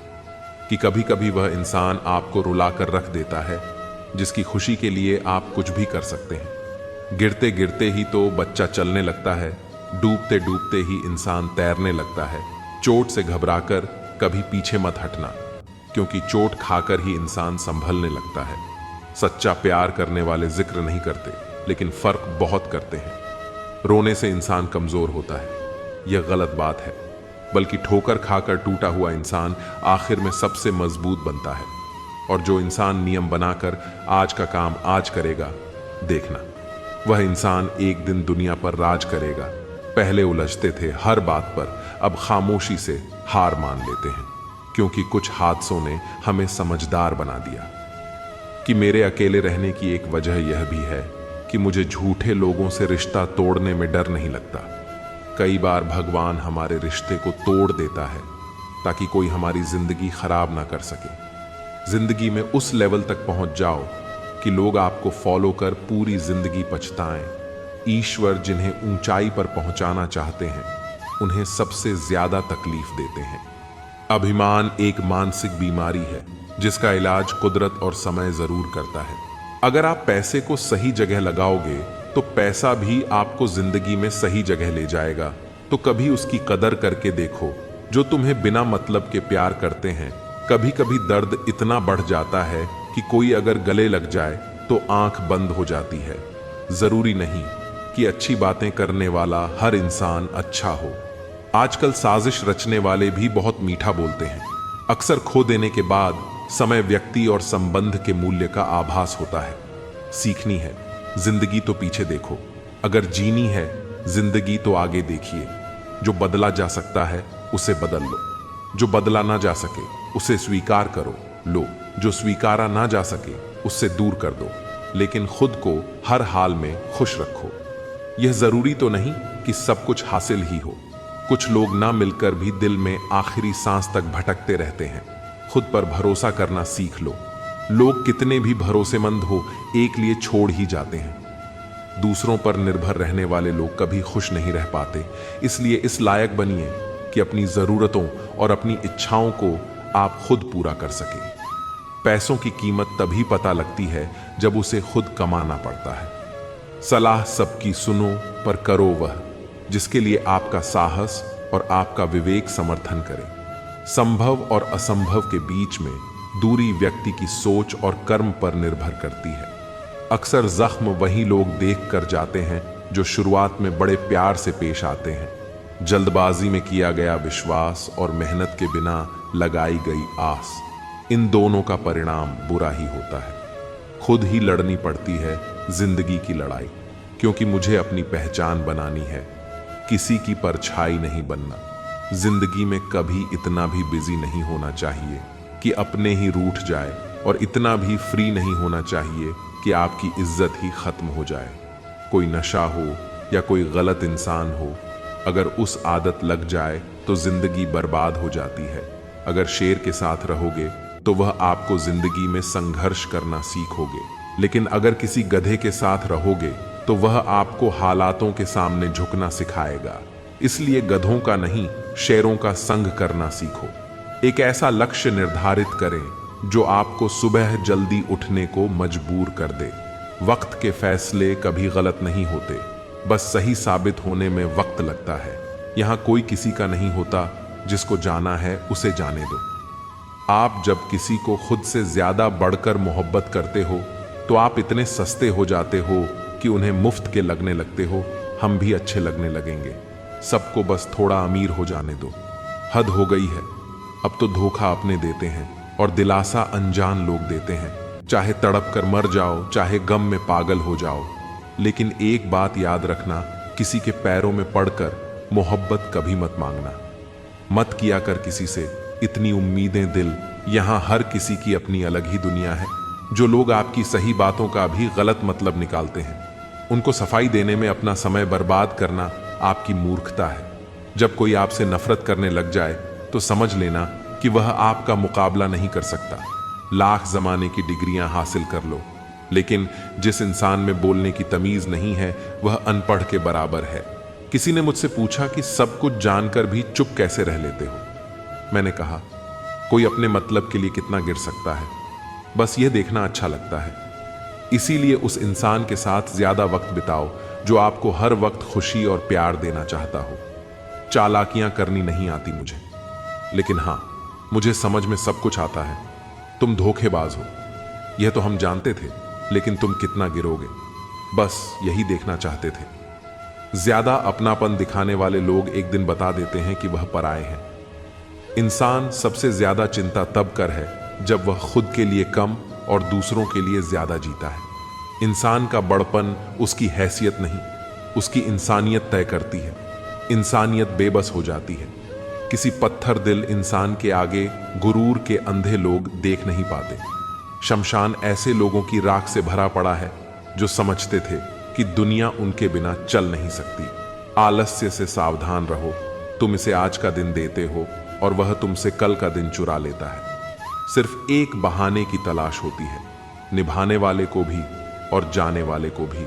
कि कभी कभी वह इंसान आपको रुला कर रख देता है जिसकी खुशी के लिए आप कुछ भी कर सकते हैं। गिरते गिरते ही तो बच्चा चलने लगता है, डूबते डूबते ही इंसान तैरने लगता है। चोट से घबराकर कभी पीछे मत हटना, क्योंकि चोट खाकर ही इंसान संभलने लगता है। सच्चा प्यार करने वाले जिक्र नहीं करते, लेकिन फर्क बहुत करते हैं। रोने से इंसान कमजोर होता है, यह गलत बात है। बल्कि ठोकर खाकर टूटा हुआ इंसान आखिर में सबसे मजबूत बनता है। और जो इंसान नियम बनाकर आज का काम आज करेगा, देखना वह इंसान एक दिन दुनिया पर राज करेगा। पहले उलझते थे हर बात पर, अब खामोशी से हार मान लेते हैं, क्योंकि कुछ हादसों ने हमें समझदार बना दिया। कि मेरे अकेले रहने की एक वजह यह भी है कि मुझे झूठे लोगों से रिश्ता तोड़ने में डर नहीं लगता। कई बार भगवान हमारे रिश्ते को तोड़ देता है ताकि कोई हमारी जिंदगी खराब ना कर सके। जिंदगी में उस लेवल तक पहुंच जाओ कि लोग आपको फॉलो कर पूरी जिंदगी पछताएं। ईश्वर जिन्हें ऊंचाई पर पहुंचाना चाहते हैं, उन्हें सबसे ज्यादा तकलीफ देते हैं। अभिमान एक मानसिक बीमारी है जिसका इलाज कुदरत और समय जरूर करता है। अगर आप पैसे को सही जगह लगाओगे तो पैसा भी आपको जिंदगी में सही जगह ले जाएगा। तो कभी उसकी कदर करके देखो जो तुम्हें बिना मतलब के प्यार करते हैं। कभी कभी दर्द इतना बढ़ जाता है कि कोई अगर गले लग जाए तो आंख बंद हो जाती है। जरूरी नहीं कि अच्छी बातें करने वाला हर इंसान अच्छा हो। आजकल साजिश रचने वाले भी बहुत मीठा बोलते हैं। अक्सर खो देने के बाद समय व्यक्ति और संबंध के मूल्य का आभास होता है। सीखनी है जिंदगी तो पीछे देखो, अगर जीनी है जिंदगी तो आगे देखिए। जो बदला जा सकता है उसे बदल लो, जो बदला ना जा सके उसे स्वीकार करो लो, जो स्वीकारा ना जा सके उससे दूर कर दो, लेकिन खुद को हर हाल में खुश रखो। यह जरूरी तो नहीं कि सब कुछ हासिल ही हो। कुछ लोग ना मिलकर भी दिल में आखिरी सांस तक भटकते रहते हैं। खुद पर भरोसा करना सीख लो। लोग कितने भी भरोसेमंद हो, एक लिए छोड़ ही जाते हैं। दूसरों पर निर्भर रहने वाले लोग कभी खुश नहीं रह पाते। इसलिए इस लायक बनिए कि अपनी जरूरतों और अपनी इच्छाओं को आप खुद पूरा कर सके। पैसों की कीमत तभी पता लगती है जब उसे खुद कमाना पड़ता है। सलाह सबकी सुनो, पर करो वह जिसके लिए आपका साहस और आपका विवेक समर्थन करे। संभव और असंभव के बीच में दूरी व्यक्ति की सोच और कर्म पर निर्भर करती है। अक्सर जख्म वही लोग देख कर जाते हैं जो शुरुआत में बड़े प्यार से पेश आते हैं। जल्दबाजी में किया गया विश्वास और मेहनत के बिना लगाई गई आस, इन दोनों का परिणाम बुरा ही होता है। खुद ही लड़नी पड़ती है जिंदगी की लड़ाई, क्योंकि मुझे अपनी पहचान बनानी है, किसी की परछाई नहीं बनना। जिंदगी में कभी इतना भी बिजी नहीं होना चाहिए कि अपने ही रूठ जाए, और इतना भी फ्री नहीं होना चाहिए कि आपकी इज्जत ही खत्म हो जाए। कोई नशा हो या कोई गलत इंसान हो, अगर उस आदत लग जाए तो जिंदगी बर्बाद हो जाती है। अगर शेर के साथ रहोगे तो वह आपको जिंदगी में संघर्ष करना सीखोगे, लेकिन अगर किसी गधे के साथ रहोगे तो वह आपको हालातों के सामने झुकना सिखाएगा। इसलिए गधों का नहीं, शेरों का संग करना सीखो। एक ऐसा लक्ष्य निर्धारित करें जो आपको सुबह जल्दी उठने को मजबूर कर दे। वक्त के फैसले कभी गलत नहीं होते, बस सही साबित होने में वक्त लगता है। यहाँ कोई किसी का नहीं होता, जिसको जाना है उसे जाने दो। आप जब किसी को खुद से ज्यादा बढ़कर मोहब्बत करते हो तो आप इतने सस्ते हो जाते हो कि उन्हें मुफ्त के लगने लगते हो। हम भी अच्छे लगने लगेंगे, सबको बस थोड़ा अमीर हो जाने दो। हद हो गई है, अब तो धोखा अपने देते हैं और दिलासा अनजान लोग देते हैं। चाहे तड़प कर मर जाओ, चाहे गम में पागल हो जाओ, लेकिन एक बात याद रखना, किसी के पैरों में पड़कर मोहब्बत कभी मत मांगना। मत किया कर किसी से इतनी उम्मीदें दिल, यहां हर किसी की अपनी अलग ही दुनिया है। जो लोग आपकी सही बातों का भी गलत मतलब निकालते हैं, उनको सफाई देने में अपना समय बर्बाद करना आपकी मूर्खता है। जब कोई आपसे नफरत करने लग जाए तो समझ लेना कि वह आपका मुकाबला नहीं कर सकता। लाख जमाने की डिग्रियां हासिल कर लो, लेकिन जिस इंसान में बोलने की तमीज नहीं है वह अनपढ़ के बराबर है। किसी ने मुझसे पूछा कि सब कुछ जानकर भी चुप कैसे रह लेते हो। मैंने कहा, कोई अपने मतलब के लिए कितना गिर सकता है, बस यह देखना अच्छा लगता है। इसीलिए उस इंसान के साथ ज्यादा वक्त बिताओ जो आपको हर वक्त खुशी और प्यार देना चाहता हो। चालाकियां करनी नहीं आती मुझे, लेकिन हां, मुझे समझ में सब कुछ आता है। तुम धोखेबाज हो, यह तो हम जानते थे, लेकिन तुम कितना गिरोगे, बस यही देखना चाहते थे। ज्यादा अपनापन दिखाने वाले लोग एक दिन बता देते हैं कि वह पराए हैं। इंसान सबसे ज्यादा चिंता तब कर है जब वह खुद के लिए कम और दूसरों के लिए ज्यादा जीता है। इंसान का बड़पन उसकी हैसियत नहीं, उसकी इंसानियत तय करती है। इंसानियत बेबस हो जाती है। किसी पत्थर दिल इंसान के आगे गुरूर के अंधे लोग देख नहीं पाते। शमशान ऐसे लोगों की राख से भरा पड़ा है जो समझते थे कि दुनिया उनके बिना चल नहीं सकती। आलस्य से सावधान रहो, तुम इसे आज का दिन देते हो और वह तुमसे कल का दिन चुरा लेता है। सिर्फ एक बहाने की तलाश होती है, निभाने वाले को भी और जाने वाले को भी।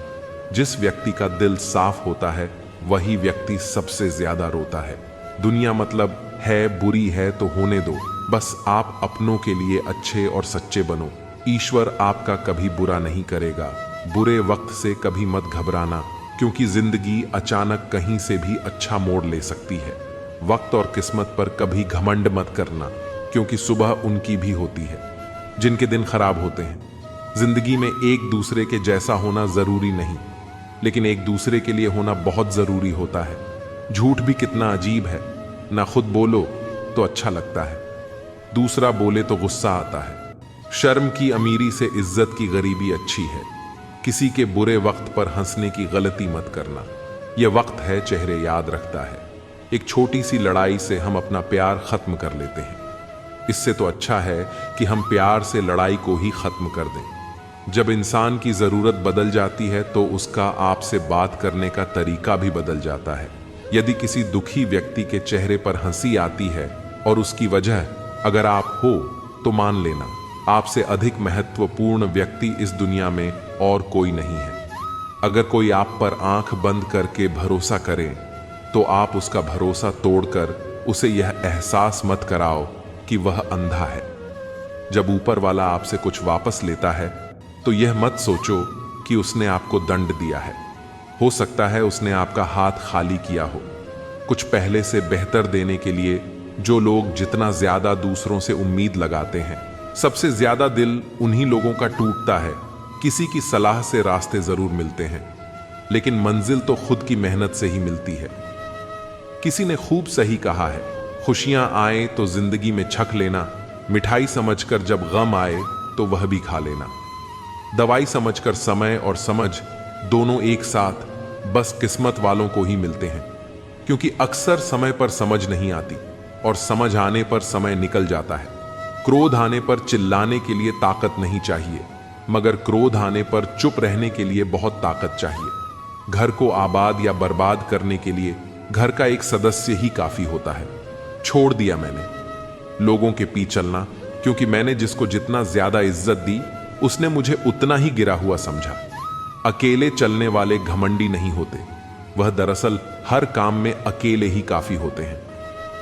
जिस व्यक्ति का दिल साफ होता है वही व्यक्ति सबसे ज्यादा रोता है। दुनिया मतलब है, बुरी है तो होने दो, बस आप अपनों के लिए अच्छे और सच्चे बनो। ईश्वर आपका कभी बुरा नहीं करेगा। बुरे वक्त से कभी मत घबराना, क्योंकि जिंदगी अचानक कहीं से भी अच्छा मोड़ ले सकती है। वक्त और किस्मत पर कभी घमंड मत करना, क्योंकि सुबह उनकी भी होती है जिनके दिन खराब होते हैं। जिंदगी में एक दूसरे के जैसा होना जरूरी नहीं, लेकिन एक दूसरे के लिए होना बहुत जरूरी होता है। झूठ भी कितना अजीब है, ना खुद बोलो तो अच्छा लगता है, दूसरा बोले तो गुस्सा आता है। शर्म की अमीरी से इज्जत की गरीबी अच्छी है। किसी के बुरे वक्त पर हंसने की गलती मत करना। यह वक्त है, चेहरे याद रखता है। एक छोटी सी लड़ाई से हम अपना प्यार खत्म कर लेते हैं। इससे तो अच्छा है कि हम प्यार से लड़ाई को ही खत्म कर दें। जब इंसान की जरूरत बदल जाती है तो उसका आपसे बात करने का तरीका भी बदल जाता है। यदि किसी दुखी व्यक्ति के चेहरे पर हंसी आती है और उसकी वजह अगर आप हो, तो मान लेना आपसे अधिक महत्वपूर्ण व्यक्ति इस दुनिया में और कोई नहीं है। अगर कोई आप पर आंख बंद करके भरोसा करे तो आप उसका भरोसा तोड़कर उसे यह एहसास मत कराओ कि वह अंधा है। जब ऊपर वाला आपसे कुछ वापस लेता है तो यह मत सोचो कि उसने आपको दंड दिया है। हो सकता है उसने आपका हाथ खाली किया हो, कुछ पहले से बेहतर देने के लिए। जो लोग जितना ज्यादा दूसरों से उम्मीद लगाते हैं, सबसे ज्यादा दिल उन्हीं लोगों का टूटता है। किसी की सलाह से रास्ते जरूर मिलते हैं, लेकिन मंजिल तो खुद की मेहनत से ही मिलती है। किसी ने खूब सही कहा है, खुशियां आए तो जिंदगी में छक लेना, मिठाई समझकर जब गम आए तो वह भी खा लेना। दवाई समझकर समय और समझ दोनों एक साथ बस किस्मत वालों को ही मिलते हैं, क्योंकि अक्सर समय पर समझ नहीं आती और समझ आने पर समय निकल जाता है। क्रोध आने पर चिल्लाने के लिए ताकत नहीं चाहिए, मगर क्रोध आने पर चुप रहने के लिए बहुत ताकत चाहिए। घर को आबाद या बर्बाद करने के लिए घर का एक सदस्य ही काफी होता है। छोड़ दिया मैंने लोगों के पीछे चलना, क्योंकि मैंने जिसको जितना ज्यादा इज्जत दी उसने मुझे उतना ही गिरा हुआ समझा। अकेले चलने वाले घमंडी नहीं होते, वह दरअसल हर काम में अकेले ही काफी होते हैं।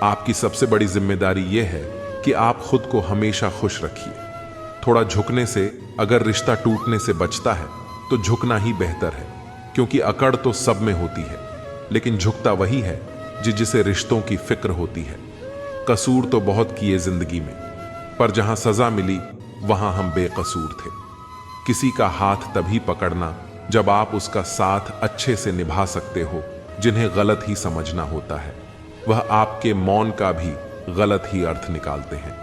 आपकी सबसे बड़ी जिम्मेदारी यह है कि आप खुद को हमेशा खुश रखिए। थोड़ा झुकने से अगर रिश्ता टूटने से बचता है तो झुकना ही बेहतर है, क्योंकि अकड़ तो सब में होती है, लेकिन झुकता वही है जिसे रिश्तों की फिक्र होती है। कसूर तो बहुत किए जिंदगी में, पर जहां सजा मिली वहां हम बेकसूर थे। किसी का हाथ तभी पकड़ना जब आप उसका साथ अच्छे से निभा सकते हो, जिन्हें गलत ही समझना होता है वह आपके मौन का भी गलत ही अर्थ निकालते हैं।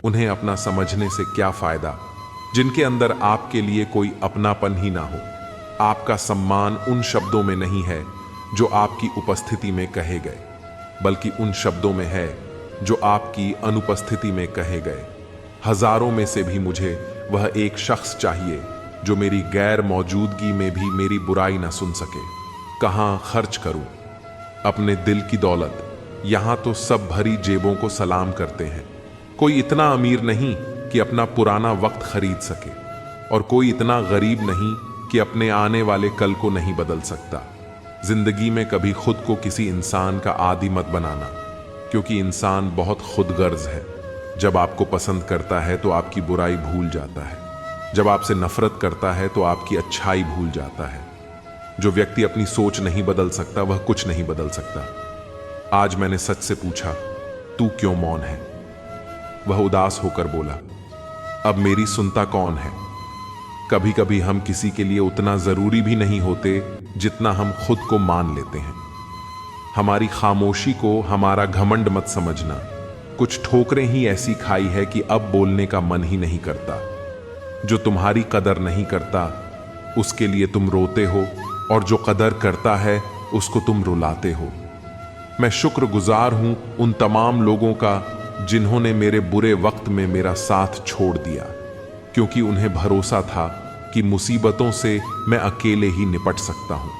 उन्हें अपना समझने से क्या फायदा जिनके अंदर आपके लिए कोई अपनापन ही ना हो। आपका सम्मान उन शब्दों में नहीं है जो आपकी उपस्थिति में कहे गए, बल्कि उन शब्दों में है जो आपकी अनुपस्थिति में कहे गए। हजारों में से भी मुझे वह एक शख्स चाहिए जो मेरी गैर मौजूदगी में भी मेरी बुराई ना सुन सके। कहां खर्च करूं अपने दिल की दौलत? यहां तो सब भरी जेबों को सलाम करते हैं। कोई इतना अमीर नहीं कि अपना पुराना वक्त खरीद सके, और कोई इतना गरीब नहीं कि अपने आने वाले कल को नहीं बदल सकता। जिंदगी में कभी खुद को किसी इंसान का आदी मत बनाना, क्योंकि इंसान बहुत खुदगर्ज है। जब आपको पसंद करता है तो आपकी बुराई भूल जाता है, जब आपसे नफरत करता है तो आपकी अच्छाई भूल जाता है। जो व्यक्ति अपनी सोच नहीं बदल सकता वह कुछ नहीं बदल सकता। आज मैंने सच से पूछा, तू क्यों मौन है? वह उदास होकर बोला, अब मेरी सुनता कौन है? कभी कभी हम किसी के लिए उतना जरूरी भी नहीं होते जितना हम खुद को मान लेते हैं। हमारी खामोशी को हमारा घमंड मत समझना। कुछ ठोकरें ही ऐसी खाई है कि अब बोलने का मन ही नहीं करता। जो तुम्हारी कदर नहीं करता उसके लिए तुम रोते हो, और जो कदर करता है उसको तुम रुलाते हो। मैं शुक्रगुजार हूं उन तमाम लोगों का जिन्होंने मेरे बुरे वक्त में मेरा साथ छोड़ दिया, क्योंकि उन्हें भरोसा था कि मुसीबतों से मैं अकेले ही निपट सकता हूं।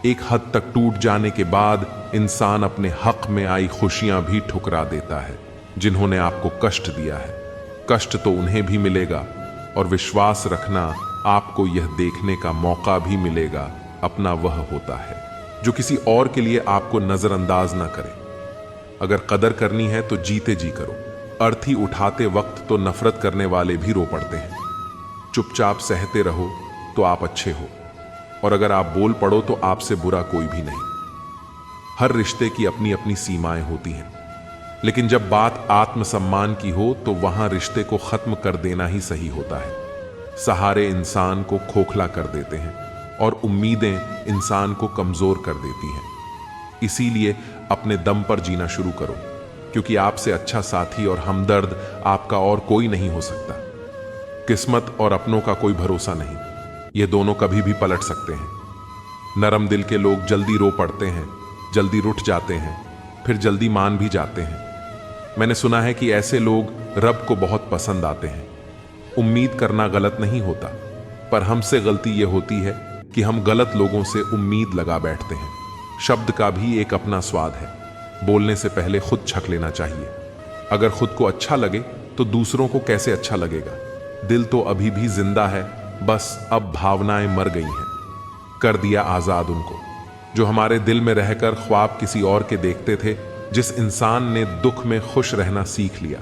एक हद तक टूट जाने के बाद इंसान अपने हक में आई खुशियां भी ठुकरा देता है। जिन्होंने आपको कष्ट दिया है, कष्ट तो उन्हें भी मिलेगा, और विश्वास रखना आपको यह देखने का मौका भी मिलेगा अपना वह होता है जो किसी और के लिए आपको नजरअंदाज ना करे। अगर कदर करनी है तो जीते जी करो। अर्थी उठाते वक्त तो नफरत करने वाले भी रो पड़ते हैं। चुपचाप सहते रहो तो आप अच्छे हो, और अगर आप बोल पड़ो तो आपसे बुरा कोई भी नहीं। हर रिश्ते की अपनी अपनी सीमाएं होती हैं, लेकिन जब बात आत्मसम्मान की हो तो वहां रिश्ते को खत्म कर देना ही सही होता है। सहारे इंसान को खोखला कर देते हैं और उम्मीदें इंसान को कमजोर कर देती हैं। इसीलिए अपने दम पर जीना शुरू करो, क्योंकि आपसे अच्छा साथी और हमदर्द आपका और कोई नहीं हो सकता। किस्मत और अपनों का कोई भरोसा नहीं, ये दोनों कभी भी पलट सकते हैं। नरम दिल के लोग जल्दी रो पड़ते हैं, जल्दी रुठ जाते हैं, फिर जल्दी मान भी जाते हैं। मैंने सुना है कि ऐसे लोग रब को बहुत पसंद आते हैं। उम्मीद करना गलत नहीं होता, पर हमसे गलती यह होती है कि हम गलत लोगों से उम्मीद लगा बैठते हैं। शब्द का भी एक अपना स्वाद है। बोलने से पहले खुद छक लेना चाहिए। अगर खुद को अच्छा लगे तो दूसरों को कैसे अच्छा लगेगा? दिल तो अभी भी जिंदा है, बस अब भावनाएं मर गई हैं। कर दिया आजाद उनको जो हमारे दिल में रहकर ख्वाब किसी और के देखते थे। जिस इंसान ने दुख में खुश रहना सीख लिया,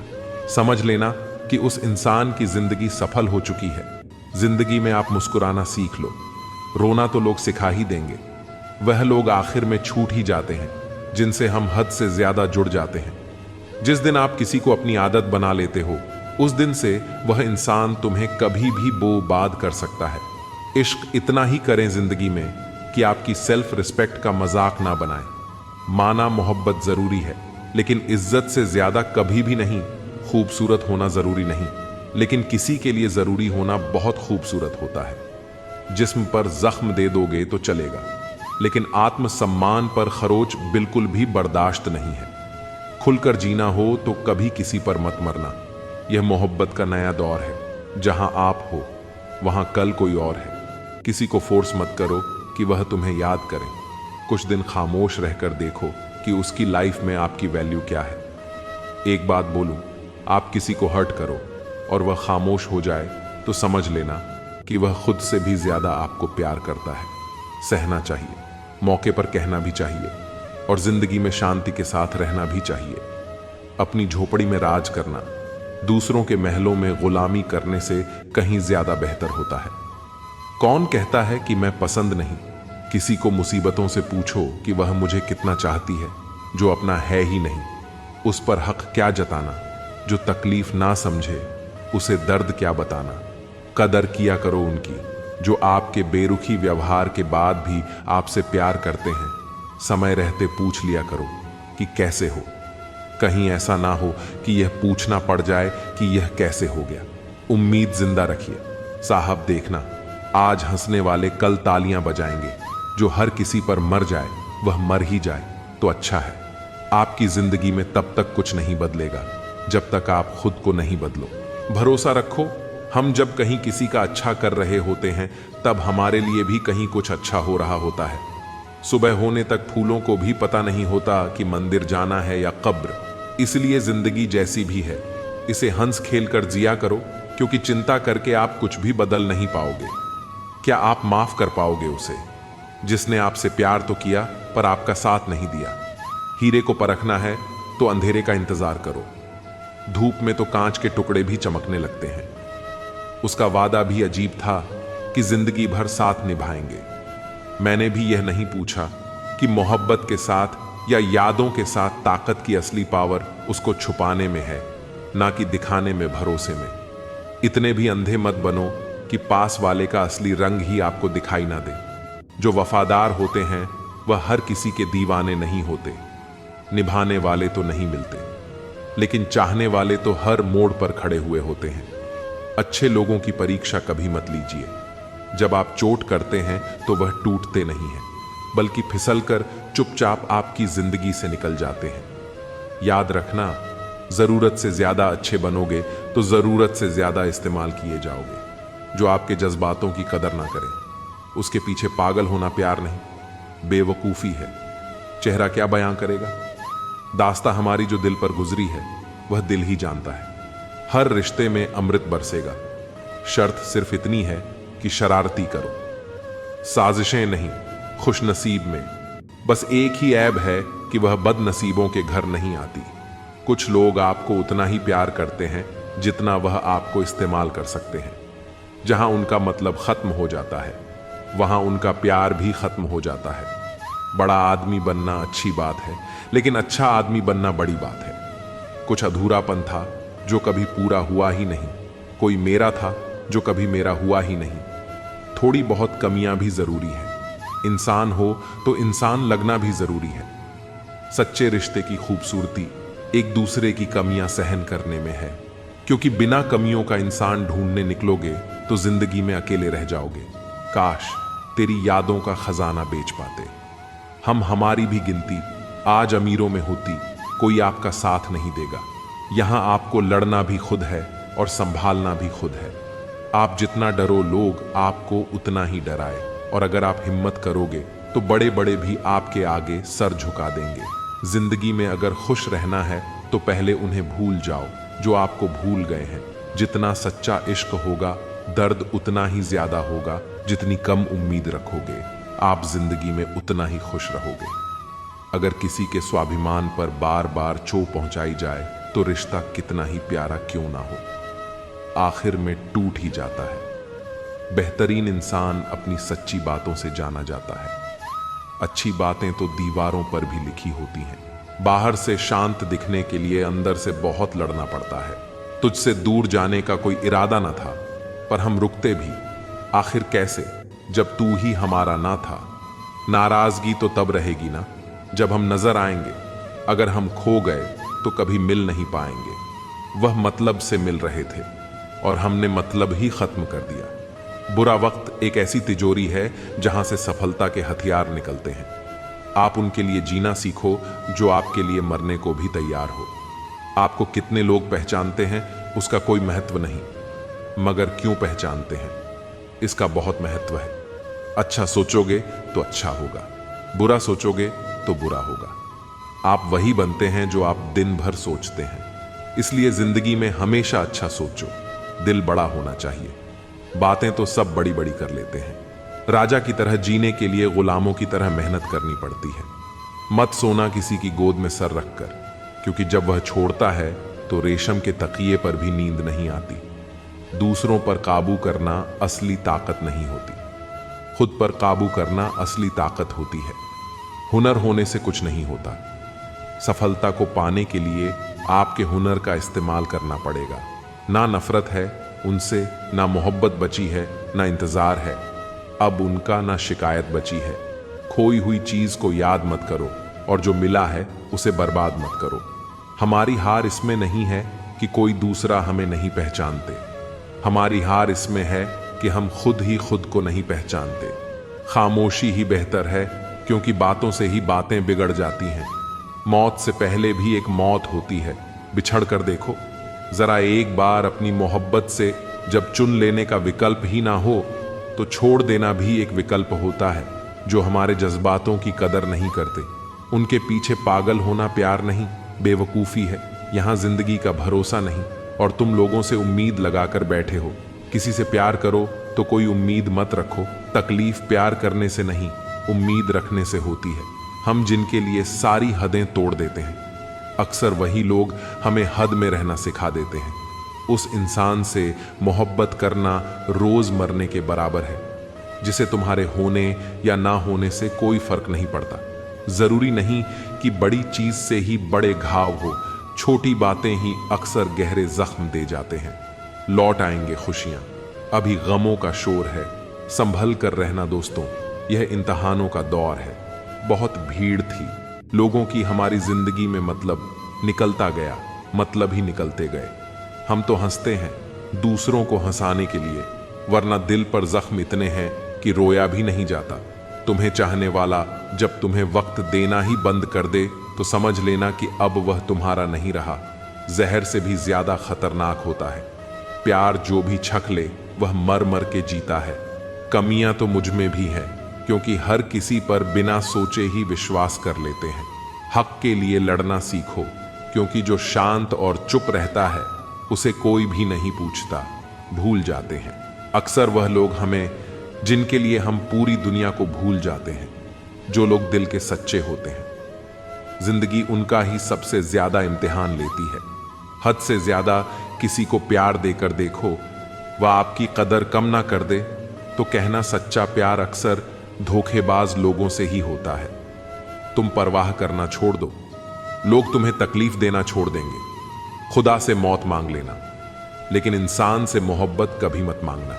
समझ लेना कि उस इंसान की जिंदगी सफल हो चुकी है। जिंदगी में आप मुस्कुराना सीख लो। रोना तो लोग सिखा ही देंगे। वह लोग आखिर में छूट ही जाते हैं जिनसे हम हद से ज्यादा जुड़ जाते हैं। जिस दिन आप किसी को अपनी आदत बना लेते हो, उस दिन से वह इंसान तुम्हें कभी भी बर्बाद कर सकता है। इश्क इतना ही करें जिंदगी में कि आपकी सेल्फ रिस्पेक्ट का मजाक ना बनाएं। माना मोहब्बत जरूरी है, लेकिन इज्जत से ज्यादा कभी भी नहीं। खूबसूरत होना जरूरी नहीं, लेकिन किसी के लिए जरूरी होना बहुत खूबसूरत होता है। जिस्म पर जख्म दे दोगे तो चलेगा, लेकिन आत्मसम्मान पर खरोच बिल्कुल भी बर्दाश्त नहीं है। खुलकर जीना हो तो कभी किसी पर मत मरना। यह मोहब्बत का नया दौर है। जहां आप हो वहां कल कोई और है। किसी को फोर्स मत करो कि वह तुम्हें याद करें। कुछ दिन खामोश रहकर देखो कि उसकी लाइफ में आपकी वैल्यू क्या है। एक बात बोलूं, आप किसी को हर्ट करो और वह खामोश हो जाए तो समझ लेना कि वह खुद से भी ज्यादा आपको प्यार करता है। सहना चाहिए, मौके पर कहना भी चाहिए, और जिंदगी में शांति के साथ रहना भी चाहिए। अपनी झोपड़ी में राज करना दूसरों के महलों में गुलामी करने से कहीं ज्यादा बेहतर होता है। कौन कहता है कि मैं पसंद नहीं? किसी को मुसीबतों से पूछो कि वह मुझे कितना चाहती है, जो अपना है ही नहीं। उस पर हक क्या जताना? जो तकलीफ ना समझे उसे दर्द क्या बताना? कदर किया करो उनकी, जो आपके बेरुखी व्यवहार के बाद भी आपसे प्यार करते हैं। समय रहते पूछ लिया करो कि कैसे हो। कहीं ऐसा ना हो कि यह पूछना पड़ जाए कि यह कैसे हो गया। उम्मीद जिंदा रखिए। साहब देखना, आज हंसने वाले कल तालियां बजाएंगे। जो हर किसी पर मर जाए वह मर ही जाए तो अच्छा है। आपकी जिंदगी में तब तक कुछ नहीं बदलेगा जब तक आप खुद को नहीं बदलो। भरोसा रखो, हम जब कहीं किसी का अच्छा कर रहे होते हैं तब हमारे लिए भी कहीं कुछ अच्छा हो रहा होता है। सुबह होने तक फूलों को भी पता नहीं होता कि मंदिर जाना है या कब्र। इसलिए जिंदगी जैसी भी है, इसे हंस खेल कर जिया करो, क्योंकि चिंता करके आप कुछ भी बदल नहीं पाओगे। क्या आप माफ कर पाओगे उसे जिसने आपसे प्यार तो किया पर आपका साथ नहीं दिया? हीरे को परखना है तो अंधेरे का इंतजार करो। धूप में तो कांच के टुकड़े भी चमकने लगते हैं। उसका वादा भी अजीब था कि जिंदगी भर साथ निभाएंगे। मैंने भी यह नहीं पूछा कि मोहब्बत के साथ या यादों के साथ ताकत की असली पावर उसको छुपाने में है, ना कि दिखाने में, भरोसे में। इतने भी अंधे मत बनो कि पास वाले का असली रंग ही आपको दिखाई ना दे। जो वफादार होते हैं वह हर किसी के दीवाने नहीं होते। निभाने वाले तो नहीं मिलते, लेकिन चाहने वाले तो हर मोड़ पर खड़े हुए होते हैं। अच्छे लोगों की परीक्षा कभी मत लीजिए। जब आप चोट करते हैं तो वह टूटते नहीं हैं, बल्कि फिसलकर चुपचाप आपकी जिंदगी से निकल जाते हैं। याद रखना, जरूरत से ज्यादा अच्छे बनोगे तो जरूरत से ज्यादा इस्तेमाल किए जाओगे। जो आपके जज्बातों की कदर ना करे, उसके पीछे पागल होना प्यार नहीं, बेवकूफी है। चेहरा क्या बयां करेगा? दास्ता हमारी जो दिल पर गुजरी है वह दिल ही जानता है। हर रिश्ते में अमृत बरसेगा। शर्त सिर्फ इतनी है कि शरारती करो, साजिशें नहीं। खुशनसीब में बस एक ही ऐब है कि वह बदनसीबों के घर नहीं आती। कुछ लोग आपको उतना ही प्यार करते हैं जितना वह आपको इस्तेमाल कर सकते हैं। जहां उनका मतलब खत्म हो जाता है वहां उनका प्यार भी खत्म हो जाता है। बड़ा आदमी बनना अच्छी बात है, लेकिन अच्छा आदमी बनना बड़ी बात है। कुछ अधूरापन था जो कभी पूरा हुआ ही नहीं। कोई मेरा था जो कभी मेरा हुआ ही नहीं। थोड़ी बहुत कमियां भी जरूरी है। इंसान हो तो इंसान लगना भी जरूरी है। सच्चे रिश्ते की खूबसूरती एक दूसरे की कमियां सहन करने में है, क्योंकि बिना कमियों का इंसान ढूंढने निकलोगे तो जिंदगी में अकेले रह जाओगे। काश तेरी यादों का खजाना बेच पाते। हम हमारी भी गिनती आज अमीरों में होती, कोई आपका साथ नहीं देगा। यहां आपको लड़ना भी खुद है और संभालना भी खुद है। आप जितना डरो लोग आपको उतना ही डराए, और अगर आप हिम्मत करोगे तो बड़े बड़े भी आपके आगे सर झुका देंगे। जिंदगी में अगर खुश रहना है तो पहले उन्हें भूल जाओ जो आपको भूल गए हैं। जितना सच्चा इश्क होगा दर्द उतना ही ज्यादा होगा। जितनी कम उम्मीद रखोगे आप जिंदगी में उतना ही खुश रहोगे। अगर किसी के स्वाभिमान पर बार बार चोट पहुंचाई जाए तो रिश्ता कितना ही प्यारा क्यों ना हो, आखिर में टूट ही जाता है। बेहतरीन इंसान अपनी सच्ची बातों से जाना जाता है। अच्छी बातें तो दीवारों पर भी लिखी होती हैं। बाहर से शांत दिखने के लिए अंदर से बहुत लड़ना पड़ता है। तुझसे दूर जाने का कोई इरादा ना था, पर हम रुकते भी आखिर कैसे जब तू ही हमारा ना था। नाराजगी तो तब रहेगी ना जब हम नजर आएंगे, अगर हम खो गए तो कभी मिल नहीं पाएंगे। वह मतलब से मिल रहे थे और हमने मतलब ही खत्म कर दिया। बुरा वक्त एक ऐसी तिजोरी है जहां से सफलता के हथियार निकलते हैं। आप उनके लिए जीना सीखो जो आपके लिए मरने को भी तैयार हो। आपको कितने लोग पहचानते हैं उसका कोई महत्व नहीं, मगर क्यों पहचानते हैं इसका बहुत महत्व है। अच्छा सोचोगे तो अच्छा होगा, बुरा सोचोगे तो बुरा होगा। आप वही बनते हैं जो आप दिन भर सोचते हैं। इसलिए जिंदगी में हमेशा अच्छा सोचो। दिल बड़ा होना चाहिए। बातें तो सब बड़ी बड़ी कर लेते हैं। राजा की तरह जीने के लिए गुलामों की तरह मेहनत करनी पड़ती है। मत सोना किसी की गोद में सर रखकर, क्योंकि जब वह छोड़ता है तो रेशम के तकिए पर भी नींद नहीं आती। दूसरों पर काबू करना असली ताकत नहीं होती, खुद पर काबू करना असली ताकत होती है। हुनर होने से कुछ नहीं होता। सफलता को पाने के लिए आपके हुनर का इस्तेमाल करना पड़ेगा। ना नफरत है उनसे, ना मोहब्बत बची है, ना इंतजार है। अब उनका ना शिकायत बची है। खोई हुई चीज को याद मत करो और जो मिला है उसे बर्बाद मत करो। हमारी हार इसमें नहीं है कि कोई दूसरा हमें नहीं पहचानते। हमारी हार इसमें है कि हम खुद ही खुद को नहीं पहचानते। खामोशी ही बेहतर है, क्योंकि बातों से ही बातें बिगड़ जाती हैं। मौत से पहले भी एक मौत होती है। बिछड़ कर देखो जरा एक बार अपनी मोहब्बत से। जब चुन लेने का विकल्प ही ना हो तो छोड़ देना भी एक विकल्प होता है। जो हमारे जज्बातों की कदर नहीं करते, उनके पीछे पागल होना प्यार नहीं, बेवकूफ़ी है। यहाँ जिंदगी का भरोसा नहीं और तुम लोगों से उम्मीद लगाकर बैठे हो। किसी से प्यार करो तो कोई उम्मीद मत रखो। तकलीफ प्यार करने से नहीं, उम्मीद रखने से होती है। हम जिनके लिए सारी हदें तोड़ देते हैं, अक्सर वही लोग हमें हद में रहना सिखा देते हैं। उस इंसान से मोहब्बत करना रोज मरने के बराबर है, जिसे तुम्हारे होने या ना होने से कोई फर्क नहीं पड़ता। जरूरी नहीं कि बड़ी चीज से ही बड़े घाव हो, छोटी बातें ही अक्सर गहरे जख्म दे जाते हैं। लौट आएंगे खुशियां, अभी गमों का शोर है। संभल कर रहना दोस्तों, यह इम्तिहानों का दौर है। बहुत भीड़ थी लोगों की हमारी जिंदगी में, मतलब निकलता गया, मतलब ही निकलते गए। हम तो हंसते हैं दूसरों को हंसाने के लिए, वरना दिल पर जख्म इतने हैं कि रोया भी नहीं जाता। तुम्हें चाहने वाला जब तुम्हें वक्त देना ही बंद कर दे तो समझ लेना कि अब वह तुम्हारा नहीं रहा। जहर से भी ज्यादा खतरनाक होता है। प्यार जो भी छक ले वह मर मर के जीता है। कमियां तो मुझ में भी हैं, क्योंकि हर किसी पर बिना सोचे ही विश्वास कर लेते हैं। हक के लिए लड़ना सीखो, क्योंकि जो शांत और चुप रहता है उसे कोई भी नहीं पूछता। भूल जाते हैं अक्सर वह लोग हमें जिनके लिए हम पूरी दुनिया को भूल जाते हैं। जो लोग दिल के सच्चे होते हैं, जिंदगी उनका ही सबसे ज्यादा इम्तिहान लेती है। हद से ज्यादा किसी को प्यार देकर देखो, वह आपकी कदर कम ना कर दे तो कहना सच्चा प्यार अक्सर धोखेबाज लोगों से ही होता है। तुम परवाह करना छोड़ दो, लोग तुम्हें तकलीफ देना छोड़ देंगे। खुदा से मौत मांग लेना, लेकिन इंसान से मोहब्बत कभी मत मांगना।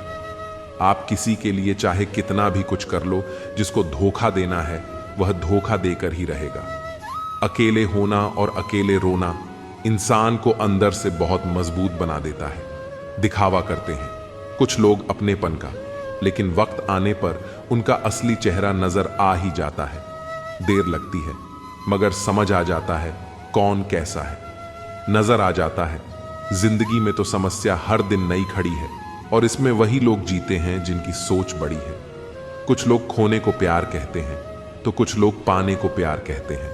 आप किसी के लिए चाहे कितना भी कुछ कर लो, जिसको धोखा देना है वह धोखा देकर ही रहेगा। अकेले होना और अकेले रोना इंसान को अंदर से बहुत मजबूत बना देता है। दिखावा करते हैं कुछ लोग अपनेपन का, लेकिन वक्त आने पर उनका असली चेहरा नजर आ ही जाता है। देर लगती है मगर समझ आ जाता है कौन कैसा है। नजर आ जाता है जिंदगी में तो समस्या हर दिन नई खड़ी है, और इसमें वही लोग जीते हैं जिनकी सोच बड़ी है। कुछ लोग खोने को प्यार कहते हैं तो कुछ लोग पाने को प्यार कहते हैं,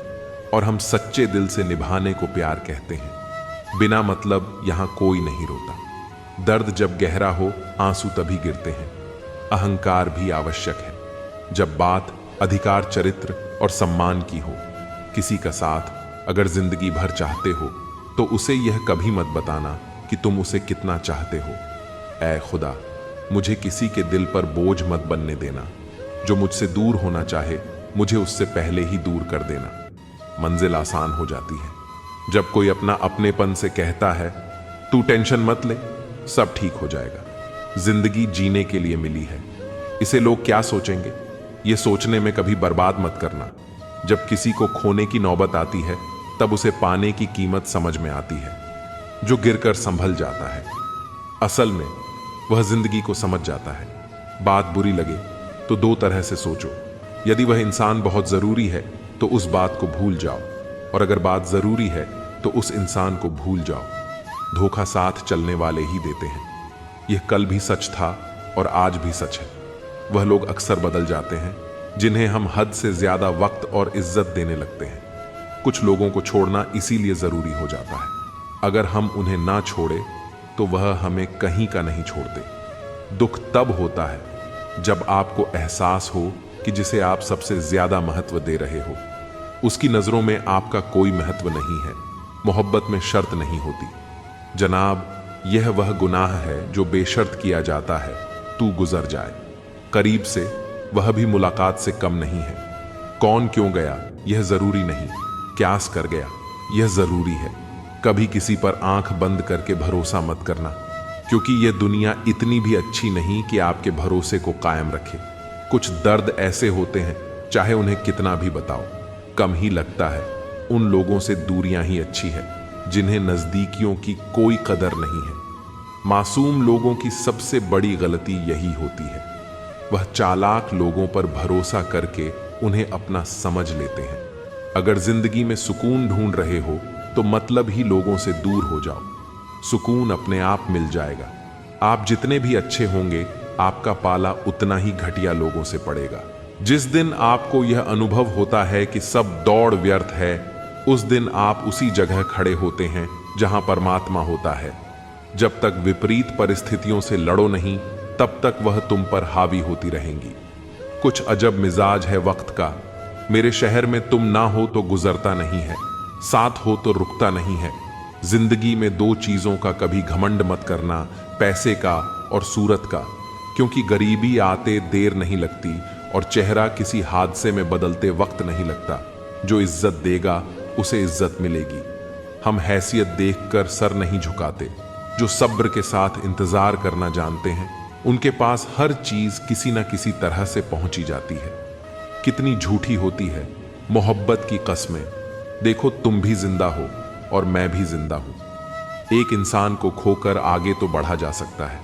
और हम सच्चे दिल से निभाने को प्यार कहते हैं। बिना मतलब यहां कोई नहीं रोता। दर्द जब गहरा हो आंसू तभी गिरते हैं। अहंकार भी आवश्यक है जब बात अधिकार, चरित्र और सम्मान की हो। किसी का साथ अगर जिंदगी भर चाहते हो तो उसे यह कभी मत बताना कि तुम उसे कितना चाहते हो। ऐ खुदा, मुझे किसी के दिल पर बोझ मत बनने देना। जो मुझसे दूर होना चाहे मुझे उससे पहले ही दूर कर देना। मंजिल आसान हो जाती है जब कोई अपना अपनेपन से कहता है तू टेंशन मत ले, सब ठीक हो जाएगा। जिंदगी जीने के लिए मिली है, इसे लोग क्या सोचेंगे ये सोचने में कभी बर्बाद मत करना। जब किसी को खोने की नौबत आती है तब उसे पाने की कीमत समझ में आती है। जो गिरकर संभल जाता है, असल में वह जिंदगी को समझ जाता है। बात बुरी लगे तो दो तरह से सोचो। यदि वह इंसान बहुत जरूरी है तो उस बात को भूल जाओ, और अगर बात जरूरी है तो उस इंसान को भूल जाओ। धोखा साथ चलने वाले ही देते हैं। यह कल भी सच था और आज भी सच है। वह लोग अक्सर बदल जाते हैं जिन्हें हम हद से ज्यादा वक्त और इज्जत देने लगते हैं। कुछ लोगों को छोड़ना इसीलिए जरूरी हो जाता है। अगर हम उन्हें ना छोड़े तो वह हमें कहीं का नहीं छोड़ते। दुख तब होता है जब आपको एहसास हो कि जिसे आप सबसे ज्यादा महत्व दे रहे हो उसकी नजरों में आपका कोई महत्व नहीं है। मोहब्बत में शर्त नहीं होती जनाब। यह वह गुनाह है जो बेशर्त किया जाता है, तू गुजर जाए। करीब से वह भी मुलाकात से कम नहीं है। कौन क्यों गया यह जरूरी नहीं, क्यास कर गया यह जरूरी है। कभी किसी पर आंख बंद करके भरोसा मत करना, क्योंकि यह दुनिया इतनी भी अच्छी नहीं कि आपके भरोसे को कायम रखे। कुछ दर्द ऐसे होते हैं चाहे उन्हें कितना भी बताओ कम ही लगता है। उन लोगों से दूरियां ही अच्छी है जिन्हें नजदीकियों की कोई कदर नहीं है। मासूम लोगों की सबसे बड़ी गलती यही होती है, वह चालाक लोगों पर भरोसा करके उन्हें अपना समझ लेते हैं। अगर जिंदगी में सुकून ढूंढ रहे हो तो मतलब ही लोगों से दूर हो जाओ। सुकून अपने आप मिल जाएगा। आप जितने भी अच्छे होंगे आपका पाला उतना ही घटिया लोगों से पड़ेगा। जिस दिन आपको यह अनुभव होता है कि सब दौड़ व्यर्थ है, उस दिन आप उसी जगह खड़े होते हैं जहां परमात्मा होता है। जब तक विपरीत परिस्थितियों से लड़ो नहीं तब तक वह तुम पर हावी होती रहेंगी। कुछ अजब मिजाज है वक्त का। मेरे शहर में तुम ना हो तो गुजरता नहीं है, साथ हो तो रुकता नहीं है। जिंदगी में दो चीजों का कभी घमंड मत करना, पैसे का और सूरत का, क्योंकि गरीबी आते देर नहीं लगती और चेहरा किसी हादसे में बदलते वक्त नहीं लगता। जो इज्जत देगा उसे इज्जत मिलेगी। हम हैसियत देखकर सर नहीं झुकाते। जो सब्र के साथ इंतजार करना जानते हैं उनके पास हर चीज किसी न किसी तरह से पहुंची जाती है। कितनी झूठी होती है मोहब्बत की कस्में। देखो तुम भी जिंदा हो और मैं भी जिंदा हूं। एक इंसान को खोकर आगे तो बढ़ा जा सकता है,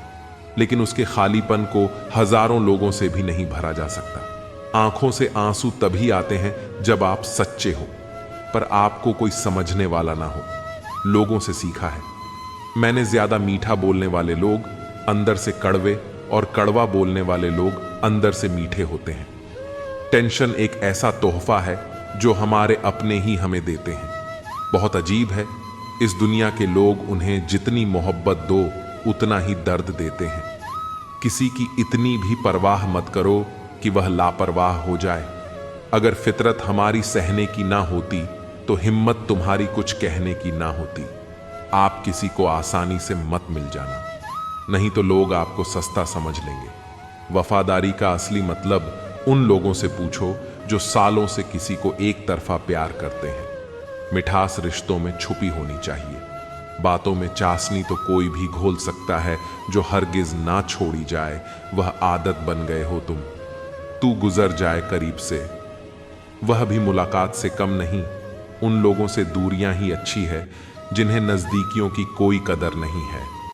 लेकिन उसके खालीपन को हजारों लोगों से भी नहीं भरा जा सकता। आंखों से आंसू तभी आते हैं जब आप सच्चे हो, पर आपको कोई समझने वाला ना हो। लोगों से सीखा है मैंने, ज्यादा मीठा बोलने वाले लोग अंदर से कड़वे और कड़वा बोलने वाले लोग अंदर से मीठे होते हैं। टेंशन एक ऐसा तोहफा है जो हमारे अपने ही हमें देते हैं। बहुत अजीब है, इस दुनिया के लोग उन्हें जितनी मोहब्बत दो उतना ही दर्द देते हैं। किसी की इतनी भी परवाह मत करो कि वह लापरवाह हो जाए। अगर फितरत हमारी सहने की ना होती तो हिम्मत तुम्हारी कुछ कहने की ना होती। आप किसी को आसानी से मत मिल जाना, नहीं तो लोग आपको सस्ता समझ लेंगे। वफादारी का असली मतलब उन लोगों से पूछो जो सालों से किसी को एक तरफा प्यार करते हैं। मिठास रिश्तों में छुपी होनी चाहिए। बातों में चाशनी तो कोई भी घोल सकता है, जो हरगिज ना छोड़ी जाए वह आदत बन गए हो तुम। तू गुजर जाए करीब से, वह भी मुलाकात से कम नहीं। उन लोगों से दूरियां ही अच्छी है जिन्हें नजदीकियों की कोई कदर नहीं है।